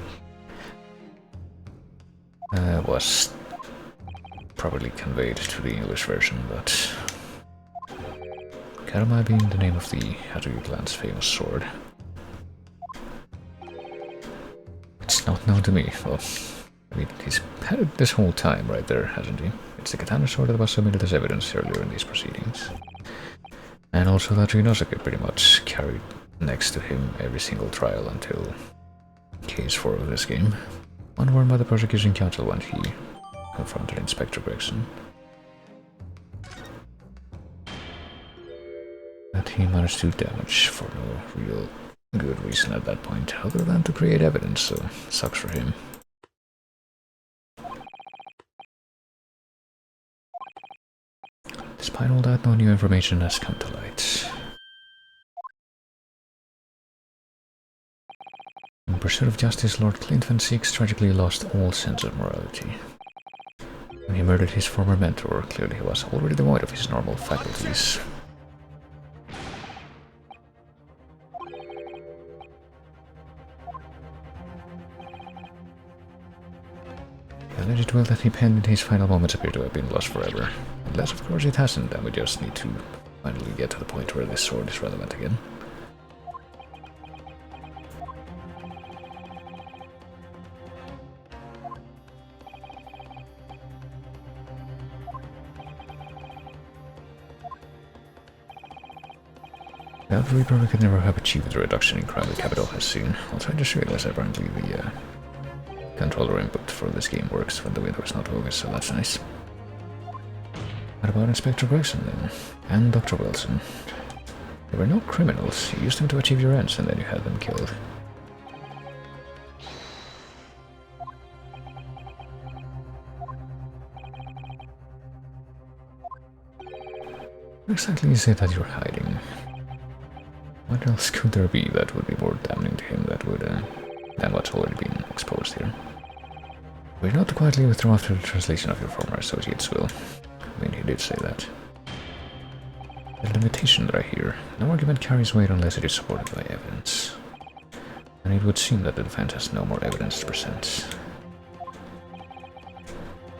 Speaker 1: was properly conveyed to the English version, but Karuma being the name of the Hattori clan's famous sword. It's not known to me. Well, I mean, he's had it this whole time right there, hasn't he? It's the katana sword that was submitted as evidence earlier in these proceedings. And also that Ryunosuke pretty much carried next to him every single trial until case 4 of this game. One worn by the prosecution counsel when he confronted Inspector Gregson. But he managed to damage for no real good reason at that point, other than to create evidence, so sucks for him. Despite all that, no new information has come to light. In pursuit of justice, Lord Clint Van Siex tragically lost all sense of morality. When he murdered his former mentor, clearly he was already devoid of his normal faculties. The alleged will that he penned in his final moments appear to have been lost forever. Unless, of course, it hasn't, then we just need to finally get to the point where this sword is relevant again. Well, we probably could never have achieved the reduction in crime the capital has seen. Also, I just realized apparently the controller input for this game works when the window is not focused, so that's nice. What about Inspector Gregson then? And Dr. Wilson? They were no criminals. You used them to achieve your ends and then you had them killed. What exactly is it that you're hiding? What else could there be that would be more damning to him than what's already been exposed here? We're not to quietly withdraw after the translation of your former associate's will. I mean, he did say that. The limitation that I hear. No argument carries weight unless it is supported by evidence. And it would seem that the defense has no more evidence to present.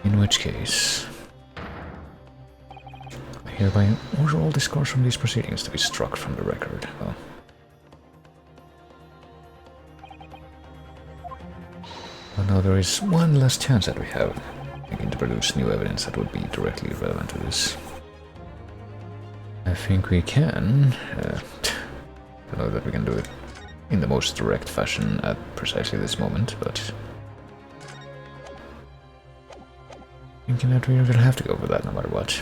Speaker 1: In which case, I hereby order all discourse from these proceedings to be struck from the record. Well, now there is one last chance that we have again to produce new evidence that would be directly relevant to this. I think we can. I don't know that we can do it in the most direct fashion at precisely this moment, but thinking that we're gonna have to go for that no matter what.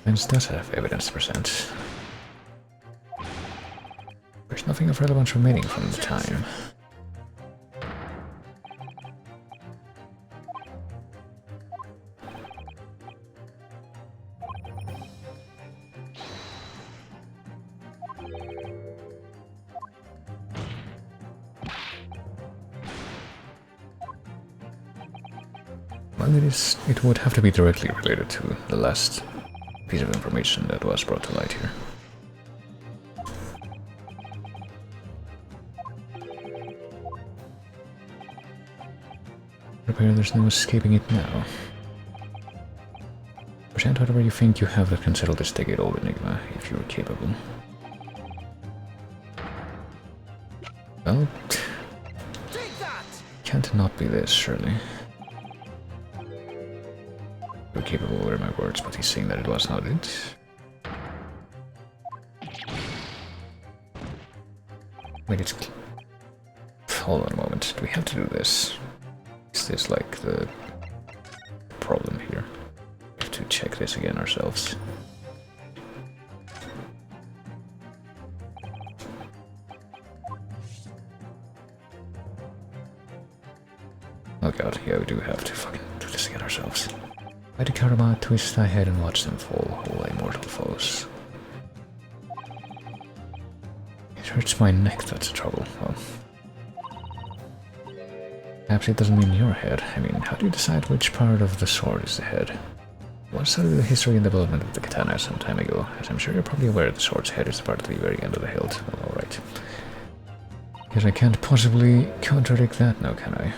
Speaker 1: Vince does have evidence to present. There's nothing of relevance remaining from the time. Well, it would have to be directly related to the last piece of information that was brought to light here. There's no escaping it now. Present whatever you think you have that can settle this decade-old enigma, if you're capable. Well, can't not be this, surely. You're capable were my words, but he's saying that it was not it. Wait, it's... Hold on a moment, do we have to do this? Is this like the problem here? We have to check this again ourselves. Oh god, yeah, we do have to fucking do this again ourselves. Why did Karama twist thy head and watch them fall, all thy mortal foes? It hurts my neck, that's the trouble. Well, perhaps it doesn't mean your head. I mean, how do you decide which part of the sword is the head? One started the history and development of the katana some time ago, as I'm sure you're probably aware the sword's head is the part at the very end of the hilt. Well, alright. Guess I can't possibly contradict that now, can I?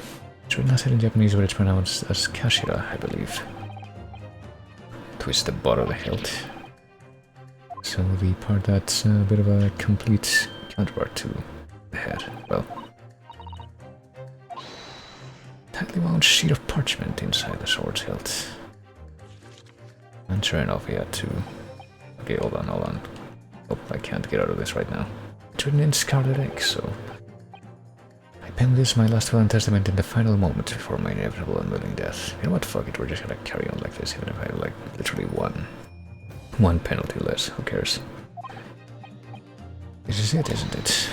Speaker 1: It's written as in Japanese, but it's pronounced as kashira, I believe. Twist the butt of the hilt. So the part that's a bit of a complete counterpart to the head. Well, tightly wound sheet of parchment inside the sword's hilt. And sure enough, we had to... Okay, hold on. Oh, I can't get out of this right now. It's written in scarlet ink, so... I penned this, my last will and testament, in the final moment before my inevitable unwilling death. You know what, fuck it, we're just gonna carry on like this, even if I have, like, literally one penalty less, who cares? This is it, isn't it?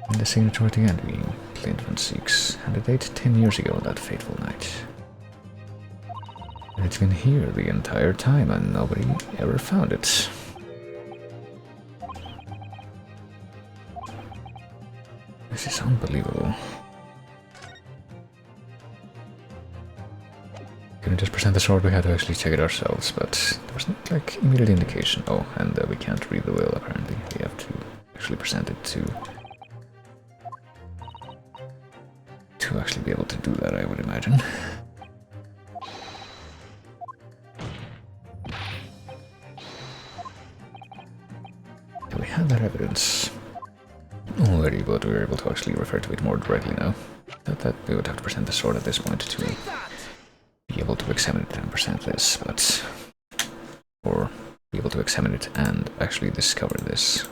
Speaker 1: And the signature at the end being Clint Van Seeks, and the date 10 years ago on that fateful night. And it's been here the entire time, and nobody ever found it. This is unbelievable. Couldn't just present the sword, we had to actually check it ourselves, but there was not like immediate indication. Oh, and we can't read the will apparently. We have to actually present it to actually be able to do that, I would imagine. We had that evidence already, but we were able to actually refer to it more directly now. That we would have to present the sword at this point to be be able to examine it and present this, but... or be able to examine it and actually discover this.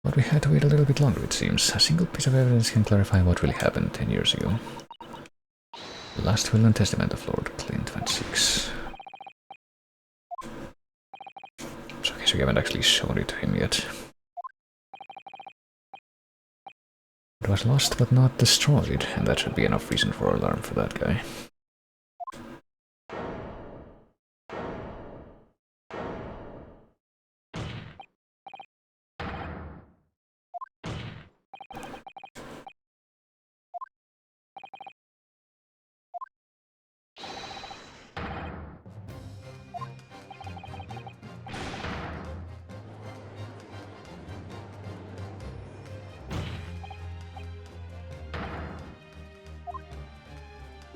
Speaker 1: But we had to wait a little bit longer, it seems. A single piece of evidence can clarify what really happened 10 years ago. The last will and testament of Lord Clint Van Six. So I guess we haven't actually shown it to him yet. It was lost but not destroyed, and that should be enough reason for alarm for that guy.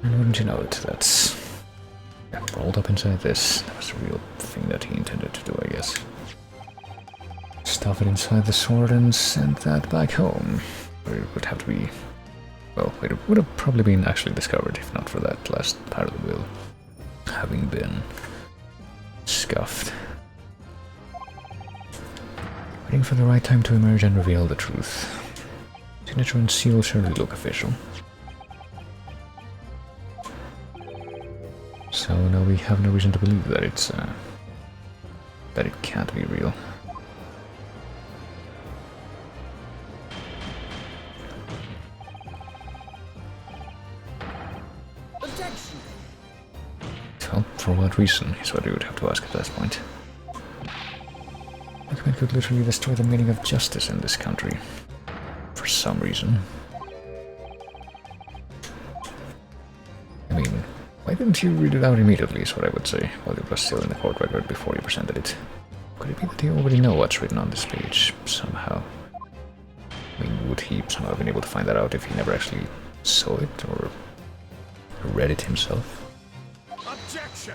Speaker 1: And wouldn't you know it, that's rolled up inside this. That was the real thing that he intended to do, I guess. Stuff it inside the sword and send that back home. Where it would have to be... well, it would have probably been actually discovered if not for that last part of the will having been scuffed. Waiting for the right time to emerge and reveal the truth. Signature and seal surely look official. So now we have no reason to believe that it's that it can't be real.
Speaker 3: Objection!
Speaker 1: Well, for what reason is what we would have to ask at this point. Document could literally destroy the meaning of justice in this country. For some reason. I mean, why didn't you read it out immediately is what I would say, while it was still in the court record before you presented it. Could it be that you already know what's written on this page, somehow? I mean, would he somehow have been able to find that out if he never actually saw it, or read it himself?
Speaker 2: Objection!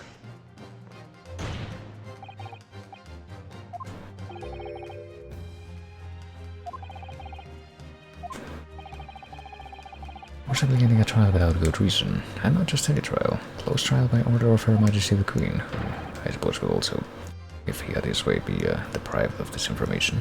Speaker 1: Possibly beginning a trial without good reason, and not just any trial. Closed trial by order of Her Majesty the Queen, who I suppose will also, if he had his way, be deprived of this information.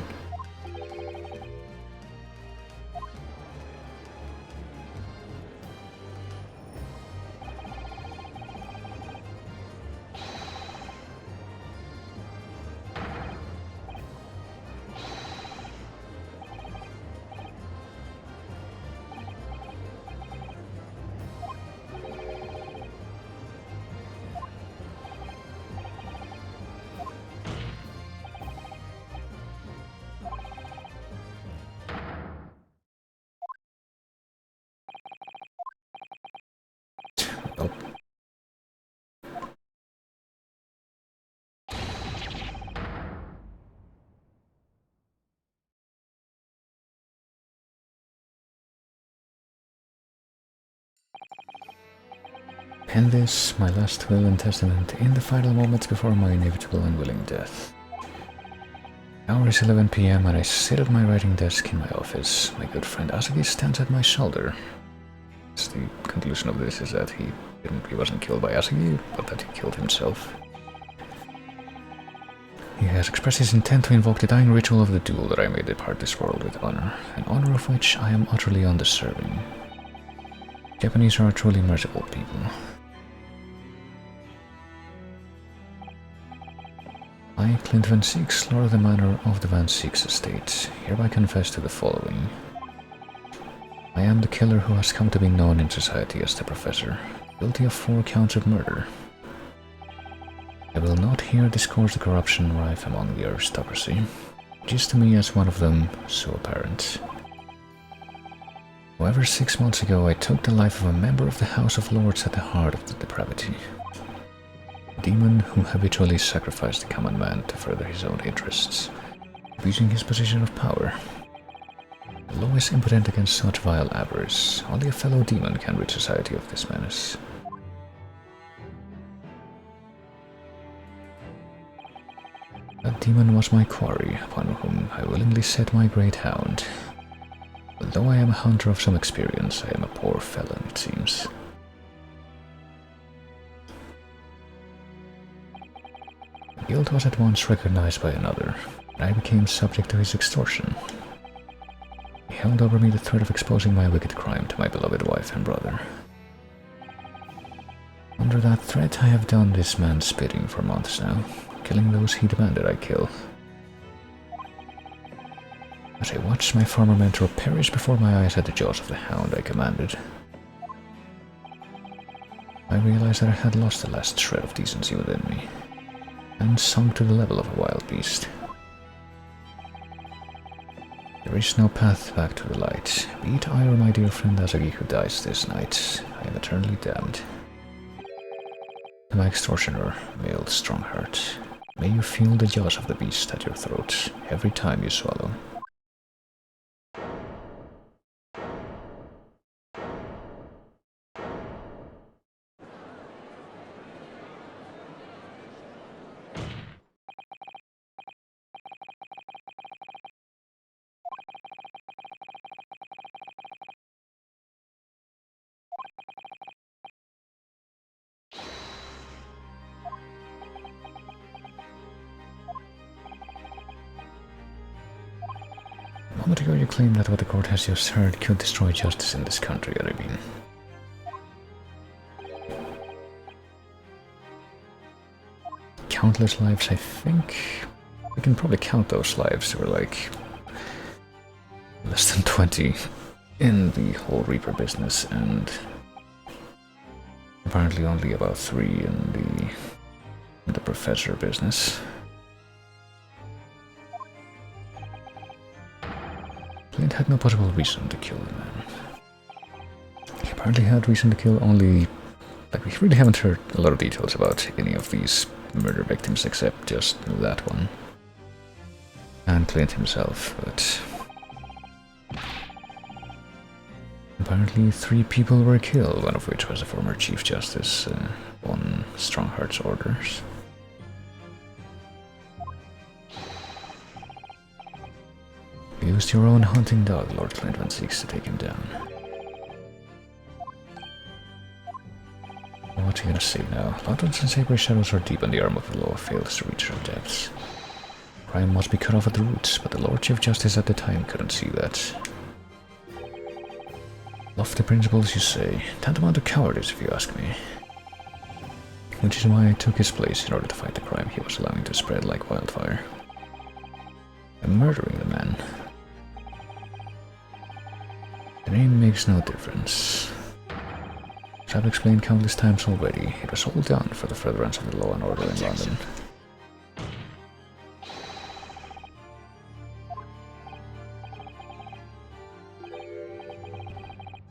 Speaker 1: Oh. Pen this, my last will and testament, in the final moments before my inevitable and willing death. Hour is 11 PM and I sit at my writing desk in my office. My good friend Ascetic stands at my shoulder. The conclusion of this is that he wasn't killed by Ascetic, but that he killed himself. He has expressed his intent to invoke the dying ritual of the duel that I may depart this world with honor, an honor of which I am utterly undeserving. Japanese are truly merciful people. I, Clint Van Six, Lord of the Manor of the Van Six Estate, hereby confess to the following. I am the killer who has come to be known in society as the Professor, guilty of 4 counts of murder. I will not here discourse the corruption rife among the aristocracy, which is to me as one of them so apparent. However, 6 months ago I took the life of a member of the House of Lords at the heart of the Depravity. A demon who habitually sacrificed the common man to further his own interests, abusing his position of power. The law is impotent against such vile avarice. Only a fellow demon can rid society of this menace. That demon was my quarry, upon whom I willingly set my great hound. Although I am a hunter of some experience, I am a poor felon, it seems. Guild was at once recognized by another, and I became subject to his extortion. He held over me the threat of exposing my wicked crime to my beloved wife and brother. Under that threat, I have done this man's bidding for months now, killing those he demanded I kill. As I watched my former mentor perish before my eyes at the jaws of the hound I commanded, I realized that I had lost the last shred of decency within me, and sunk to the level of a wild beast. There is no path back to the light. Be it I or my dear friend Asagi who dies this night, I am eternally damned. To my extortioner, male Strongheart, may you feel the jaws of the beast at your throat every time you swallow. A moment ago you claimed that what the court has just heard could destroy justice in this country, Arabine. Countless lives, I think. We can probably count those lives. There were like less than 20 in the whole Reaper business, and apparently only about 3 in the Professor business. Clint had no possible reason to kill the man. He apparently had reason to kill only... Like, we really haven't heard a lot of details about any of these murder victims except just that one. And Clint himself, but... Apparently 3 people were killed, one of which was the former Chief Justice on Strongheart's orders. You used your own hunting dog, Lord Clint, when seeks to take him down. What are you gonna say now? Lanterns and sacred shadows are deep, and the arm of the law fails to reach their depths. Crime must be cut off at the roots, but the Lord Chief Justice at the time couldn't see that. Lofty principles, you say. Tantamount to cowardice, if you ask me. Which is why I took his place in order to fight the crime he was allowing to spread like wildfire. I'm murdering the man. The name makes no difference. As I've explained countless times already, it was all done for the furtherance of the law and order in London.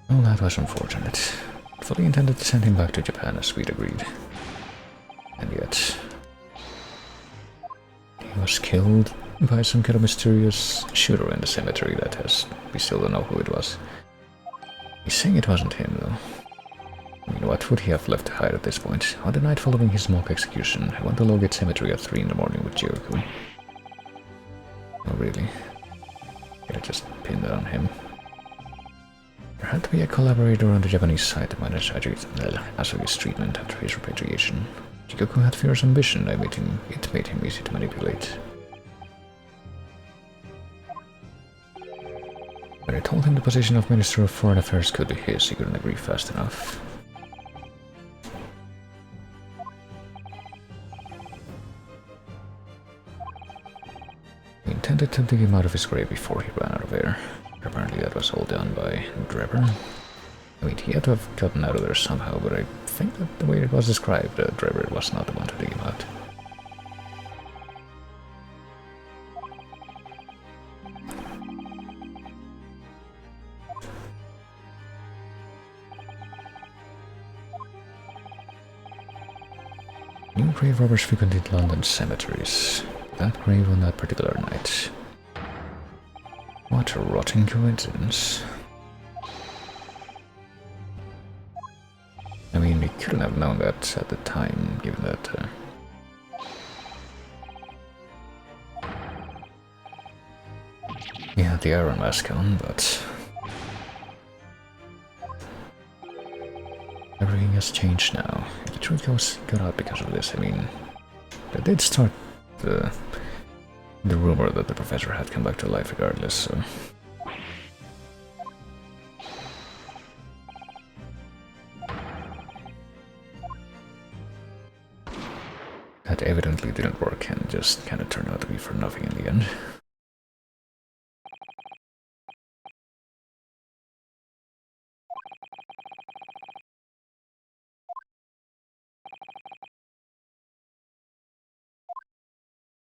Speaker 1: Well, that was unfortunate. I fully intended to send him back to Japan as we'd agreed. And yet... he was killed by some kind of mysterious shooter in the cemetery that has... we still don't know who it was. He's saying it wasn't him, though. I mean, what would he have left to hide at this point? On the night following his mock execution, I went to Logate Cemetery at 3 in the morning with Jericho. Oh, really? Could I just pin that on him? There had to be a collaborator on the Japanese side to manage Asugi's treatment after his repatriation. Jikoku had fierce ambition, it made him easy to manipulate. When I told him the position of Minister of Foreign Affairs could be his, he couldn't agree fast enough. He intended to dig him out of his grave before he ran out of air. Apparently that was all done by Drebber. I mean, he had to have gotten out of there somehow, but I think that the way it was described, Drebber was not the one to dig him out. New grave robbers frequented London's cemeteries. That grave on that particular night. What a rotting coincidence. I mean, we couldn't have known that at the time, given that... he had the Iron Mask on, but... everything has changed now. If the truth got out because of this, I mean... they did start the rumor that the professor had come back to life regardless, so... That evidently didn't work and just kind of turned out to be for nothing in the end.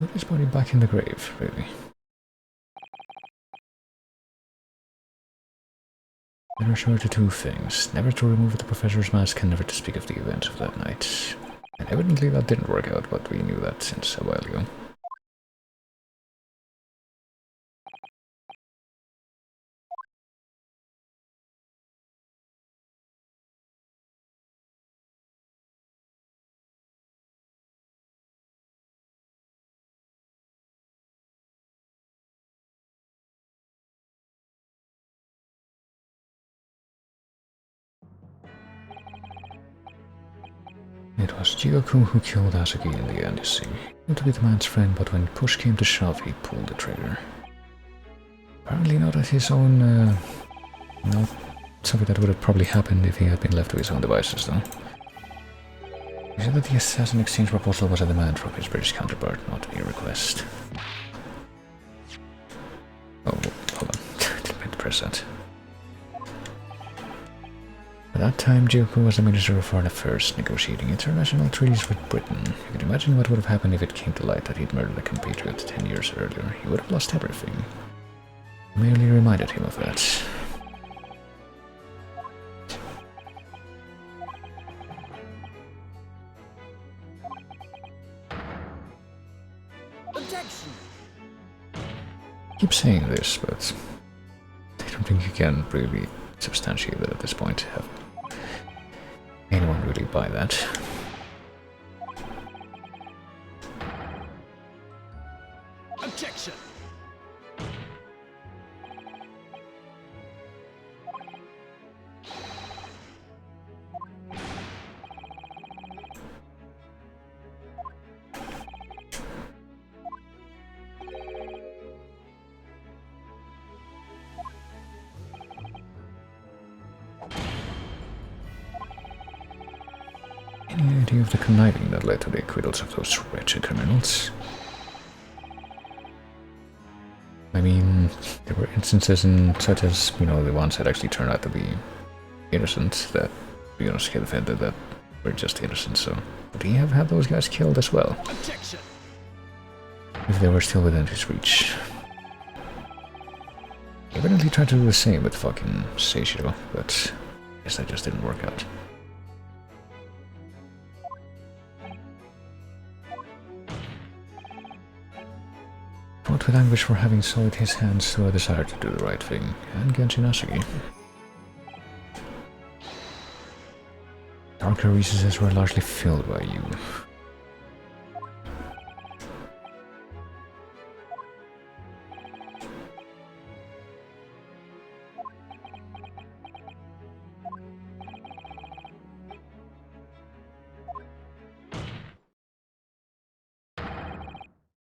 Speaker 1: Put his body back in the grave, really. Never sure to two things. Never to remove the professor's mask and never to speak of the events of that night. And evidently that didn't work out, but we knew that since a while ago. It was Jigoku who killed Asagi in the end, you see. He wanted to be the man's friend, but when push came to shove, he pulled the trigger. Apparently not at his own, not something that would have probably happened if he had been left to his own devices, though. He said that the assassin exchange proposal was a demand from his British counterpart, not a request. Oh, hold on. Didn't mean to press that. At that time, Jigoku was the Minister of Foreign Affairs, negotiating international treaties with Britain. You can imagine what would have happened if it came to light that he'd murdered a compatriot 10 years earlier. He would have lost everything. I merely reminded him of that.
Speaker 3: Objection!
Speaker 1: I keep saying this, but I don't think you can really substantiate that at this point. Have anyone really buy that?
Speaker 3: Objection!
Speaker 1: Any idea of the conniving that led to the acquittals of those wretched criminals? I mean, there were instances such as, you know, the ones that actually turned out to be innocent, that, you know, he defended that were just innocent, so... Would he have had those guys killed as well?
Speaker 3: Objection!
Speaker 1: If they were still within his reach. He evidently tried to do the same with fucking Seishiro, but I guess that just didn't work out. Fought with anguish for having sullied his hands to a desire to do the right thing, and Genshin Asagi. Darker recesses were largely filled by you.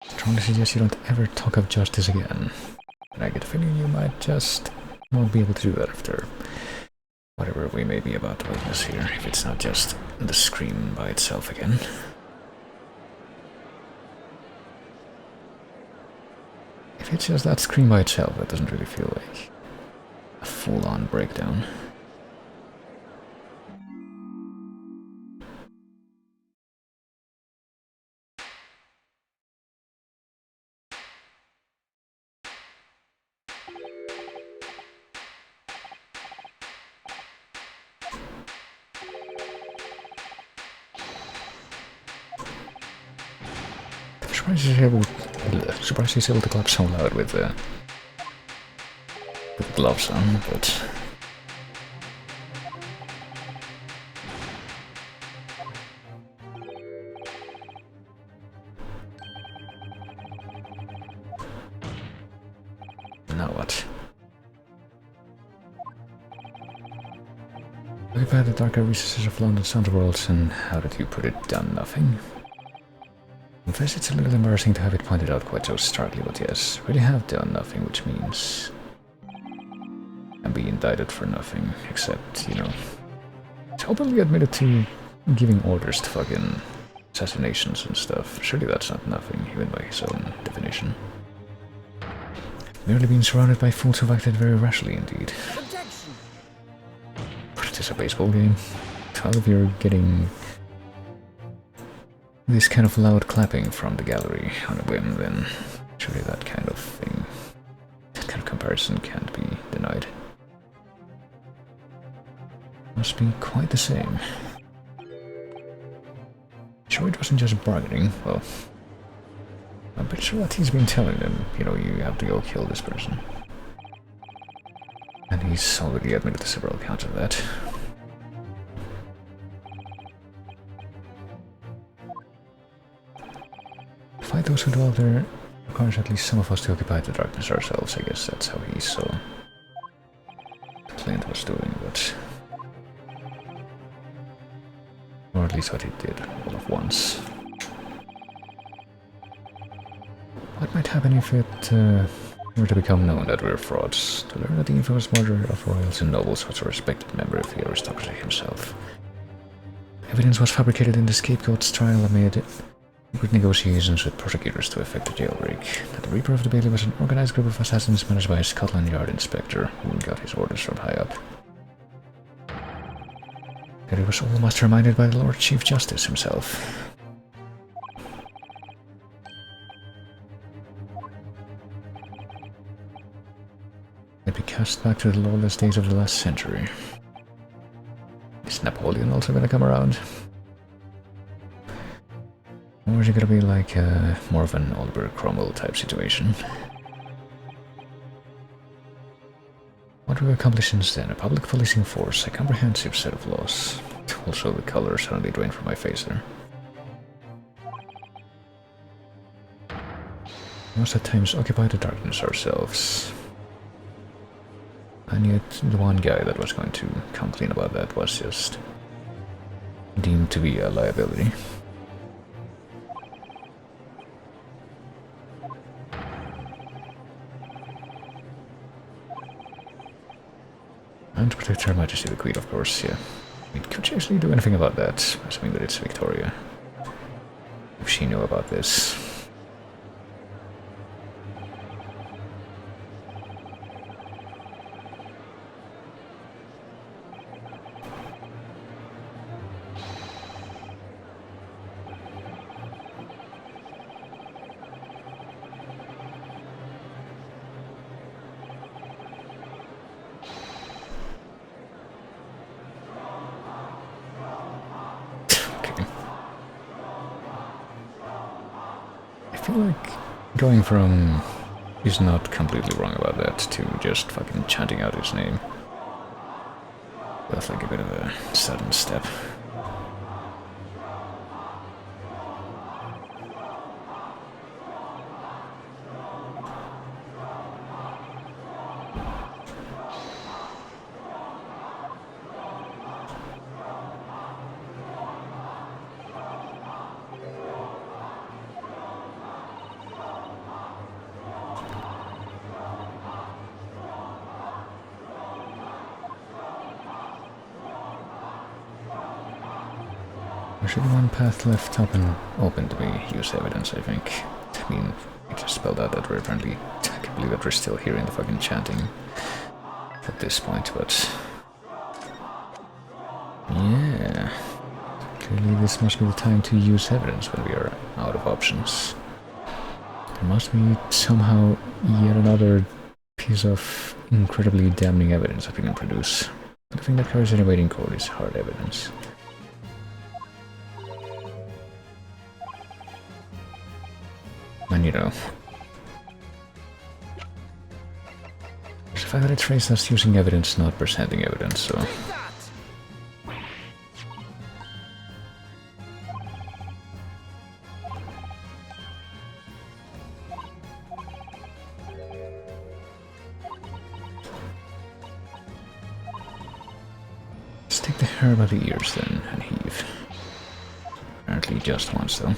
Speaker 1: Strongly suggest you don't ever talk of justice again. And I get a feeling you might just won't be able to do that after whatever we may be about to witness here, if it's not just the scream by itself again. If it's just that scream by itself, that doesn't really feel like a full-on breakdown. Surprised he's able to clap so loud with gloves on, but... Now what? We've had the darker recesses of London's underworlds, and how did you put it? Done nothing? Confess it's a little embarrassing to have it pointed out quite so starkly, but yes, really have done nothing, which means I'm being indicted for nothing, except, you know, it's openly admitted to giving orders to fucking assassinations and stuff. Surely that's not nothing, even by his own definition. Merely being surrounded by fools who've acted very rashly indeed.
Speaker 3: Objection!
Speaker 1: But it is a baseball game. Well, if you're getting this kind of loud clapping from the gallery on a whim, then surely that kind of thing, that kind of comparison can't be denied. Must be quite the same. Sure it wasn't just bargaining, well, I'm pretty sure that he's been telling them, you know, you have to go kill this person. And he's already admitted to several counts of that. Fight those who dwell there requires at least some of us to occupy the darkness ourselves. I guess that's how he saw Clint was doing, but... or at least what he did all at once. What might happen if it were to become known that we're frauds? To learn that the infamous murder of royals and nobles was a respected member of the aristocracy himself. Evidence was fabricated in the scapegoat's trial amid good negotiations with prosecutors to effect a jailbreak. That the Reaper of the Bailey was an organized group of assassins managed by a Scotland Yard inspector who got his orders from high up. That he was almost reminded by the Lord Chief Justice himself. They'd be cast back to the lawless days of the last century. Is Napoleon also gonna come around? Or is it gonna be like more of an Oliver Cromwell type situation? What do we accomplish since then? A public policing force, a comprehensive set of laws. Also the color suddenly drained from my face there. Most at times occupy the darkness ourselves. And yet the one guy that was going to come clean about that was just deemed to be a liability. And to protect Her Majesty the Queen, of course, yeah. I mean, could she actually do anything about that? Assuming that it's Victoria. If she knew about this. I feel like going from he's not completely wrong about that to just fucking chanting out his name feels like a bit of a sudden step. There's only one path left open to me, use evidence, I think. I mean, it just spelled out that we're apparently, I can't believe that we're still hearing the fucking chanting at this point, but... yeah. Clearly this must be the time to use evidence when we are out of options. There must be somehow yet another piece of incredibly damning evidence that we can produce. Nothing that carries any weight in court is hard evidence. And you know, there's the fact that it's phrased as using evidence, not presenting evidence, so... Stick the hair by the ears then, and heave. Apparently just once though.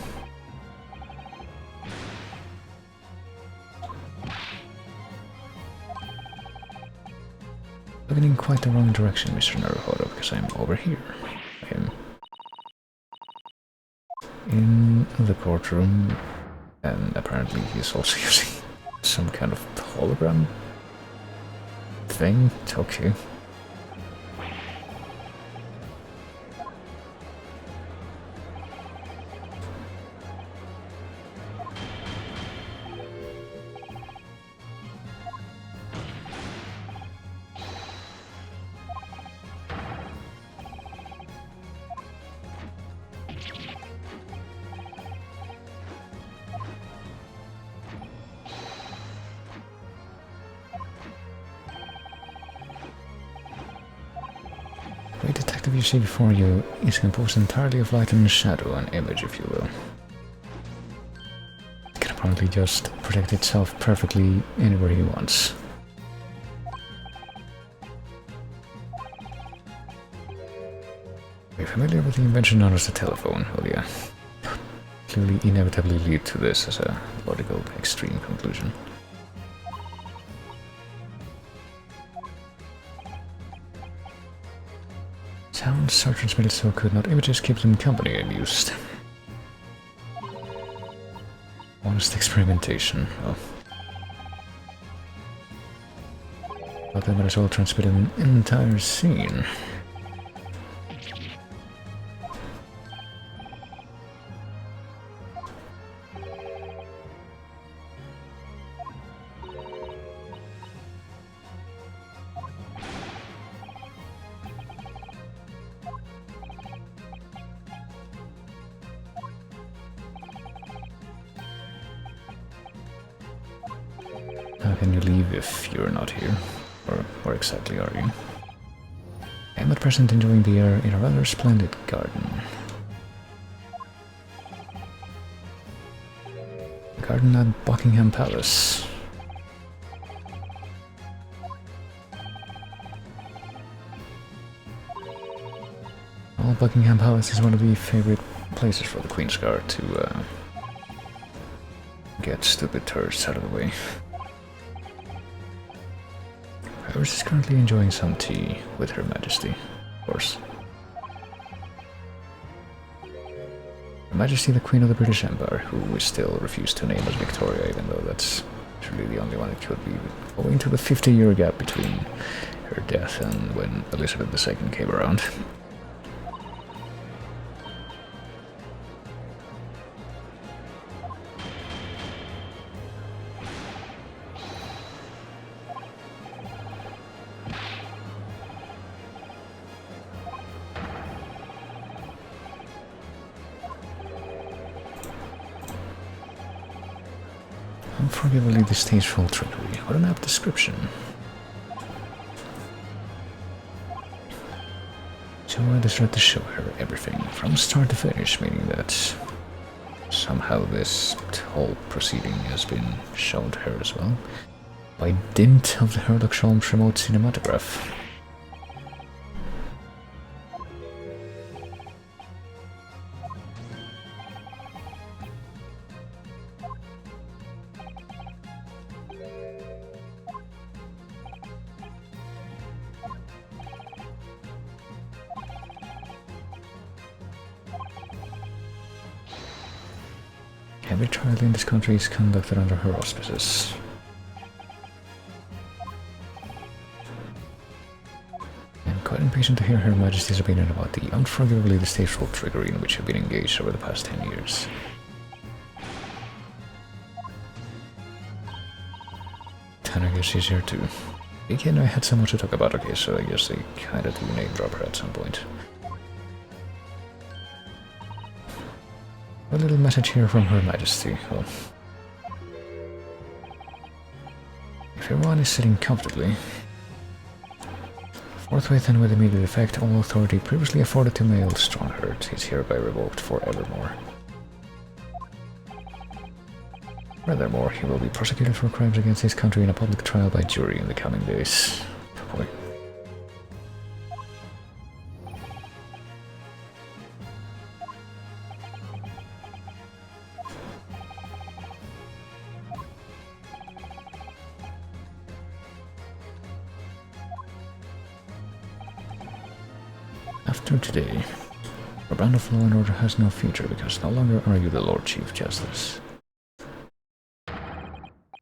Speaker 1: Looking in quite the wrong direction, Mr. Naruhodo, because I'm over here. I am in the courtroom, and apparently he's also using some kind of hologram thing. Okay. The detective you see before you is composed entirely of light and shadow, an image, if you will. It can apparently just project itself perfectly anywhere he wants. Are you familiar with the invention known as the telephone? Well, yeah. Clearly inevitably lead to this as a logical extreme conclusion. Sounds are transmitted so could not images keep them company, amused. Honest experimentation. Oh. But they might as well transmit an entire scene. How can you leave if you're not here? Or where exactly are you? I am at present enjoying the air in a rather splendid garden. A garden at Buckingham Palace. Well, Buckingham Palace is one of the favorite places for the Queen's Guard to get stupid tourists out of the way. Iris is currently enjoying some tea with Her Majesty, of course. Her Majesty the Queen of the British Empire, who we still refuse to name as Victoria, even though that's truly the only one it could be, owing to the 50-year gap between her death and when Elizabeth II came around. Unforgivably distasteful trickery. What an apt description. So I decided to show her everything from start to finish, meaning that somehow this whole proceeding has been shown to her as well, by dint of the Herlock Sholmes remote cinematograph. Every trial in this country is conducted under her auspices. I'm quite impatient to hear Her Majesty's opinion about the unforgivably distasteful trickery in which I've been engaged over the past 10 years. And I guess she's here too. Again, I had so much to talk about, okay, so I guess they kinda do name drop her at some point. A little message here from Her Majesty. Well, if everyone is sitting comfortably, forthwith and with immediate effect, all authority previously afforded to male Stronghurt is hereby revoked forevermore. Furthermore, he will be prosecuted for crimes against his country in a public trial by jury in the coming days. Oh boy. after today, your brand of law and order has no future because no longer are you the Lord Chief Justice.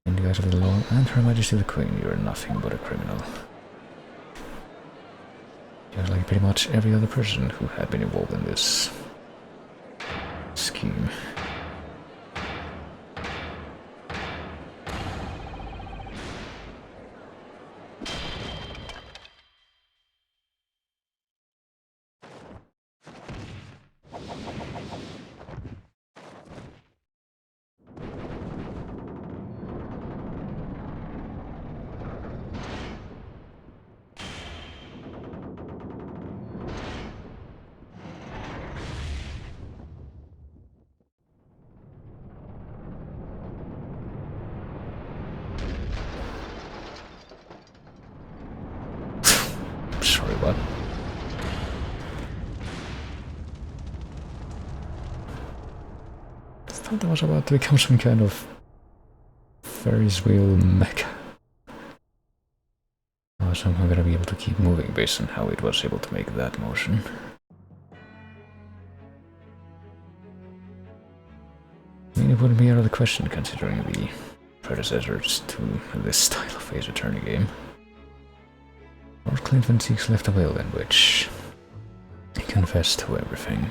Speaker 1: In the eyes of the law and Her Majesty the Queen, you are nothing but a criminal. Just like pretty much every other person who had been involved in this scheme. Sorry, what? I thought that was about to become some kind of Ferris wheel mecha. I was somehow gonna be able to keep moving based on how it was able to make that motion. I mean, it wouldn't be out of the question considering the predecessors to this style of Ace Attorney game. Lord Clinton Seeks left a will in which he confessed to everything.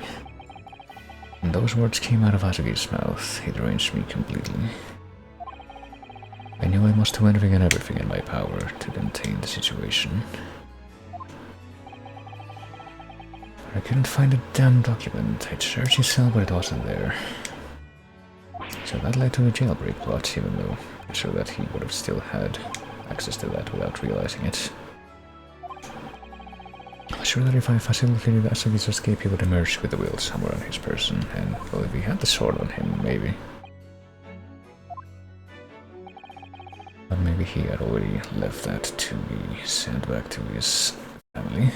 Speaker 1: When those words came out of Ascetic's mouth, it deranged me completely. I knew I must do anything and everything in my power to contain the situation. But I couldn't find the damn document. I'd searched his cell, but it wasn't there. So that led to the jailbreak plot, even though I'm sure that he would have still had access to that without realizing it. I'm sure that if I facilitated Ascetic's escape, he would emerge with the will somewhere on his person, and well, if he had the sword on him, maybe. But maybe he had already left that to be sent back to his family.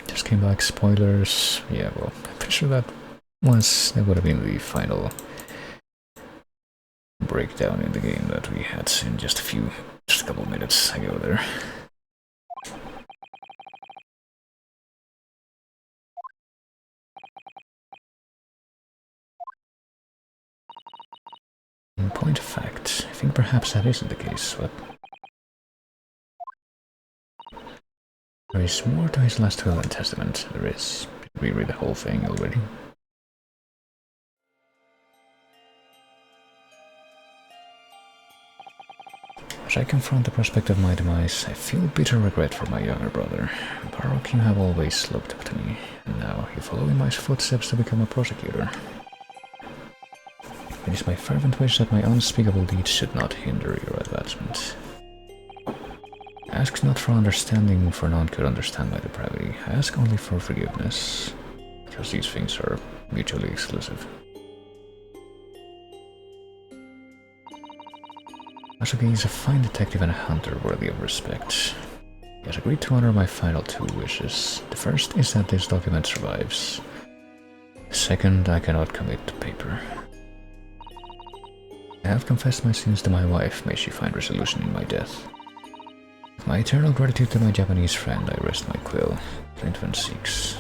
Speaker 1: Just came back, spoilers. Yeah, well, I'm pretty sure that would have been the final breakdown in the game that we had seen just a couple minutes ago there. In point of fact, I think perhaps that isn't the case, but there is more to his last will and testament. There is. Did we read the whole thing already? As I confront the prospect of my demise, I feel bitter regret for my younger brother. Baroque, you have always looked up to me, and now you follow in my footsteps to become a prosecutor. It is my fervent wish that my unspeakable deeds should not hinder your advancement. I ask not for understanding, for none could understand my depravity. I ask only for forgiveness, because these things are mutually exclusive. Asuke is a fine detective and a hunter worthy of respect. He has agreed to honor my final two wishes. The first is that this document survives. The second, I cannot commit to paper. I have confessed my sins to my wife, may she find resolution in my death. With my eternal gratitude to my Japanese friend, I rest my quill. Clinton Seeks.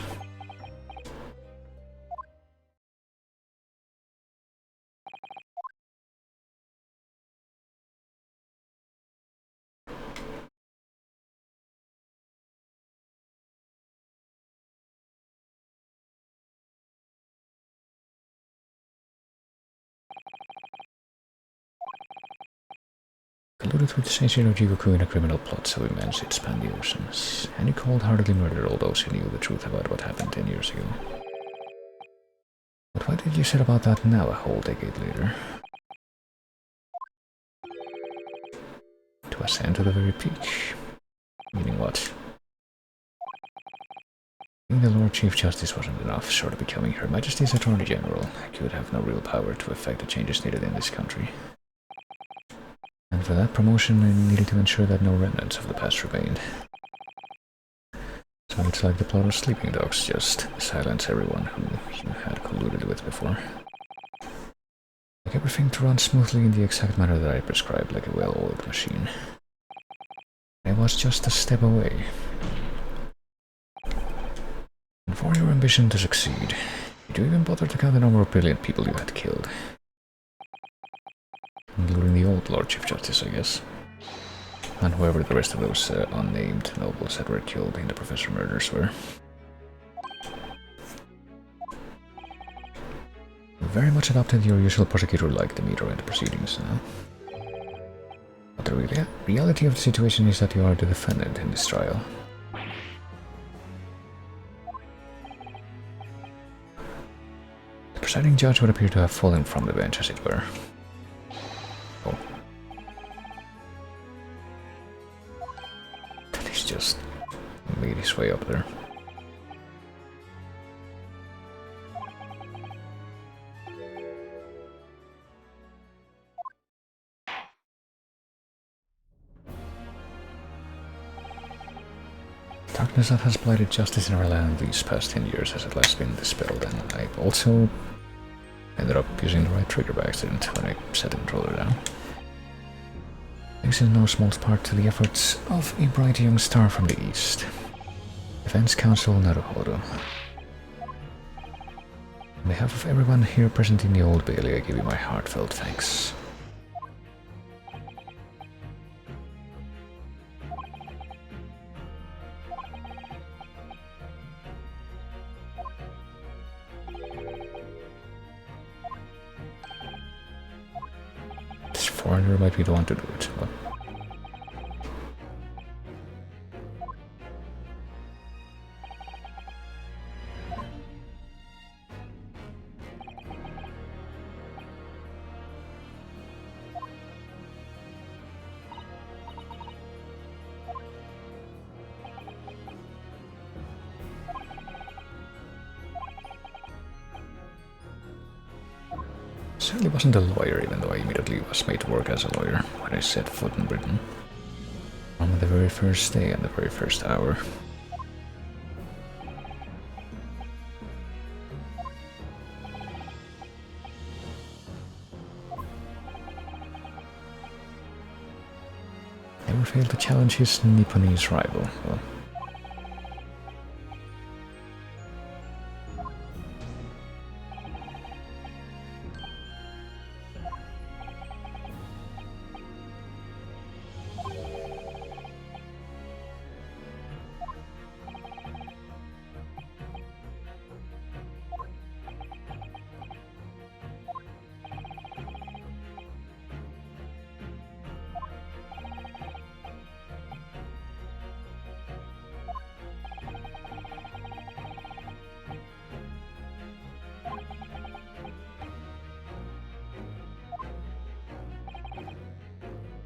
Speaker 1: Colluded with Seishiro Jigoku in a criminal plot so immense it spanned the oceans, and he cold-heartedly murdered all those who knew the truth about what happened 10 years ago. But why did you say about that now, a whole decade later? To ascend to the very peak. Meaning what? Being the Lord Chief Justice wasn't enough, short of becoming Her Majesty's Attorney General. I could have no real power to effect the changes needed in this country. And for that promotion, I needed to ensure that no remnants of the past remained. So it's like the plot of Sleeping Dogs, just silence everyone who you had colluded with before. Like everything to run smoothly in the exact manner that I prescribed, like a well-oiled machine. I was just a step away. And for your ambition to succeed, did you even bother to count the number of brilliant people you had killed? Including the old Lord Chief Justice, I guess. And whoever the rest of those unnamed nobles that were killed in the Professor murders were. You very much adopted your usual prosecutor-like demeanor in the proceedings, huh? But the reality of the situation is that you are the defendant in this trial. The presiding judge would appear to have fallen from the bench, as it were. Oh. Then he's just made his way up there. Darkness that has blighted justice in our land these past 10 years has at last been dispelled, and I also ended up using the right trigger by accident when I set the controller down. Thanks in no small part to the efforts of a bright young star from the east. Defense Counsel Naruhodo. On behalf of everyone here present in the Old Bailey, I give you my heartfelt thanks. This foreigner might be the one to do it, but... certainly wasn't a lawyer, even though I immediately was made to work as a lawyer when I set foot in Britain. From the very first day and the very first hour. Never failed to challenge his Nipponese rival. Well,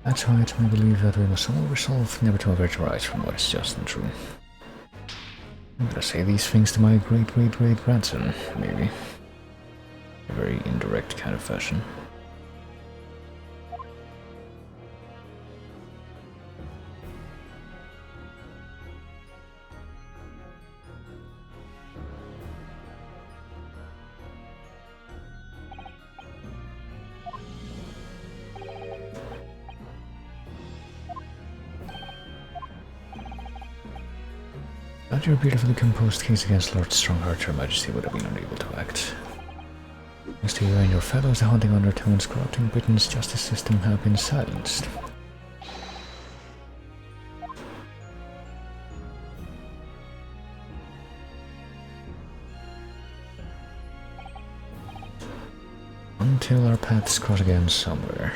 Speaker 1: that's why it's my belief that we must all resolve never to avert our eyes from what is just and true. I'm gonna say these things to my great-great-great-grandson, maybe. A very indirect kind of fashion. Without your beautifully composed case against Lord Strongheart, Your Majesty would have been unable to act. Thanks to you and your fellows, the haunting undertones corrupting Britain's justice system have been silenced. Until our paths cross again somewhere.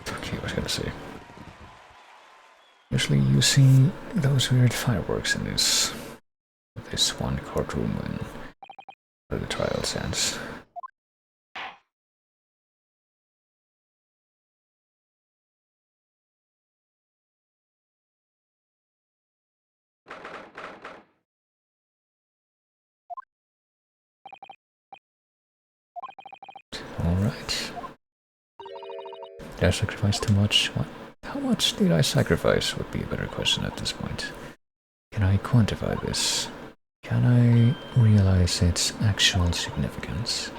Speaker 1: Okay, I was gonna say. Usually you see those weird fireworks in this one courtroom when the trial ends. Did I sacrifice too much? What? How much did I sacrifice would be a better question at this point. Can I quantify this? Can I realize its actual significance?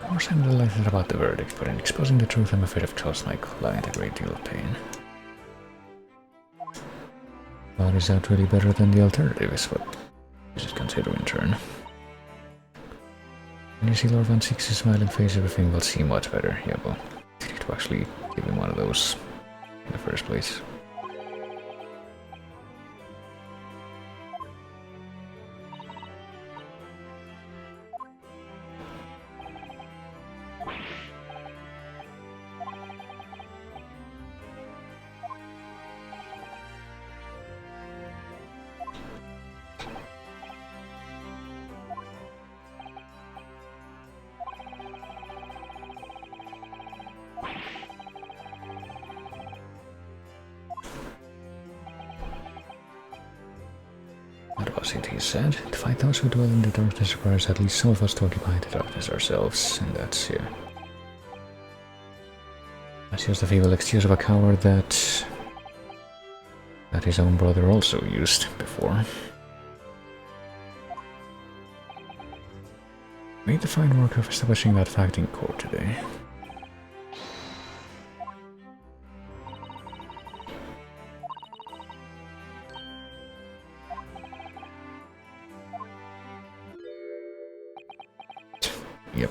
Speaker 1: Of course I'm delighted about the verdict, but in exposing the truth I'm afraid I've caused my client a great deal of pain. But is that really better than the alternative is what you should consider in turn. When you see Lord Van Six's smiling face, everything will seem much better. Yeah, well, you need to actually give him one of those in the first place. That was it, he said. To fight those who dwell in the darkness requires at least some of us to occupy the darkness ourselves, and that's here. That's just the feeble excuse of a coward that his own brother also used before. Made the fine work of establishing that fact in court today. Yep.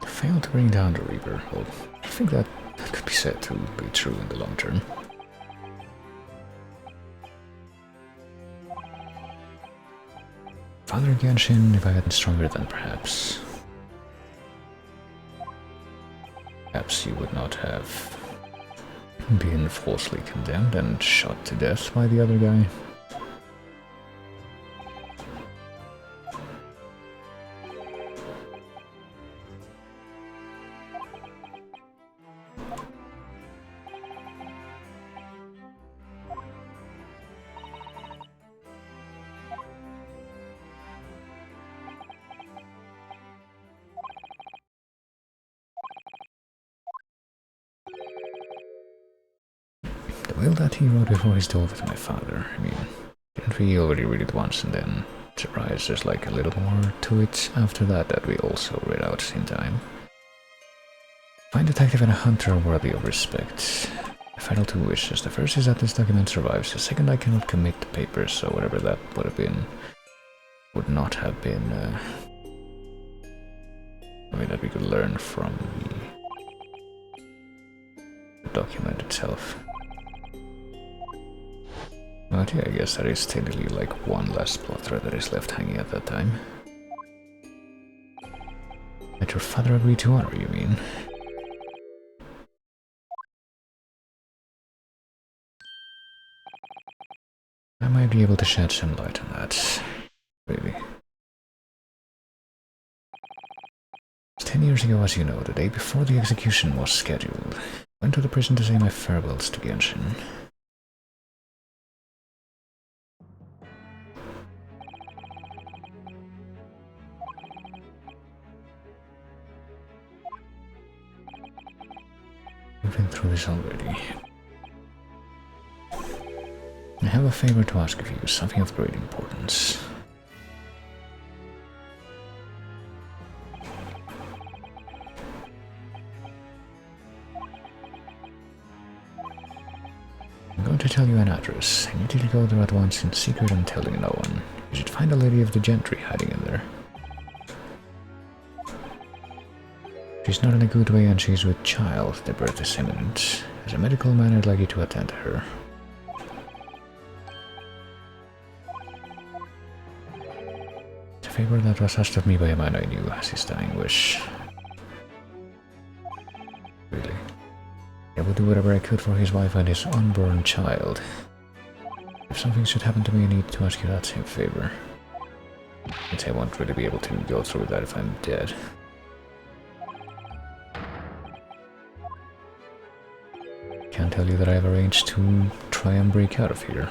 Speaker 1: Failed to bring down the Reaper. Well, I think that could be said to be true in the long term. Father Genshin, if I hadn't stronger then perhaps you would not have been falsely condemned and shot to death by the other guy. The will that he wrote before his duel with my father, I mean, didn't we already read it once and then surprise there's like a little more to it after that we also read out in time? Find detective and a hunter worthy of respect. My final two wishes. The first is that this document survives. The second, I cannot commit the papers, so whatever that would have been would not have been I mean that we could learn from the document itself. But yeah, I guess that is technically like one last plot thread that is left hanging at that time. That your father agreed to honor, you mean? I might be able to shed some light on that, really. 10 years ago, as you know, the day before the execution was scheduled, I went to the prison to say my farewells to Genshin. We've been through this already. I have a favor to ask of you, something of great importance. I'm going to tell you an address. I need you to go there at once in secret and telling no one. You should find a lady of the gentry hiding in there. she's not in a good way and she's with child, the birth is imminent. As a medical man, I'd like you to attend to her. It's a favor that was asked of me by a man I knew as his dying wish. Really? I would do whatever I could for his wife and his unborn child. If something should happen to me, I need to ask you that same favor. Since I won't really be able to go through that if I'm dead. Can't tell you that I've arranged to try and break out of here.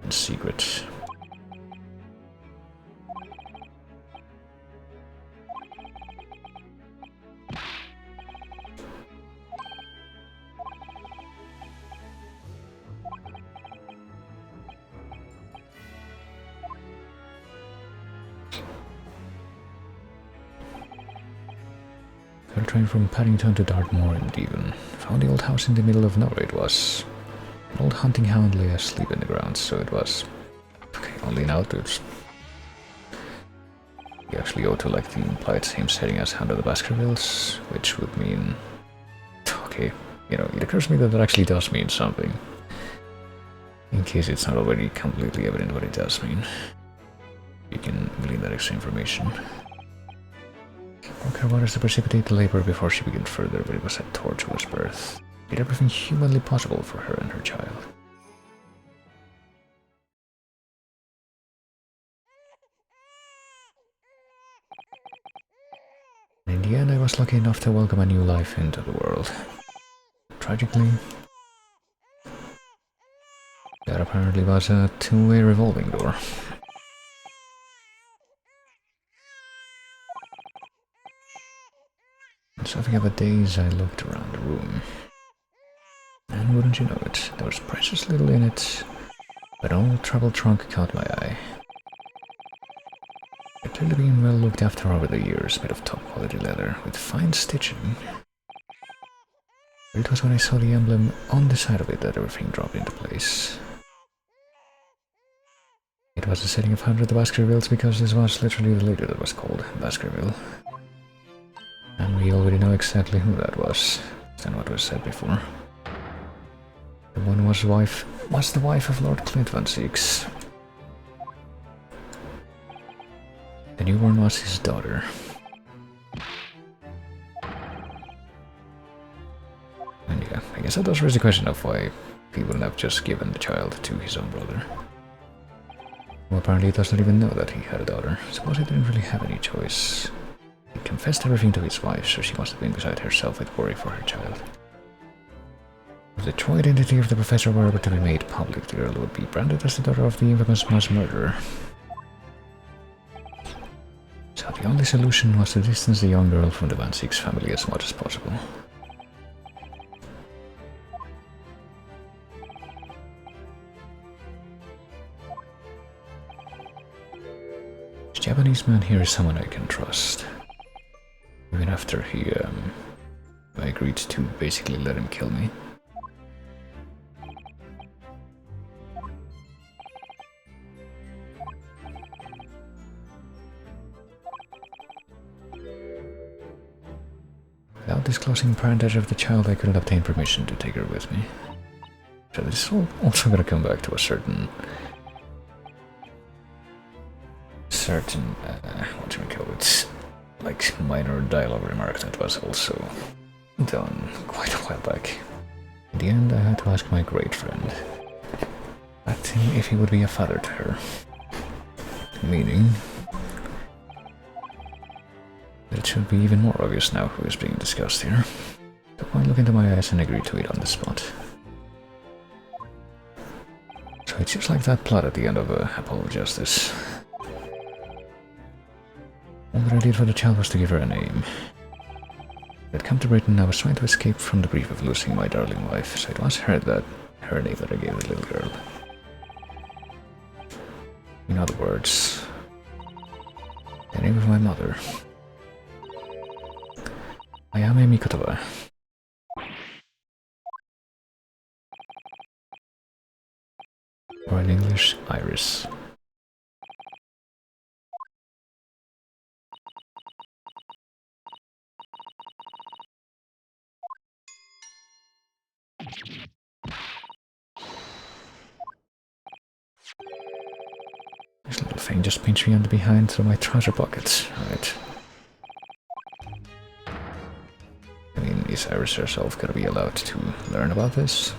Speaker 1: In secret. Got a train from Paddington to Dartmoor and Devon. Found the old house in the middle of nowhere. It was. An old hunting hound lay asleep in the ground, so it was. Okay, only now dudes. You actually ought to like the implied same setting as Hound of the Baskervilles, which would mean. Okay, you know, it occurs to me that that actually does mean something. In case it's not already completely evident what it does mean. You can glean that extra information. Broke her waters to precipitate the labor before she began further, but it was a tortuous birth. Did everything humanly possible for her and her child. In the end, I was lucky enough to welcome a new life into the world. Tragically, that apparently was a two-way revolving door. In something of a daze, I looked around the room. And wouldn't you know it, there was precious little in it, but an old travel trunk caught my eye. It had clearly been well looked after over the years, made of top-quality leather, with fine stitching. But it was when I saw the emblem on the side of it that everything dropped into place. It was a setting of 100 Baskervilles because this was literally the lady that was called Baskerville. And we already know exactly who that was, than what was said before. The one was the wife of Lord Clint Van Six. The newborn was his daughter. And yeah, I guess that does raise the question of why he wouldn't have just given the child to his own brother. Who apparently does not even know that he had a daughter. Suppose he didn't really have any choice. He confessed everything to his wife, so she must have been beside herself with worry for her child. If the true identity of the professor were ever to be made public, the girl would be branded as the daughter of the infamous mass murderer. So the only solution was to distance the young girl from the Van Six family as much as possible. The Japanese man here is someone I can trust. Even after I agreed to basically let him kill me. Without disclosing parentage of the child, I couldn't obtain permission to take her with me. So this is also gonna come back to a certain what should we call it, like minor dialogue remark that was also done quite a while back. In the end, I had to ask my great friend, asked him if he would be a father to her. Meaning that it should be even more obvious now who is being discussed here. Took one look into my eyes and agreed to it on the spot. So it's just like that plot at the end of Apollo Justice. All that I did for the child was to give her a name. I had come to Britain, I was trying to escape from the grief of losing my darling wife, so it was her name that I gave the little girl. In other words, the name of my mother. Ayame Mikotoba. Or in English, Iris. This little thing just pinch me on the behind through my trouser pockets. Right. I mean, is Iris herself gonna be allowed to learn about this?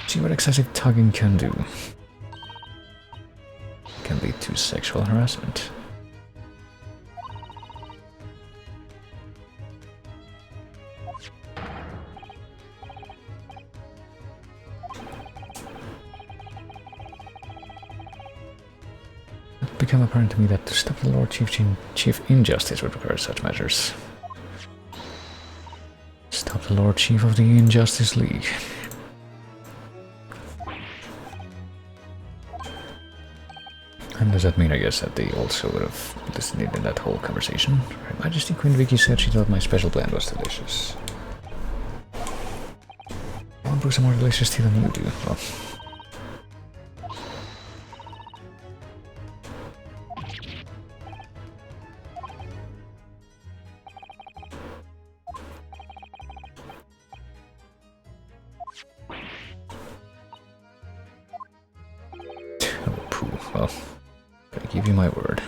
Speaker 1: See what excessive tugging can do. Can lead to sexual harassment. It became apparent to me that to stop the Lord Chief Injustice would require such measures. Stop the Lord Chief of the Injustice League. And does that mean, I guess, that they also would have listened in that whole conversation? Her Majesty Queen Vicky said she thought my special blend was delicious. I'll brew some more delicious tea than you do. Well, oh, pooh. Well, I give you my word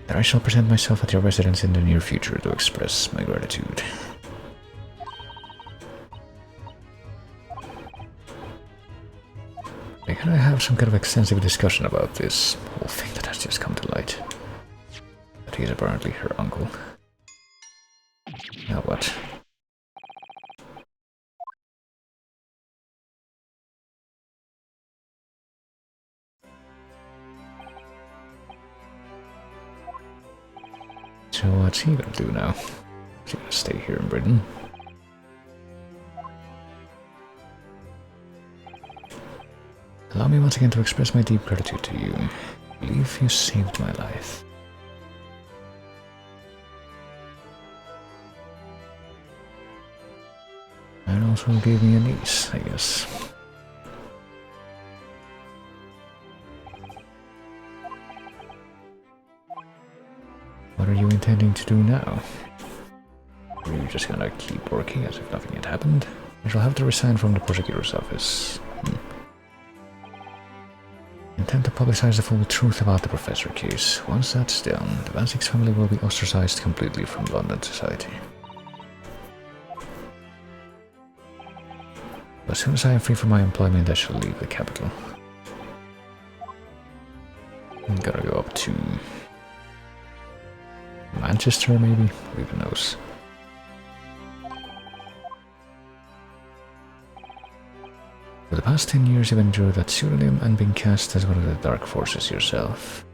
Speaker 1: that I shall present myself at your residence in the near future to express my gratitude. We gotta have some kind of extensive discussion about this whole thing that has just come to light. That he's apparently her uncle. Now what? So what's he gonna do now? Is he gonna stay here in Britain? Allow me once again to express my deep gratitude to you. I believe you saved my life. And also gave me a niece, I guess. What are you intending to do now? Are you just gonna keep working as if nothing had happened? I shall have to resign from the prosecutor's office. Intend to publicize the full truth about the professor case. Once that's done, the Van Six family will be ostracized completely from London society. As soon as I am free from my employment, I shall leave the capital. I'm gonna go up to Manchester, maybe? Who even knows? For the past 10 years, you've endured that pseudonym and been cast as one of the dark forces yourself.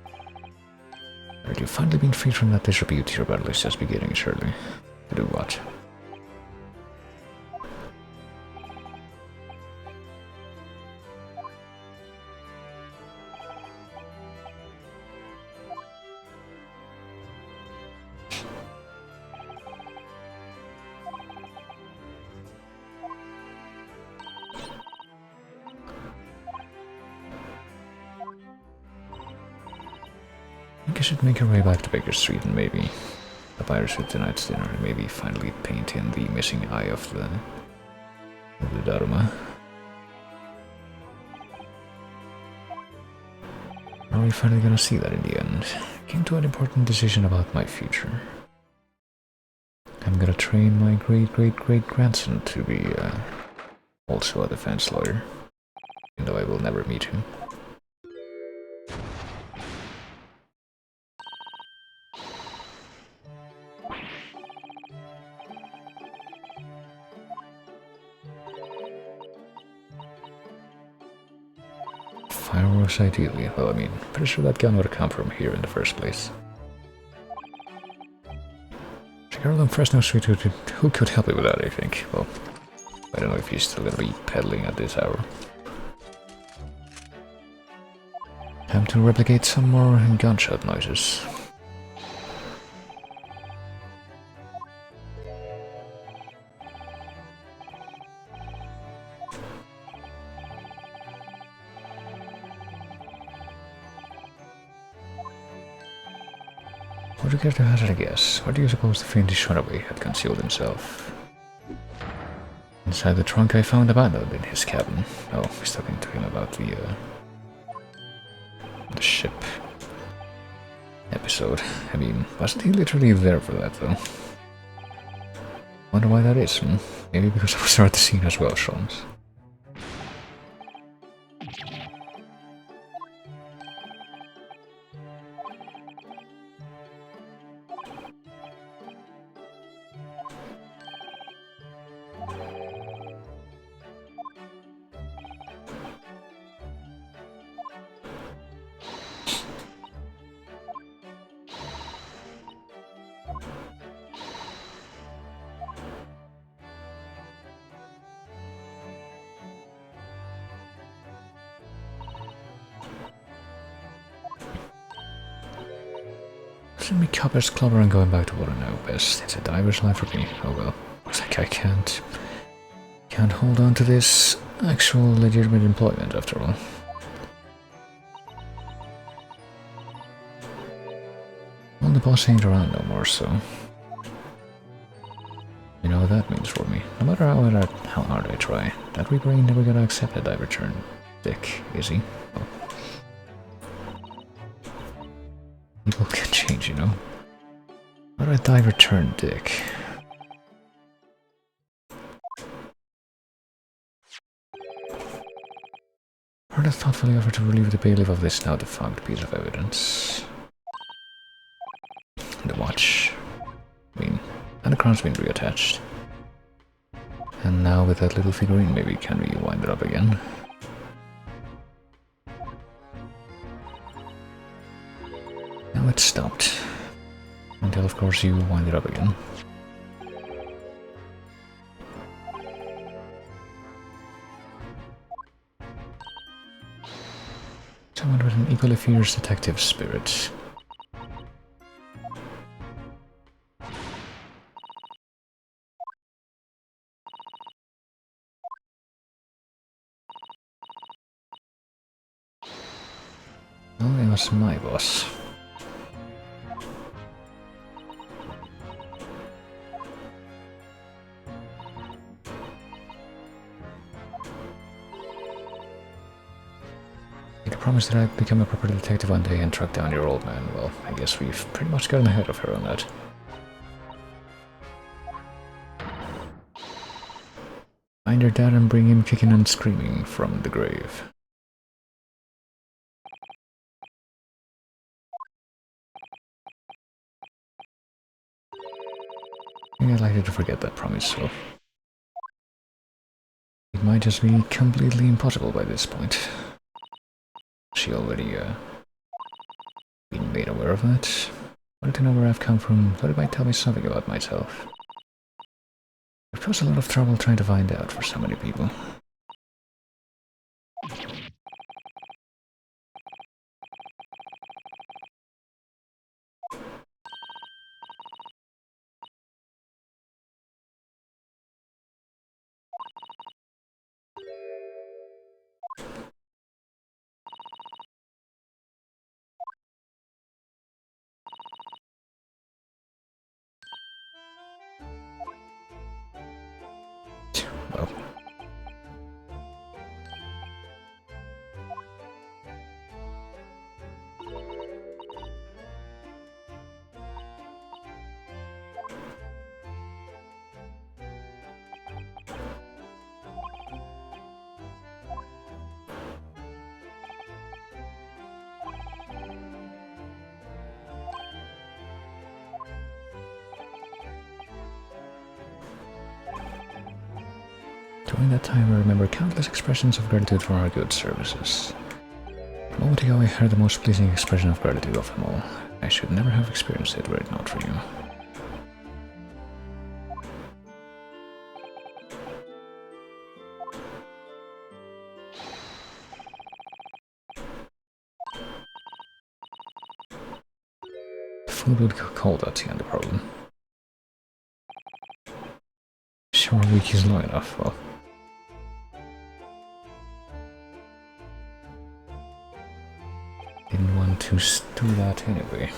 Speaker 1: Have you finally been freed from that disrepute? Your battle is just beginning, surely. To do what? I think I should make our way back to Baker Street and maybe have Iris with tonight's dinner and maybe finally paint in the missing eye of the Dharma. Are we finally gonna see that in the end? Came to an important decision about my future. I'm gonna train my great-great-great-grandson to be also a defense lawyer, even though I will never meet him. Fireworks ideally. Well, I mean, pretty sure that gun would have come from here in the first place. The girl on Fresno Street, who could help me with that, I think. Well, I don't know if he's still gonna be peddling at this hour. Time to replicate some more gunshot noises. Would you care to hazard a guess? Where do you suppose the fiendish runaway had concealed himself? Inside the trunk I found abandoned in his cabin. Oh, he's talking to him about the ship episode. I mean, wasn't he literally there for that, though? Wonder why that is, Maybe because I was there at the scene as well, Sean's. Let me copper's clobber and going back to what I know best. It's a diver's life for me. Oh well. Looks like I can't hold on to this actual legitimate employment after all. Well, the boss ain't around no more, so you know what that means for me. No matter how hard I try, that Reaper ain't never gonna accept a diver turn dick, is he? Oh. People can change, you know. What a diver turn dick. Arda thoughtfully offered to relieve the bailiff of this now defunct piece of evidence. The watch. And the crown's been reattached. And now with that little figurine, maybe can we wind it up again? Now it's stopped. Until of course you wind it up again. Someone with an equally fierce detective spirit. Well, it was my boss. You promised that I'd become a proper detective one day and track down your old man. Well, I guess we've pretty much gotten ahead of her on that. Find your dad and bring him kicking and screaming from the grave. I think I'd like you to forget that promise, so it might just be completely impossible by this point. She already been made aware of that. Wanted to know where I've come from, thought it might tell me something about myself. It was a lot of trouble trying to find out for so many people. Well, during that time I remember countless expressions of gratitude for our good services. A moment ago I heard the most pleasing expression of gratitude of them all. I should never have experienced it were it not for you. The food would go cold, that's the end of the problem. Sure, a week is long enough, well. Didn't want to do that anyway.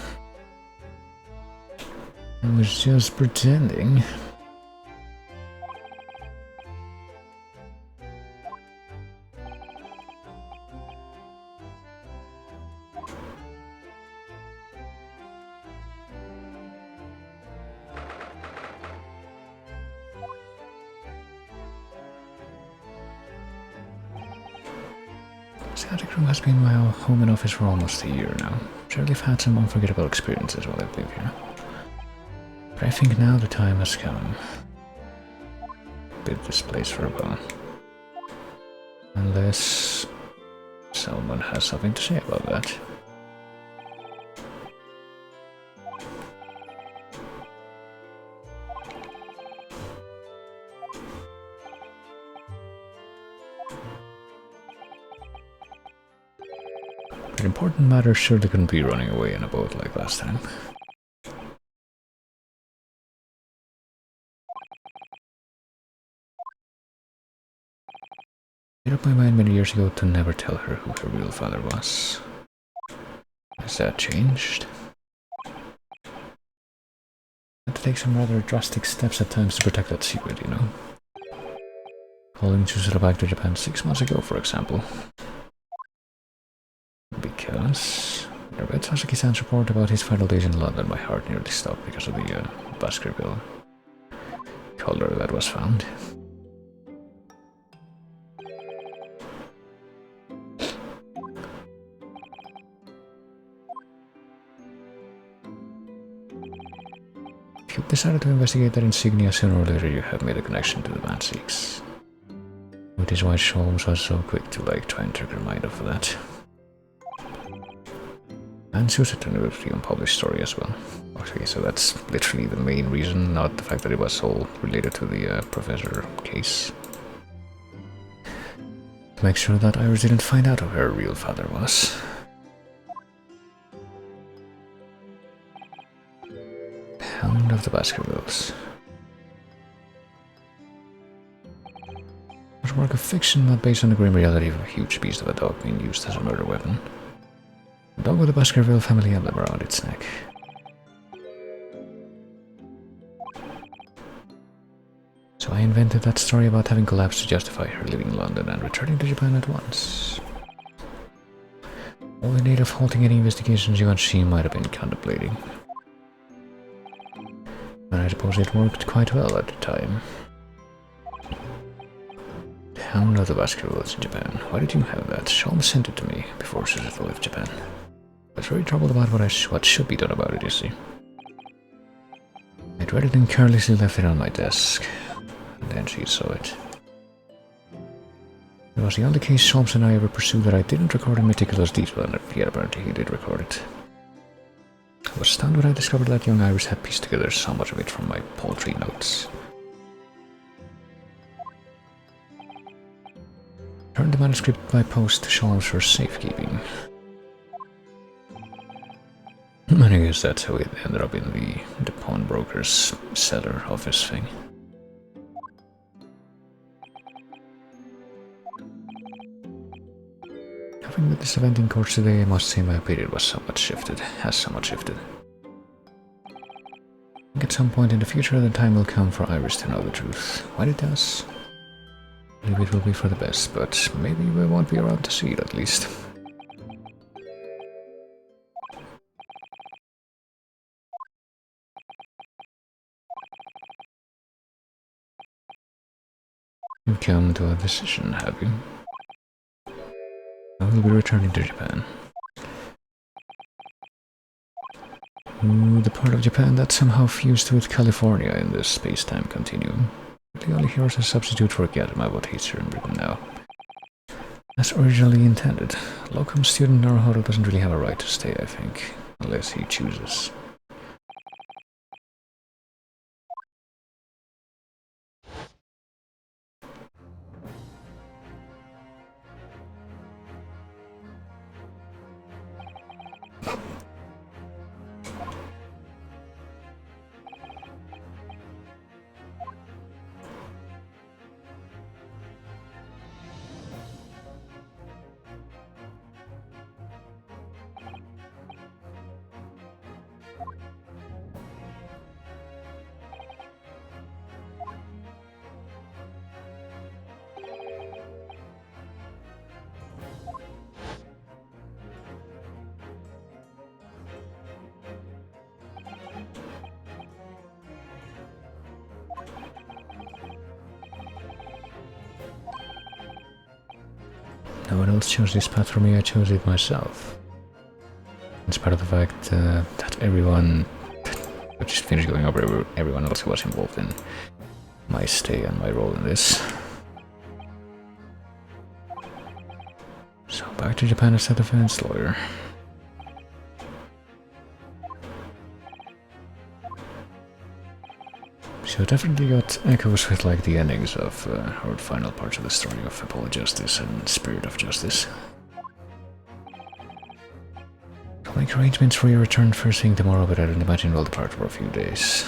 Speaker 1: I was just pretending. Ascetic room has been my home and office for almost a year now. Surely I've had some unforgettable experiences while I've lived here. But I think now the time has come. Bid this place for a while. Unless someone has something to say about that. But important matters surely couldn't be running away in a boat like last time. Made up my mind many years ago to never tell her who her real father was. Has that changed? I had to take some rather drastic steps at times to protect that secret, you know. Calling Chusura back to Japan 6 months ago, for example. Because I read Sasaki-san's report about his final days in London, my heart nearly stopped because of the Baskerville collar that was found. If you've decided to investigate that insignia, sooner or later you have made a connection to the Manseeks. Which is why Sholmes was so quick to try and trick her mind off of that. And Susato knew the unpublished story as well. Okay, so that's literally the main reason, not the fact that it was all related to the professor case. To make sure that Iris didn't find out who her real father was. Hound of the Baskervilles. It was a work of fiction not based on the grim reality of a huge beast of a dog being used as a murder weapon. A dog with a Baskerville family emblem around its neck. So I invented that story about having collapsed to justify her leaving London and returning to Japan at once. All in aid of halting any investigations you and she might have been contemplating. And I suppose it worked quite well at the time. The Hound of the Baskervilles in Japan. Why did you have that? Sholmes sent it to me before Susato left Japan. I was very troubled about what should be done about it, you see. I'd read it and carelessly left it on my desk. And then she saw it. It was the only case Sholmes and I ever pursued that I didn't record in meticulous detail, and yet apparently he did record it. I was stunned when I discovered that young Iris had pieced together so much of it from my paltry notes. Turned the manuscript by post to Sholmes for safekeeping. I guess that's how it ended up in the pawnbroker's cellar office thing. Having with this event in court today, I must say my opinion was somewhat shifted, has somewhat shifted. I think at some point in the future the time will come for Iris to know the truth. When it does, I believe it will be for the best, but maybe we won't be around to see it at least. You've come to a decision, have you? I will be returning to Japan. Ooh, the part of Japan that's somehow fused with California in this space-time continuum. The only here as a substitute for Gadama, what he's here in Britain now. As originally intended, locum student Naruhodo doesn't really have a right to stay, I think, unless he chooses. No one else chose this path for me, I chose it myself. In spite of the fact that everyone, I just finished going over everyone else who was involved in my stay and my role in this. So back to Japan as a defense lawyer. So definitely got echoes with like the endings of or final parts of the story of Apolojustice and Spirit of Justice. I'll make arrangements for your return first thing tomorrow, but I don't imagine we'll depart for a few days.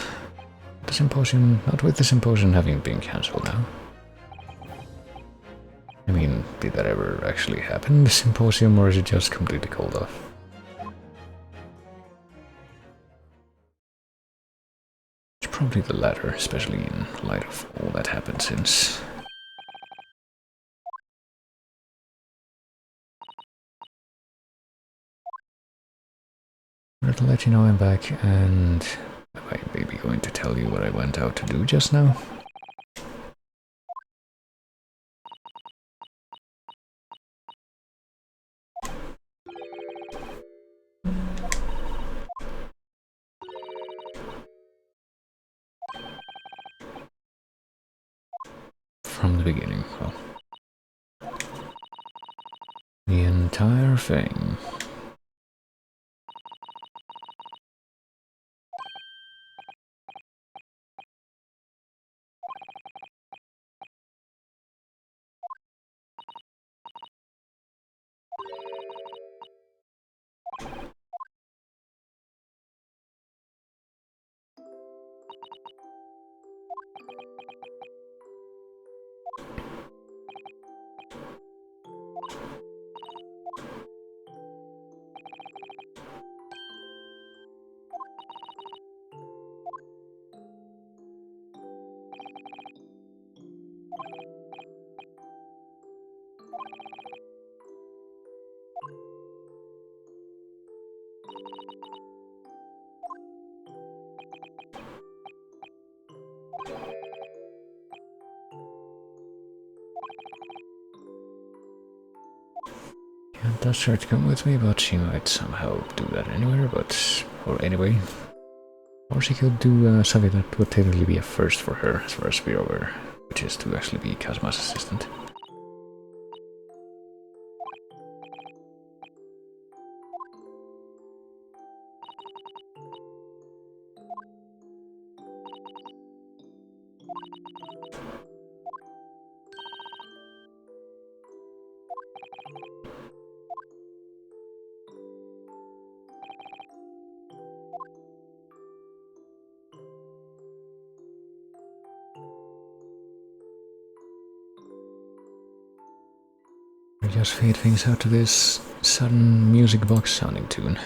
Speaker 1: The symposium, not with the symposium having been cancelled now. I mean, did that ever actually happen, the symposium, or is it just completely called off? It's probably the latter, especially in light of all that happened since. But to let you know I'm back, and am I maybe going to tell you what I went out to do just now? From the beginning, well. The entire thing. Can't ask her to come with me, but she might somehow do that anywhere, or anyway. Or she could do something that would technically be a first for her, as far as we're aware, which is to actually be Kazuma's assistant. We just fade things out to this sudden music box sounding tune.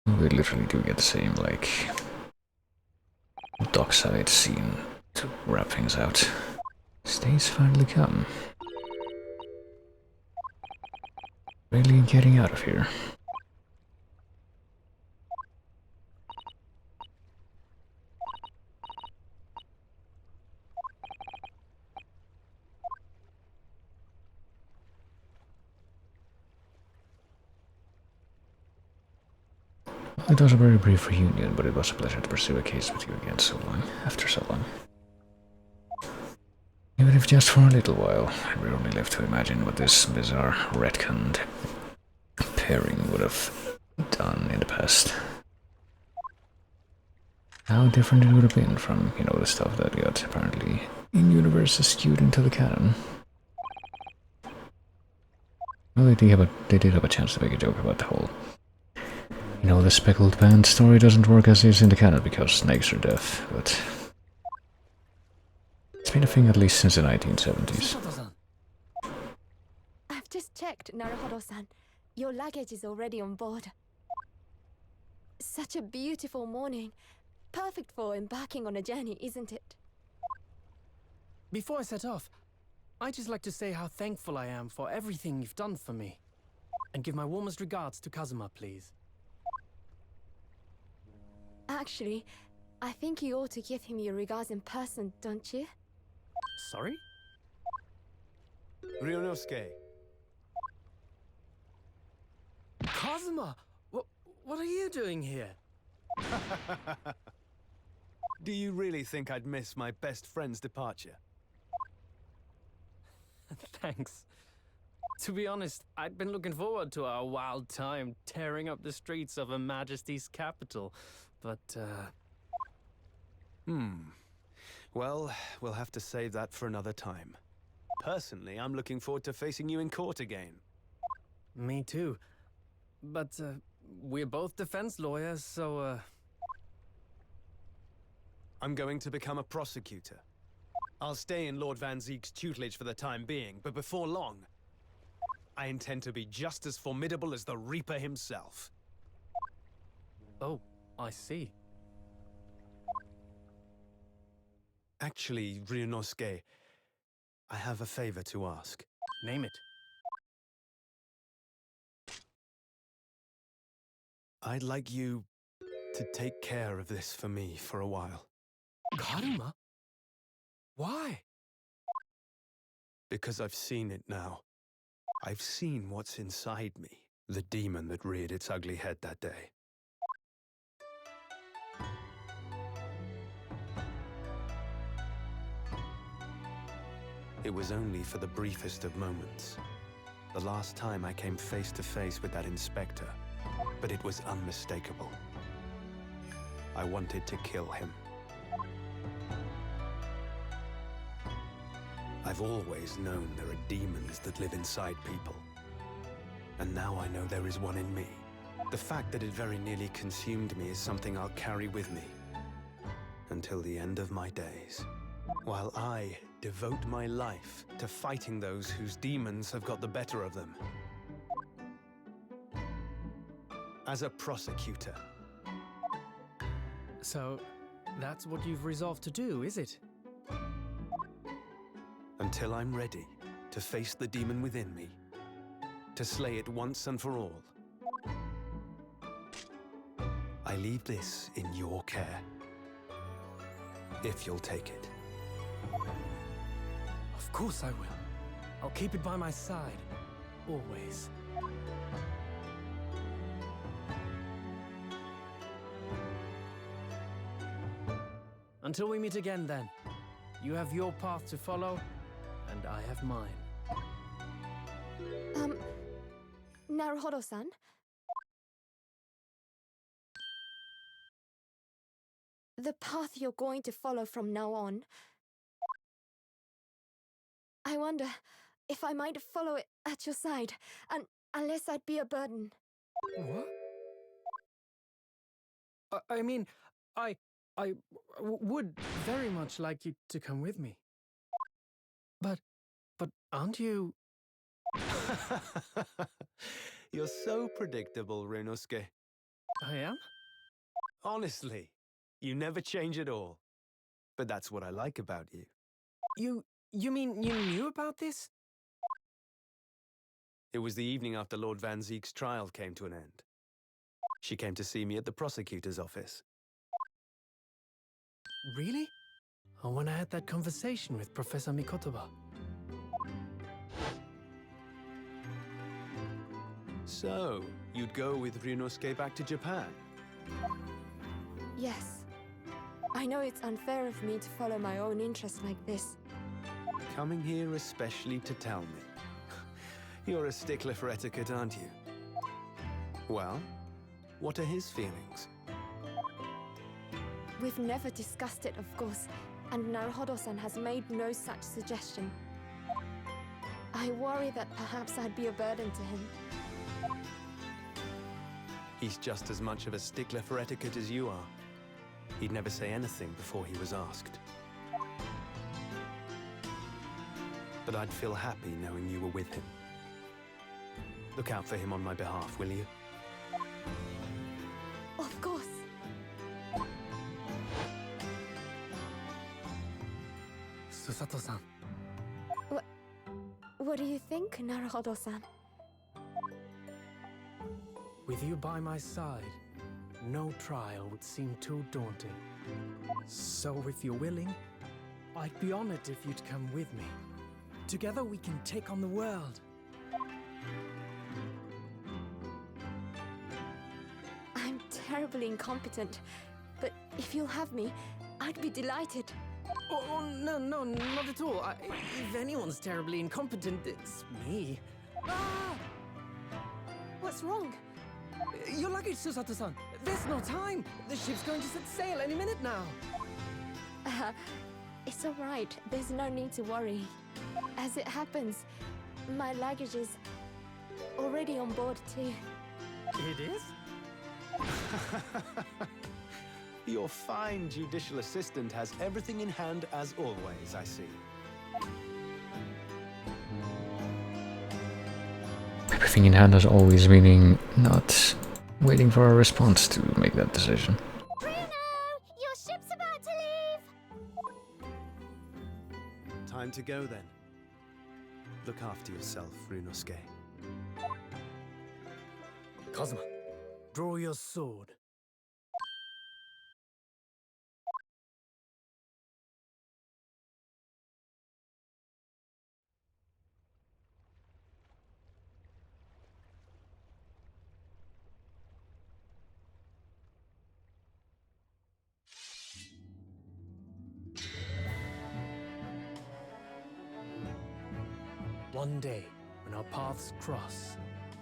Speaker 1: We literally do get the same, like, dockside scene to wrap things out. Stays finally come. Really getting out of here. It was a very brief reunion, but it was a pleasure to pursue a case with you again after so long. Even if just for a little while, and we're only left to imagine what this bizarre retconned pairing would have done in the past. How different it would have been from, you know, the stuff that got apparently in-universe skewed into the canon. Well, they did have a chance to make a joke about the whole, you know, the speckled band story doesn't work as is in the canon because snakes are deaf, but it's been a thing at least since the 1970s.
Speaker 5: I've just checked, Naruhodo-san. Your luggage is already on board. Such a beautiful morning. Perfect for embarking on a journey, isn't it?
Speaker 3: Before I set off, I'd just like to say how thankful I am for everything you've done for me. And give my warmest regards to Kazuma, please.
Speaker 5: Actually, I think you ought to give him your regards in person, don't you?
Speaker 3: Sorry?
Speaker 6: Ryunosuke.
Speaker 3: Kazuma! What are you doing here?
Speaker 6: Do you really think I'd miss my best friend's departure?
Speaker 3: Thanks. To be honest, I'd been looking forward to our wild time tearing up the streets of Her Majesty's capital, but,
Speaker 6: Well, we'll have to save that for another time. Personally, I'm looking forward to facing you in court again.
Speaker 3: Me too. But, we're both defense lawyers, so,
Speaker 6: I'm going to become a prosecutor. I'll stay in Lord Van Zeek's tutelage for the time being, but before long, I intend to be just as formidable as the Reaper himself.
Speaker 3: Oh, I see.
Speaker 6: Actually, Ryunosuke, I have a favor to ask.
Speaker 3: Name it.
Speaker 6: I'd like you to take care of this for me for a while.
Speaker 3: Karuma? Why?
Speaker 6: Because I've seen it now. I've seen what's inside me, the demon that reared its ugly head that day. It was only for the briefest of moments. The last time I came face to face with that inspector, but it was unmistakable. I wanted to kill him. I've always known there are demons that live inside people. And now I know there is one in me. The fact that it very nearly consumed me is something I'll carry with me until the end of my days. While I devote my life to fighting those whose demons have got the better of them. As a prosecutor.
Speaker 3: So, that's what you've resolved to do, is it?
Speaker 6: Until I'm ready to face the demon within me. To slay it once and for all. I leave this in your care. If you'll take it.
Speaker 3: Of course I will. I'll keep it by my side. Always. Until we meet again, then. You have your path to follow, and I have mine.
Speaker 5: Naruhodo-san? The path you're going to follow from now on, I wonder if I might follow it at your side, and unless I'd be a burden.
Speaker 3: What? I would very much like you to come with me. But aren't you...
Speaker 6: You're so predictable, Ryunosuke.
Speaker 3: I am?
Speaker 6: Honestly, you never change at all. But that's what I like about you.
Speaker 3: You mean you knew about this?
Speaker 6: It was the evening after Lord Van Zeek's trial came to an end. She came to see me at the prosecutor's office.
Speaker 3: Really? Or when I had that conversation with Professor Mikotoba?
Speaker 6: So, you'd go with Ryunosuke back to Japan?
Speaker 5: Yes. I know it's unfair of me to follow my own interests like this.
Speaker 6: Coming here especially to tell me. You're a stickler for etiquette, aren't you? Well, what are his feelings?
Speaker 5: We've never discussed it, of course, and Naruhodo-san has made no such suggestion. I worry that perhaps I'd be a burden to him.
Speaker 6: He's just as much of a stickler for etiquette as you are. He'd never say anything before he was asked. But I'd feel happy knowing you were with him. Look out for him on my behalf, will you?
Speaker 5: Of course.
Speaker 3: Susato-san.
Speaker 5: What do you think, Naruhodo-san?
Speaker 3: With you by my side, no trial would seem too daunting. So if you're willing, I'd be honored if you'd come with me Together we can take on the world.
Speaker 5: I'm terribly incompetent, but if you'll have me, I'd be delighted.
Speaker 3: Oh, no, not at all. If anyone's terribly incompetent, it's me. Ah!
Speaker 5: What's wrong?
Speaker 3: Your luggage, Susato-san. There's no time. The ship's going to set sail any minute now.
Speaker 5: It's all right. There's no need to worry. As it happens, my luggage is already on board too.
Speaker 3: It is?
Speaker 6: Your fine judicial assistant has everything in hand as always, I see.
Speaker 1: Everything in hand as always, meaning not waiting for a response to make that decision.
Speaker 5: Bruno! Your ship's about to leave!
Speaker 6: Time to go then. Look after yourself, Runosuke.
Speaker 3: Kazuma, draw your sword. One day, when our paths cross,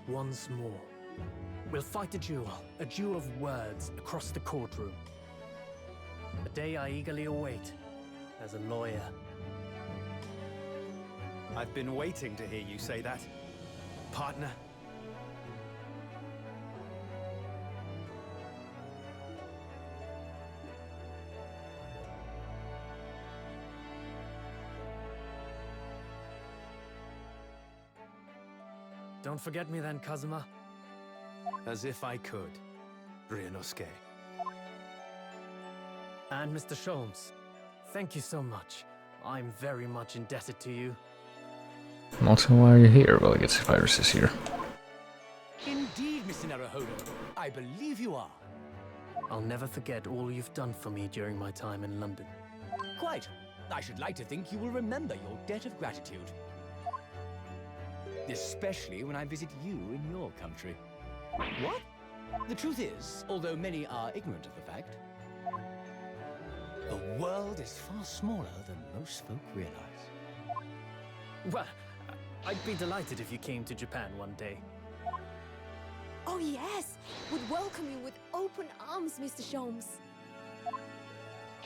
Speaker 3: once more, we'll fight a duel of words across the courtroom. A day I eagerly await as a lawyer.
Speaker 6: I've been waiting to hear you say that, partner.
Speaker 3: Don't forget me then, Kazuma.
Speaker 6: As if I could, Ryunosuke.
Speaker 3: And Mr. Sholmes, thank you so much. I'm very much indebted to you.
Speaker 1: And also, why are you here? Well, I guess Virus is here.
Speaker 7: Indeed, Mr. Naruhodo. I believe you are.
Speaker 3: I'll never forget all you've done for me during my time in London.
Speaker 7: Quite. I should like to think you will remember your debt of gratitude. Especially when I visit you in your country. What? The truth is, although many are ignorant of the fact, the world is far smaller than most folk realize.
Speaker 3: Well, I'd be delighted if you came to Japan one day.
Speaker 5: Oh yes! Would welcome you with open arms, Mr. Sholmes.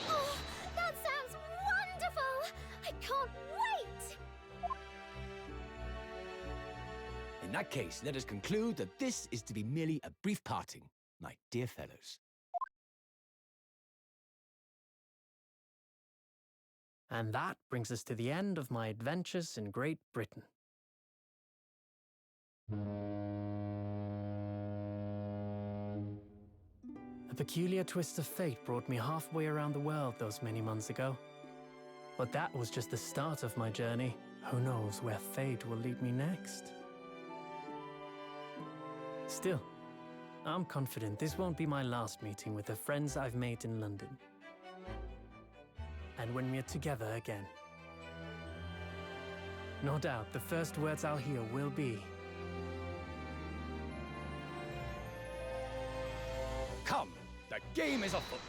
Speaker 5: Oh, that sounds wonderful! I can't wait!
Speaker 7: In that case, let us conclude that this is to be merely a brief parting, my dear fellows.
Speaker 3: And that brings us to the end of my adventures in Great Britain. A peculiar twist of fate brought me halfway around the world those many months ago. But that was just the start of my journey. Who knows where fate will lead me next? Still, I'm confident this won't be my last meeting with the friends I've made in London. And when we're together again, no doubt the first words I'll hear will be,
Speaker 7: Come, the game is afoot.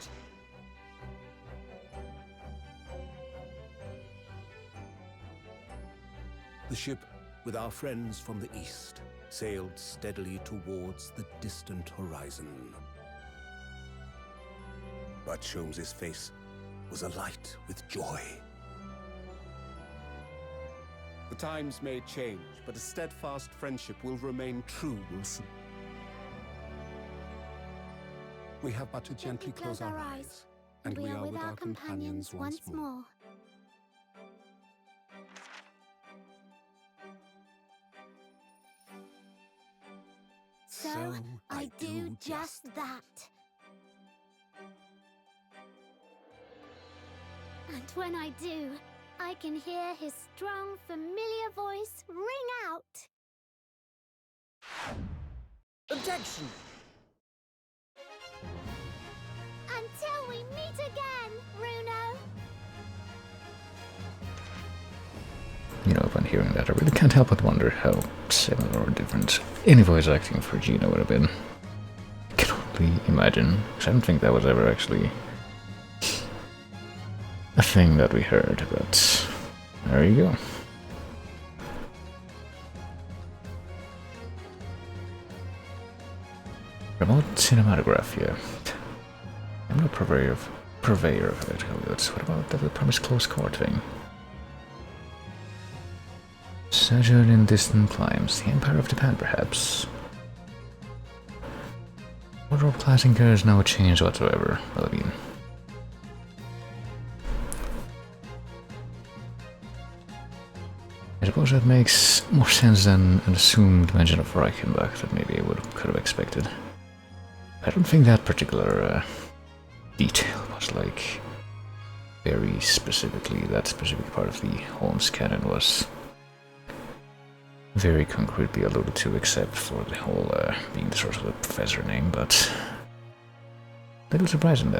Speaker 8: The ship, with our friends from the east, sailed steadily towards the distant horizon. But Sholmes's face was alight with joy.
Speaker 9: The times may change, but a steadfast friendship will remain true, Wilson. We have but to gently close our eyes, and we are with our companions once more.
Speaker 5: So, I do just that.
Speaker 10: And when I do, I can hear his strong, familiar voice ring out.
Speaker 3: objection!
Speaker 10: Until we meet again, Bruno.
Speaker 1: you know, upon hearing that, I really can't help but wonder how similar or different any voice acting for Gina would have been. I can only imagine, because I don't think that was ever actually a thing that we heard, but there you go. Remote cinematography. I'm no purveyor of it. What about the promised close court thing? Sojourn in distant climes. The Empire of Japan, perhaps. Wardrobe classing here is no change whatsoever. Well, I mean, I suppose that makes more sense than an assumed mention of Reichenbach that maybe I could have expected. I don't think that particular detail was like very specifically, that specific part of the Holmes canon was very concretely alluded to, except for the whole being the source of the professor name, but a little surprising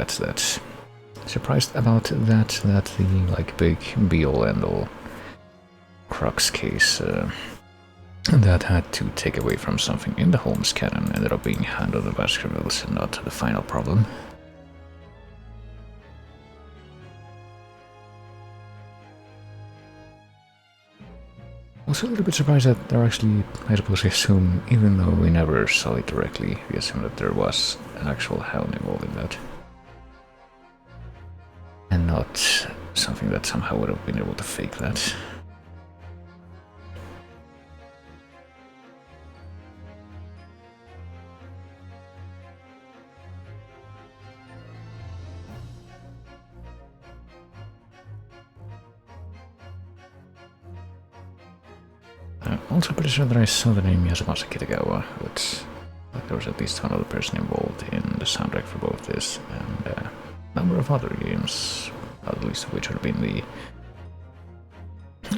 Speaker 1: surprised about that the like big be-all end-all crux case that had to take away from something in the Holmes canon ended up being Hand of the Baskervilles and not the final problem. Also a little bit surprised that there actually, I suppose we assume, even though we never saw it directly, we assume that there was an actual hound involved in that. And not something that somehow would have been able to fake that. I'm also pretty sure that I saw the name Yasumasa Kitagawa, but there was at least one other person involved in the soundtrack for both this and a number of other games, not the least of which would have been the,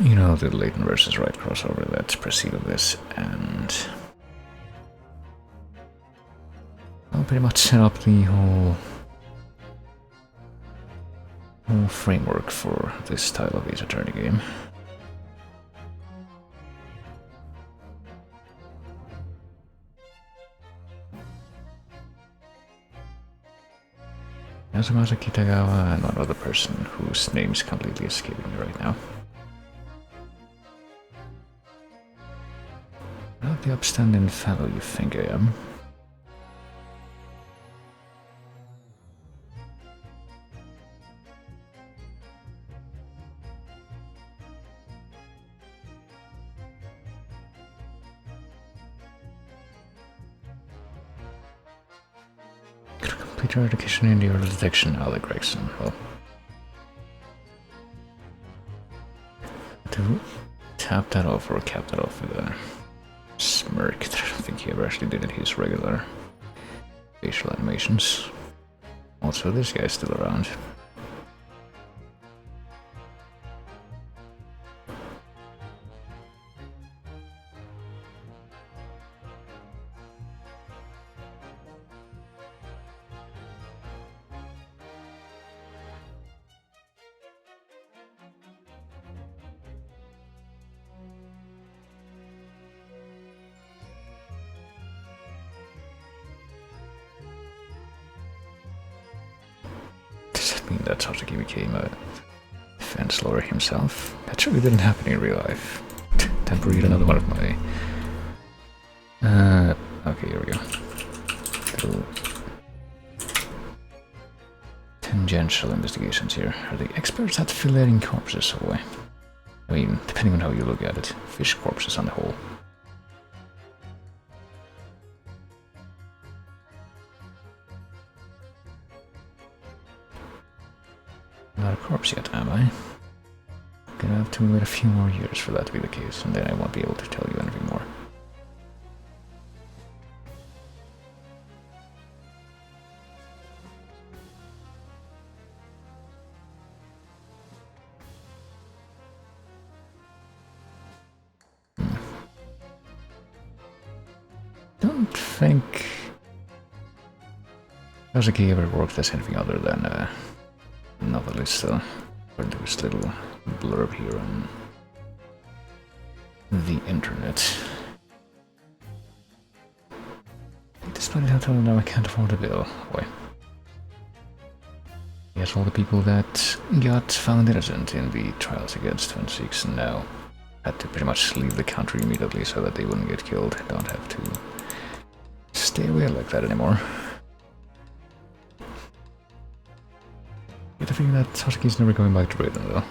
Speaker 1: you know, the Leighton versus Wright crossover that preceded this, and well, pretty much set up the whole framework for this style of Ace Attorney game. Yasumasa Kitagawa and one other person whose name is completely escaping me right now. Not the upstanding fellow you think I am. Complete your education in the early detection, Alec Gregson. Well, to tap that off or cap that off with a smirk, I don't think he ever actually did in his regular facial animations. Also, this guy's still around. Does that mean that Sasuke became a defense lawyer himself? That surely didn't happen in real life. Time to read another one of my... okay, here we go. Little tangential investigations here. Are the experts at filleting corpses away? I mean, depending on how you look at it, fish corpses on the whole. Not a corpse yet, am I? Gonna have to wait a few more years for that to be the case, and then I won't be able to tell you anything more. Don't think Sasuke ever worked as anything other than a novelist, according to his little blurb here on the internet. Despite how told now I can't afford a bill. Boy. Yes, all the people that got found innocent in the trials against Twin Six now had to pretty much leave the country immediately so that they wouldn't get killed. Don't have to stay away like that anymore. Get the feeling that Sasaki's never going back to Britain though.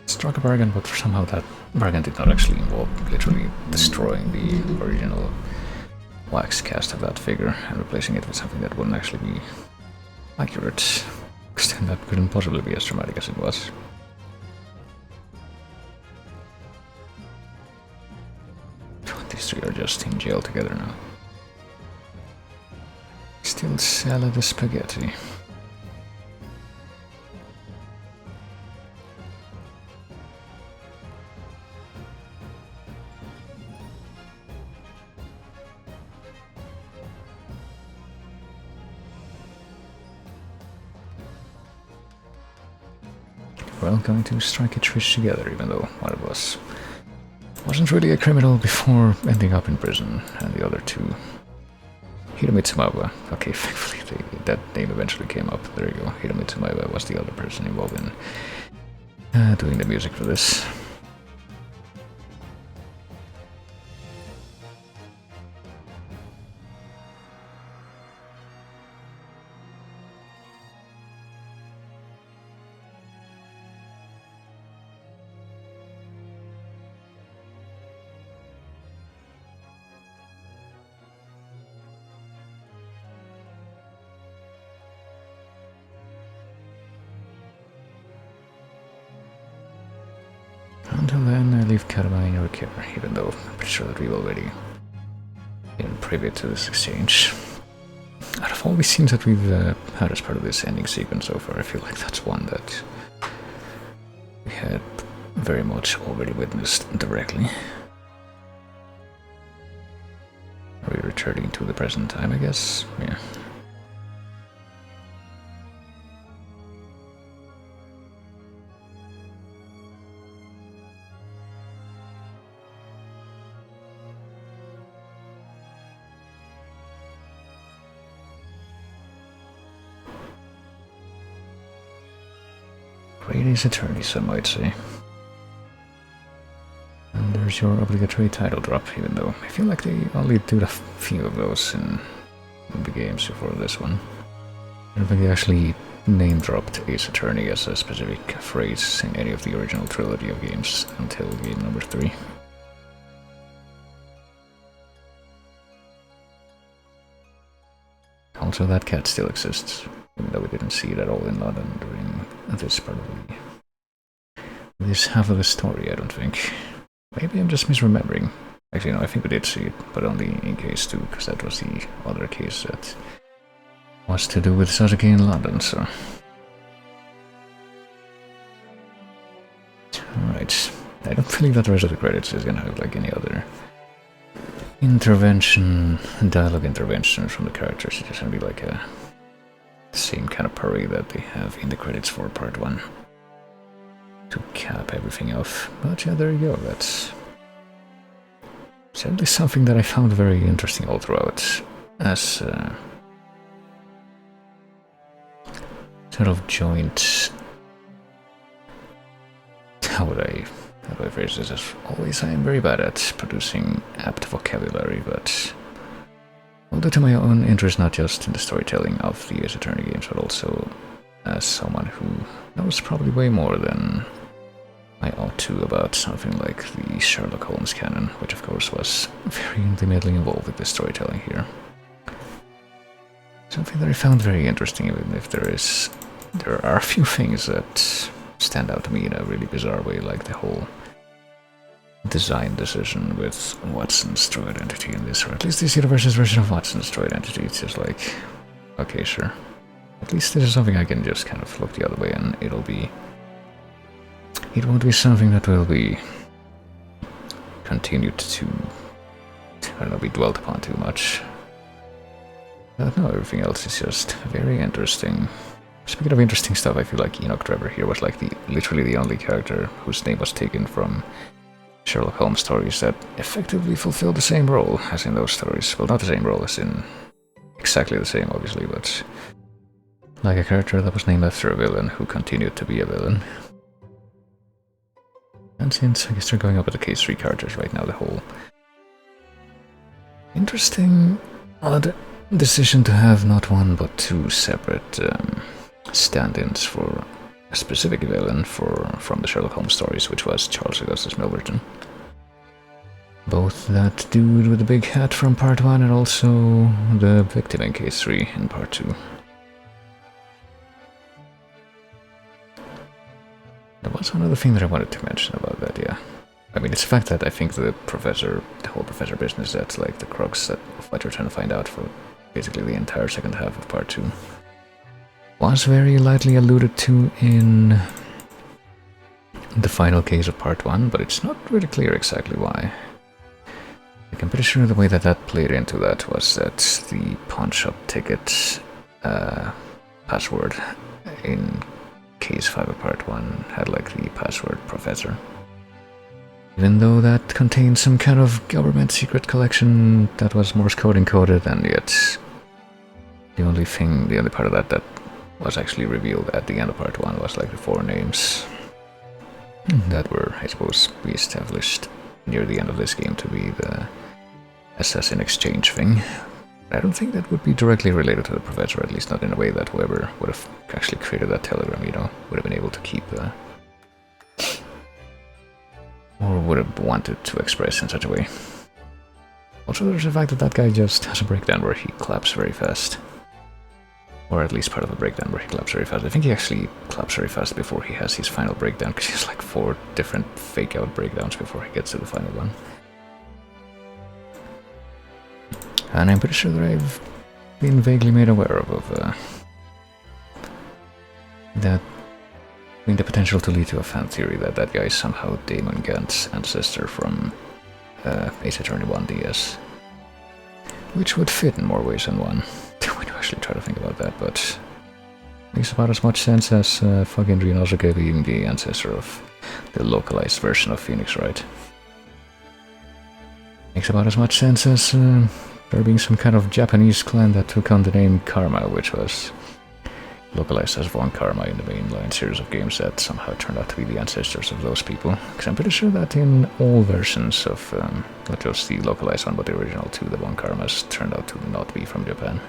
Speaker 1: Struck a bargain, but somehow that bargain did not actually involve literally destroying the original wax cast of that figure and replacing it with something that wouldn't actually be accurate, because then that couldn't possibly be as dramatic as it was. These three are just in jail together now. Still salad the spaghetti. Well, going to strike a truce together, even though one of us wasn't really a criminal before ending up in prison, and the other two... Hiromitsumawa. Okay, thankfully that name eventually came up. There you go. Hiromitsumawa was the other person involved in doing the music for this. Until then, I leave Karma in your care, even though I'm pretty sure that we've already been privy to this exchange. Out of all the scenes that we've had as part of this ending sequence so far, I feel like that's one that we had very much already witnessed directly. Are we returning to the present time, I guess? Yeah. Great attorney, some might say. And there's your obligatory title drop, even though I feel like they only did a few of those in the games before this one. I don't think they actually name-dropped Ace Attorney as a specific phrase in any of the original trilogy of games until game number 3. Also, that cat still exists, even though we didn't see it at all in London during this part of this half of the story, I don't think. Maybe I'm just misremembering. Actually, no, I think we did see it, but only in case 2, because that was the other case that was to do with Sasuke in London, so... Alright, I don't believe that the rest of the credits is gonna have like any other intervention, dialogue intervention from the characters. It's just gonna be like a same kind of parade that they have in the credits for part 1 to cap everything off. But yeah, there you go. That's certainly something that I found very interesting all throughout, as sort of joint. How do I phrase this? As always, I am very bad at producing apt vocabulary, but although to my own interest, not just in the storytelling of the Ace Attorney games, but also as someone who knows probably way more than I ought to about something like the Sherlock Holmes canon, which of course was very intimately involved with the storytelling here. Something that I found very interesting, even if there are a few things that stand out to me in a really bizarre way, like the whole design decision with Watson's true identity in this, or at least this universe's version of Watson's true identity. It's just like, Okay, sure. At least this is something I can just kind of look the other way and it won't be something that will be continued to, I don't know, be dwelt upon too much. But no, everything else is just very interesting. Speaking of interesting stuff, I feel like Enoch Trevor here was like literally the only character whose name was taken from Sherlock Holmes stories that effectively fulfilled the same role as in those stories. Well, not the same role as in exactly the same, obviously, but like a character that was named after a villain who continued to be a villain. And since I guess they're going up with the case 3 characters right now, the whole interesting, odd decision to have not one but 2 separate stand-ins for a specific villain from the Sherlock Holmes stories, which was Charles Augustus Milverton. Both that dude with the big hat from part 1 and also the victim in case 3 in part 2. There was one other thing that I wanted to mention about that, yeah. I mean, it's the fact that I think the whole professor business, that's like the crux of what you're trying to find out for basically the entire second half of part 2, was very lightly alluded to in the final case of part 1, but it's not really clear exactly why. Like, I'm pretty sure the way that that played into that was that the pawn shop ticket password in case 5 of part 1 had like the password professor. Even though that contained some kind of government secret collection that was Morse code encoded, and yet the only part of that was actually revealed at the end of part 1 was like the 4 names that were, I suppose, re-established near the end of this game to be the assassin exchange thing. I don't think that would be directly related to the professor, at least not in a way that whoever would have actually created that telegram, you know, would have been able to keep or would have wanted to express in such a way. Also, there's the fact that that guy just has a breakdown where he claps very fast. Or at least part of a breakdown where he claps very fast. I think he actually claps very fast before he has his final breakdown, because he has like 4 different fake-out breakdowns before he gets to the final one. And I'm pretty sure that I've been vaguely made aware of that having the potential to lead to a fan theory that that guy is somehow Damon Gant's ancestor from Ace Attorney 1 DS. Which would fit in more ways than one, when you actually try to think about that, but makes about as much sense as fucking Rinosuke being the ancestor of the localized version of Phoenix, right? Makes about as much sense as there being some kind of Japanese clan that took on the name Karma, which was localized as Von Karma in the mainline series of games that somehow turned out to be the ancestors of those people. Because I'm pretty sure that in all versions of, not just the localized one, but the original too, the Von Karmas turned out to not be from Japan.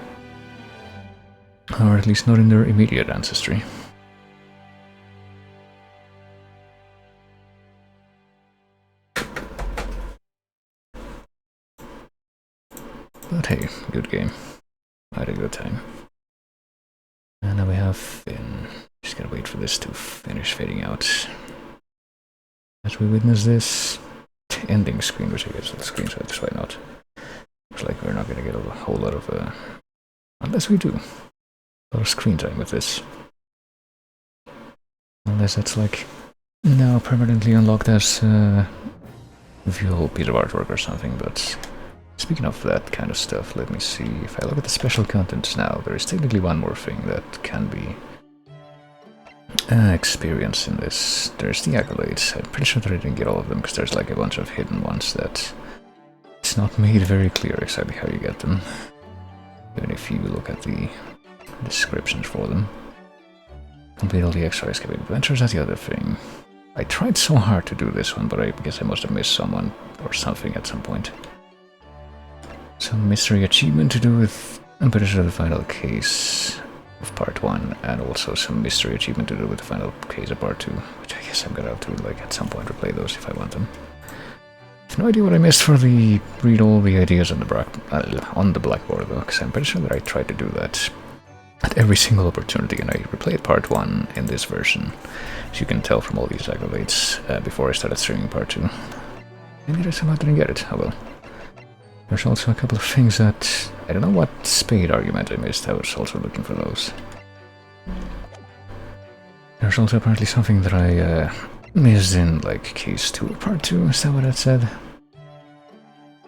Speaker 1: Or at least not in their immediate ancestry. But hey, good game. I had a good time. And now we have Finn. Just gotta wait for this to finish fading out. As we witness this ending screen, which I guess is the screenshot, so why not? Looks like we're not gonna get a whole lot of, unless we do, a lot of screen time with this. Unless it's like now permanently unlocked as a viewable piece of artwork or something, but speaking of that kind of stuff, let me see. If I look at the special contents now, there is technically one more thing that can be experienced in this. There's the accolades. I'm pretty sure that I didn't get all of them, because there's like a bunch of hidden ones that it's not made very clear exactly how you get them. Even if you look at the descriptions for them. Complete all the extra escapade adventures, that's the other thing. I tried so hard to do this one, but I guess I must have missed someone or something at some point. Some mystery achievement to do with, I'm pretty sure, the final case of part 1, and also some mystery achievement to do with the final case of part 2, which I guess I'm gonna have to, like, at some point replay those if I want them. I have no idea what I missed for the read all the ideas on the blackboard though, because I'm pretty sure that I tried to do that at every single opportunity, and I replayed part 1 in this version, as you can tell from all these accolades, before I started streaming part 2. Maybe I somehow didn't get it, oh well. There's also a couple of things that... I don't know what spade argument I missed, I was also looking for those. There's also apparently something that I missed in, like, Case 2 Part 2, is that what that said?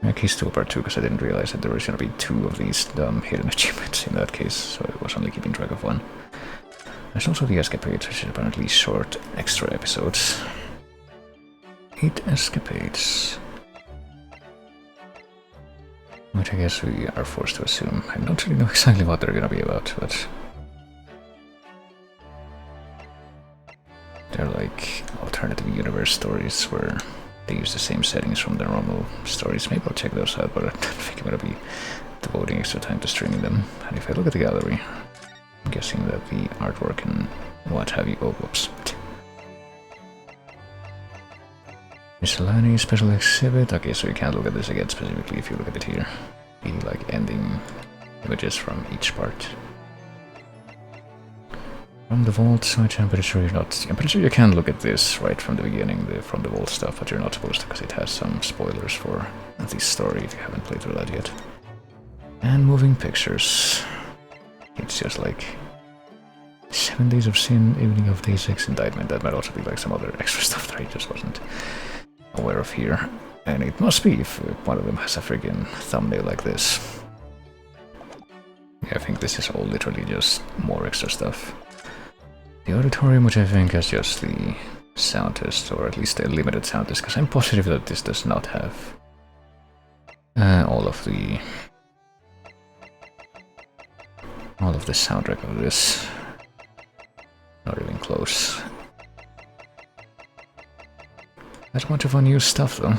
Speaker 1: Yeah, Case 2 Part 2, because I didn't realize that there was going to be 2 of these dumb hidden achievements in that case, so I was only keeping track of 1. There's also the Escapades, which is apparently short, extra episodes. 8 Escapades. Which I guess we are forced to assume. I don't really know exactly what they're gonna be about, but... they're like alternative universe stories where they use the same settings from their normal stories. Maybe I'll check those out, but I don't think I'm gonna be devoting extra time to streaming them. And if I look at the gallery, I'm guessing that the artwork and what have you... oh, whoops. Miscellaneous special exhibit. Okay, so you can't look at this again specifically if you look at it here. The like ending images from each part. From the vault, which I'm pretty sure you're not... I'm pretty sure you can look at this right from the beginning, from the vault stuff, but you're not supposed to because it has some spoilers for the story if you haven't played through that yet. And moving pictures. It's just like 7 Days of Sin, Evening of Day 6 Indictment. That might also be like some other extra stuff that I just wasn't aware of here. And it must be if one of them has a friggin' thumbnail like this. Yeah, I think this is all literally just more extra stuff. The auditorium, which I think is just the sound test, or at least a limited sound test, because I'm positive that this does not have all of the soundtrack of this. Not even close. That's much of unused stuff, though.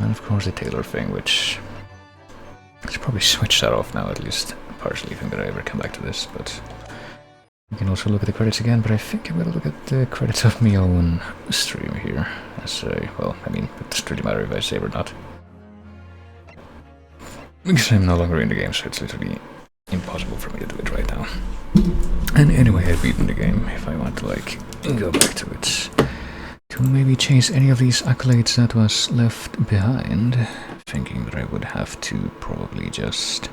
Speaker 1: And of course the Taylor thing, which I should probably switch that off now, at least partially, if I'm gonna ever come back to this, but you can also look at the credits again, but I think I'm gonna look at the credits of my own stream here, as well, I mean, it doesn't really matter if I save or not. Because I'm no longer in the game, so it's literally impossible for me to do it right now. And anyway, I've beaten the game, if I want to, like, go back to it. To maybe chase any of these accolades that was left behind, thinking that I would have to probably just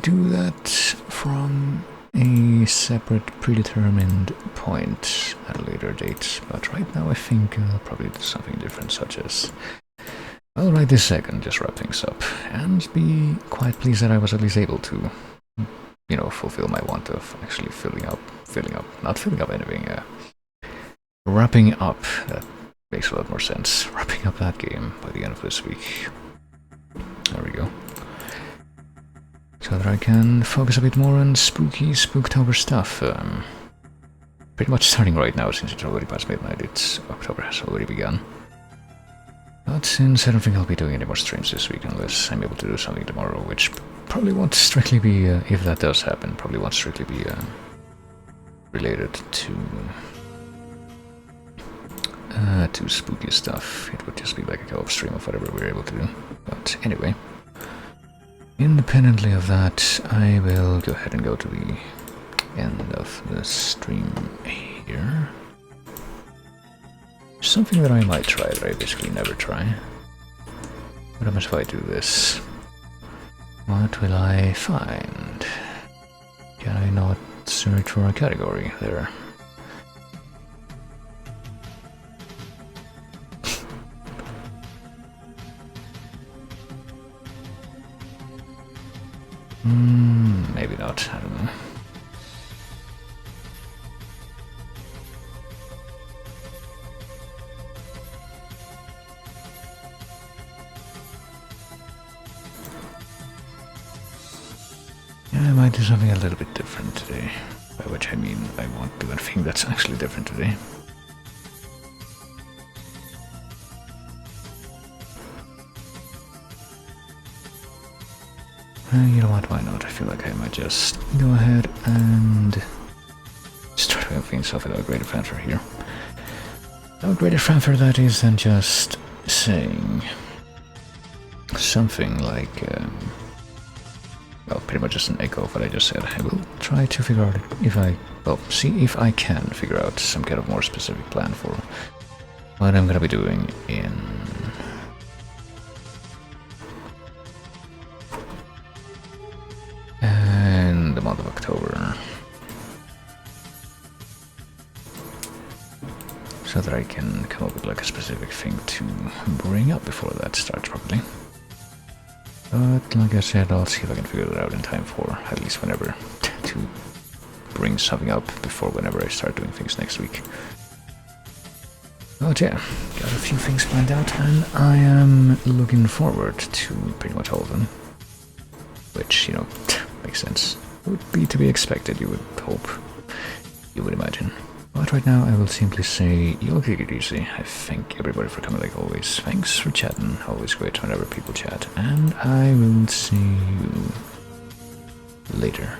Speaker 1: do that from a separate predetermined point at a later date. But right now I think I'll probably do something different, such as, well, right this second, just wrap things up and be quite pleased that I was at least able to, you know, fulfill my want of actually not filling up anything, wrapping up. That makes a lot more sense. Wrapping up that game by the end of this week. There we go. So that I can focus a bit more on spooky Spooktober stuff. Pretty much starting right now, since it's already past midnight. October has already begun. But since I don't think I'll be doing any more streams this week unless I'm able to do something tomorrow, which probably won't strictly be, if that does happen, probably won't strictly be related to spooky stuff. It would just be like a co-op stream of whatever we're able to do. But anyway, independently of that, I will go ahead and go to the end of the stream here. Something that I might try that I basically never try. What happens if I do this? What will I find? Can I not search for a category there? Maybe not, I don't know. Yeah, I might do something a little bit different today. By which I mean I won't do anything that's actually different today. You know what, why not? I feel like I might just go ahead and start doing things off without greater fanfare here. Without greater fanfare, that is, than just saying something like, well, pretty much just an echo of what I just said. I will try to figure out if I well, see if I can figure out some kind of more specific plan for what I'm gonna be doing in the month of October, so that I can come up with like a specific thing to bring up before that starts properly. But like I said, I'll see if I can figure that out in time for at least whenever to bring something up before whenever I start doing things next week. But yeah, got a few things planned out, and I am looking forward to pretty much all of them. Which, you know, makes sense. Would be to be expected, you would hope. You would imagine. But right now, I will simply say, you'll take it easy. I thank everybody for coming like always. Thanks for chatting. Always great whenever people chat. And I will see you later.